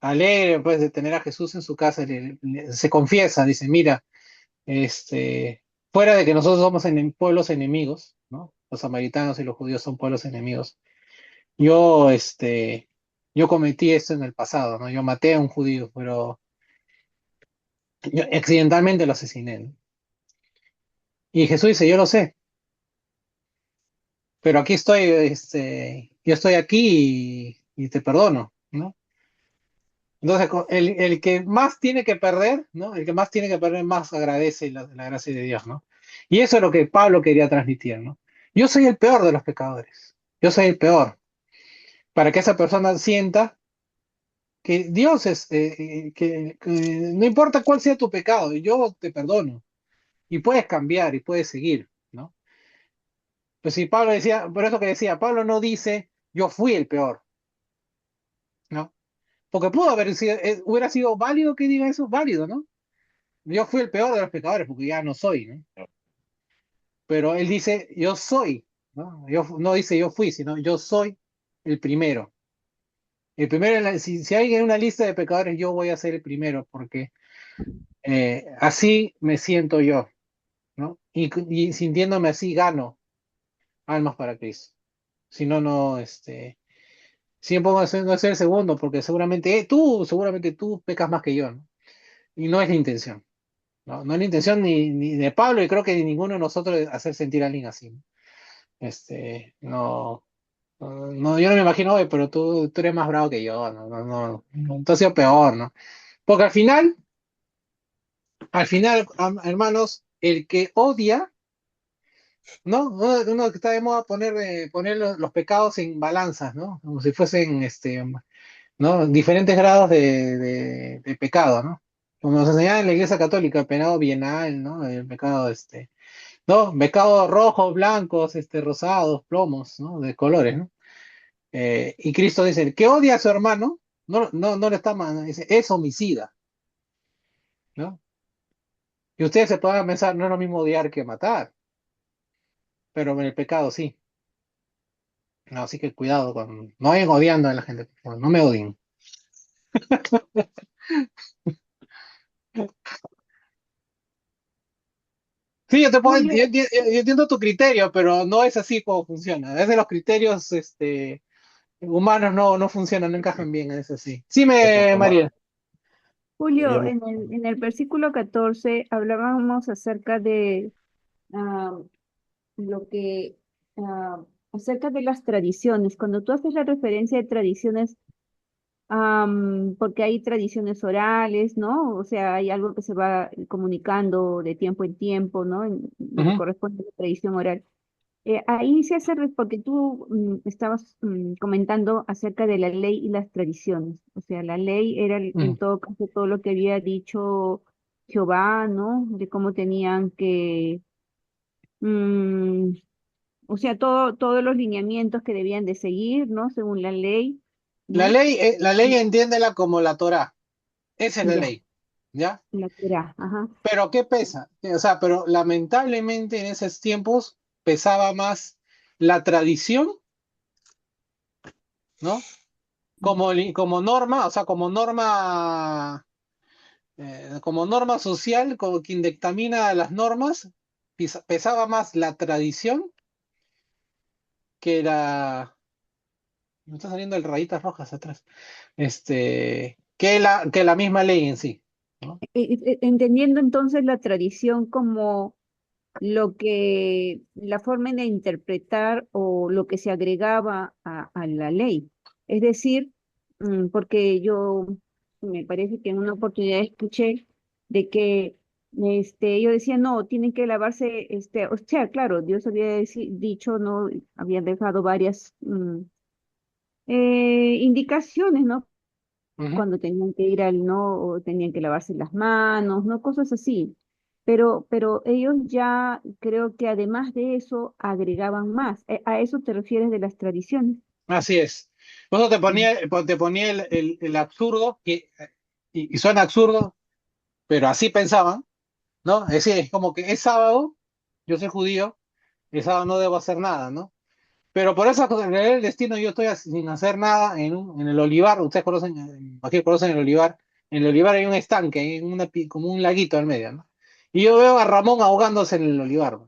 alegre, pues, de tener a Jesús en su casa, se confiesa, dice, mira, fuera de que nosotros somos pueblos enemigos, ¿no? Los samaritanos y los judíos son pueblos enemigos. Yo, yo cometí esto en el pasado, ¿no? Yo maté a un judío, pero yo accidentalmente lo asesiné, ¿no? Y Jesús dice, yo lo sé, pero aquí estoy, yo estoy aquí y te perdono, ¿no? Entonces, el que más tiene que perder, ¿no? El que más tiene que perder, más agradece la gracia de Dios, ¿no? Y eso es lo que Pablo quería transmitir, ¿no? Yo soy el peor de los pecadores, yo soy el peor, para que esa persona sienta que Dios que no importa cuál sea tu pecado, yo te perdono y puedes cambiar y puedes seguir, ¿no? Pues si Pablo decía, por eso que decía, Pablo no dice, yo fui el peor, ¿no? Porque pudo haber sido, hubiera sido válido que diga eso, válido, ¿no? Yo fui el peor de los pecadores porque ya no soy, ¿no? Pero él dice, yo soy, ¿no? No dice yo fui, sino yo soy el primero. El primero, si hay en una lista de pecadores, yo voy a ser el primero, porque así me siento yo, ¿no? Y sintiéndome así, gano almas para Cristo. Si no, no, siempre voy a ser el segundo, porque seguramente tú pecas más que yo, ¿no? Y no es la intención, ¿no? No es la intención ni de Pablo, y creo que de ninguno de nosotros de hacer sentir a alguien así, ¿no? No, no, yo no me imagino, "Oye, pero tú eres más bravo que yo, no, no, no, tú has sido peor, ¿no?" Porque al final, hermanos, el que odia, ¿no? Uno que está de moda poner los pecados en balanzas, ¿no? Como si fuesen, ¿no? Diferentes grados de pecado, ¿no? Como nos enseñaba en la Iglesia Católica, el pecado bienal, ¿no? El pecado, ¿no? Pecados rojos, blancos, rosados, plomos, ¿no? De colores, ¿no? Y Cristo dice, el que odia a su hermano, no le está mal, dice, es homicida, ¿no? Y ustedes se pueden pensar, no es lo mismo odiar que matar, pero en el pecado sí. No, así que cuidado no vayan odiando a la gente, por favor, no me odien. Sí, Julio, yo entiendo tu criterio, pero no es así como funciona. A veces los criterios humanos no funcionan, no encajan bien, es así. Sí, María. Julio, Queríamos, en el versículo 14 hablábamos acerca de ah, lo que, ah, acerca de las tradiciones. Cuando tú haces la referencia de tradiciones, porque hay tradiciones orales, ¿no? O sea, hay algo que se va comunicando de tiempo en tiempo, ¿no? En lo que Ujú, corresponde a la tradición oral. Ahí se hace, porque tú estabas comentando acerca de la ley y las tradiciones. O sea, la ley era en ujú. todo caso todo lo que había dicho Jehová, ¿no? De cómo tenían que, mm, o sea, todos los lineamientos que debían de seguir, ¿no? Según la ley, ¿no? La ley entiéndela como la Torá. Esa es la Ya, ley, ¿ya? la Torá, ajá. Pero ¿qué pesa? O sea, pero lamentablemente en esos tiempos pesaba más la tradición, ¿no? Como norma, o sea, como norma social, como quien dictamina las normas, pesaba más la tradición que me está saliendo el rayitas rojas atrás, que la misma ley en sí, ¿no? Entendiendo entonces la tradición como lo que, la forma de interpretar o lo que se agregaba a la ley. Es decir, porque yo me parece que en una oportunidad escuché de que yo decía, no, tienen que lavarse, o sea, claro, Dios había dicho, no, había dejado varias indicaciones, ¿no? Ujú. Cuando tenían que ir no, o tenían que lavarse las manos, ¿no? Cosas así. Pero ellos ya creo que además de eso agregaban más. ¿A eso te refieres de las tradiciones? Así es. Por eso te Mm. ponía, te ponía el absurdo, y suena absurdo, pero así pensaban, ¿no? Es decir, es como que es sábado, yo soy judío, el sábado no debo hacer nada, ¿no? Pero por esa cosa, en realidad el destino yo estoy sin hacer nada en el olivar, ustedes conocen, aquí conocen el olivar, en el olivar hay un estanque, hay como un laguito al medio, ¿no? Y yo veo a Ramón ahogándose en el olivar.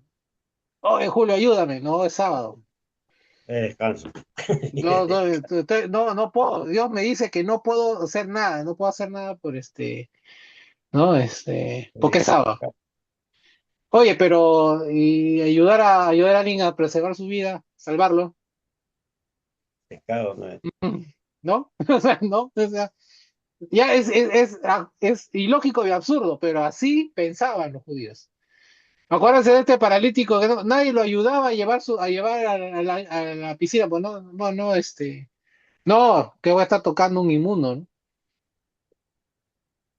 Oye, Julio, ayúdame, no, es sábado. descanso. No, no, no puedo, Dios me dice que no puedo hacer nada, no puedo hacer nada por ¿no? Porque es sábado. Oye, pero y ayudar a alguien a preservar su vida, salvarlo, Pescado, ¿no? ¿no? O sea, ¿no? O sea, ya es ilógico y absurdo, pero así pensaban los judíos. Acuérdense de este paralítico que nadie lo ayudaba a llevar a la piscina, pues no, que voy a estar tocando un inmundo, ¿no?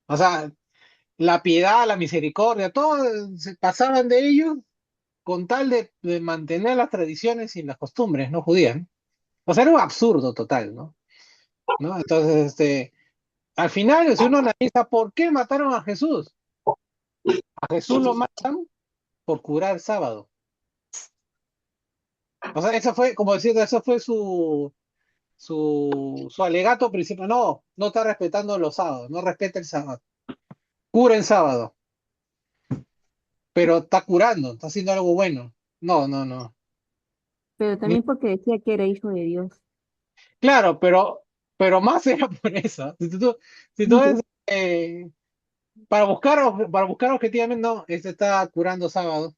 O sea, la piedad, la misericordia, todo se pasaban de ellos con tal de mantener las tradiciones y las costumbres no judías, ¿no? O sea, era un absurdo total, ¿no? ¿No? Entonces, al final, si uno analiza por qué mataron a Jesús, a Jesús lo matan por curar el sábado. O sea, eso fue, como decir, eso fue su alegato principal. No, no está respetando los sábados, no respeta el sábado. Cura en sábado, pero está curando, está haciendo algo bueno. No, no, no. Pero también porque decía que era hijo de Dios. Claro, pero más era por eso. Si tú ves, para buscar objetivamente, no, este está curando sábado,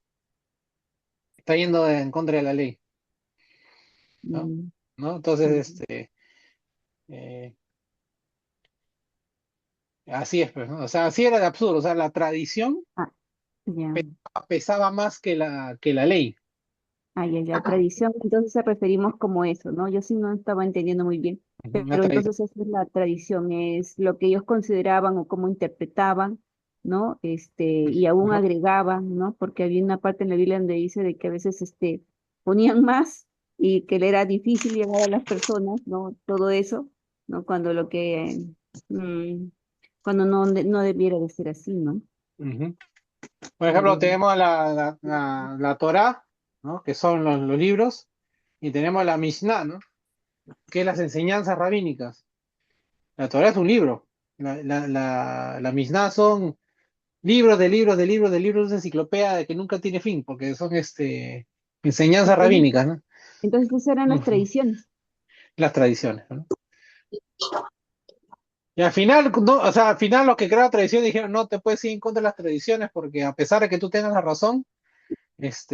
está yendo en contra de la ley, ¿no? Mm, ¿No? Entonces, mm. eh, así es, pues, ¿no? O sea, así era de absurdo. O sea, la tradición Ah, ya. pesaba más que la ley. Ah, ya, ya. Tradición, entonces se referimos como eso, ¿no? Yo sí no estaba entendiendo muy bien. La Pero tradición. entonces esa es la tradición, es lo que ellos consideraban o cómo interpretaban, ¿no? Y aún Ujú. agregaban, ¿no? Porque había una parte en la Biblia donde dice de que a veces ponían más y que le era difícil llegar a las personas, ¿no? Todo eso, ¿no? Cuando mm, cuando no debiera de ser así, ¿no? Ujú. Por ejemplo, Mm, tenemos la Torá, ¿no? Que son los libros, y tenemos la Mishnah, ¿no? Que es las enseñanzas rabínicas. La Torá es un libro. La Mishnah son libros de libros de libros de libros de enciclopedia de que nunca tiene fin, porque son enseñanzas Entonces, rabínicas, ¿no? entonces esas eran las Ujú. tradiciones. Las tradiciones, ¿no? Y al final, no, o sea, al final los que crearon tradición dijeron, no te puedes ir en contra de las tradiciones porque a pesar de que tú tengas la razón, es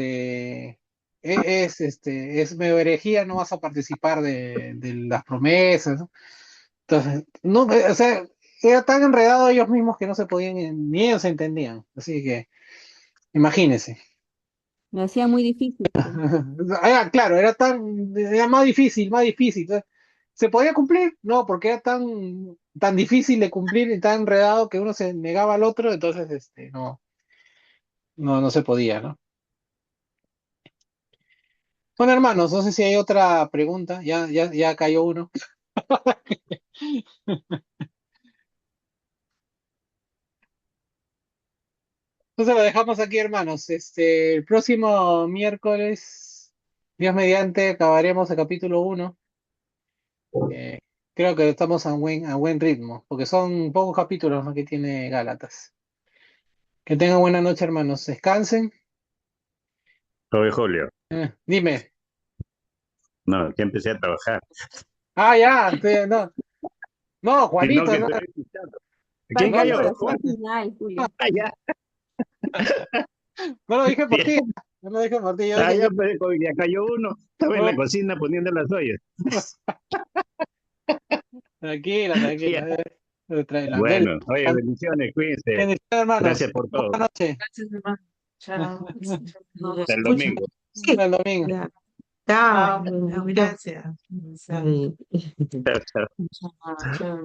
medio herejía, no vas a participar de las promesas, ¿no? Entonces, no, o sea, era tan enredado ellos mismos que no se podían, ni ellos se entendían. Así que, imagínense. Lo hacía muy difícil, pues. Claro, era más difícil, más difícil. Entonces, ¿se podía cumplir? No, porque era tan difícil de cumplir y tan enredado que uno se negaba al otro, entonces, no, no, no se podía, ¿no? Bueno, hermanos, no sé si hay otra pregunta. Ya cayó uno. Entonces lo dejamos aquí, hermanos. El próximo miércoles, Dios mediante, acabaremos el capítulo 1. Eh, Creo que estamos a buen ritmo, porque son pocos capítulos, ¿no?, que tiene Gálatas. Que tengan buena noche, hermanos. Descansen. Oye, Julio, Dime. no, que empecé a trabajar. Ya, no, no, Sino Juanito, que no, estoy escuchando. ¿Quién Faltó la cayó? oración final, Julio. Ah, ya, no lo dije por ti, bien. no lo dije por ti, yo Ah, dije, ya, pues, ya cayó uno. Estaba en no, la cocina poniendo las ollas. tranquila, Ya. tranquila. Tranquila. Bueno, oye, bendiciones, cuídense. Bendiciones, hermanos. Gracias por todo. Buenas noches. Gracias, hermano. Chao. Nos Hasta el escuchan. domingo. Sí. El domingo. Ya. Chao. Gracias. Sí. Chao, chao. Chao, chao.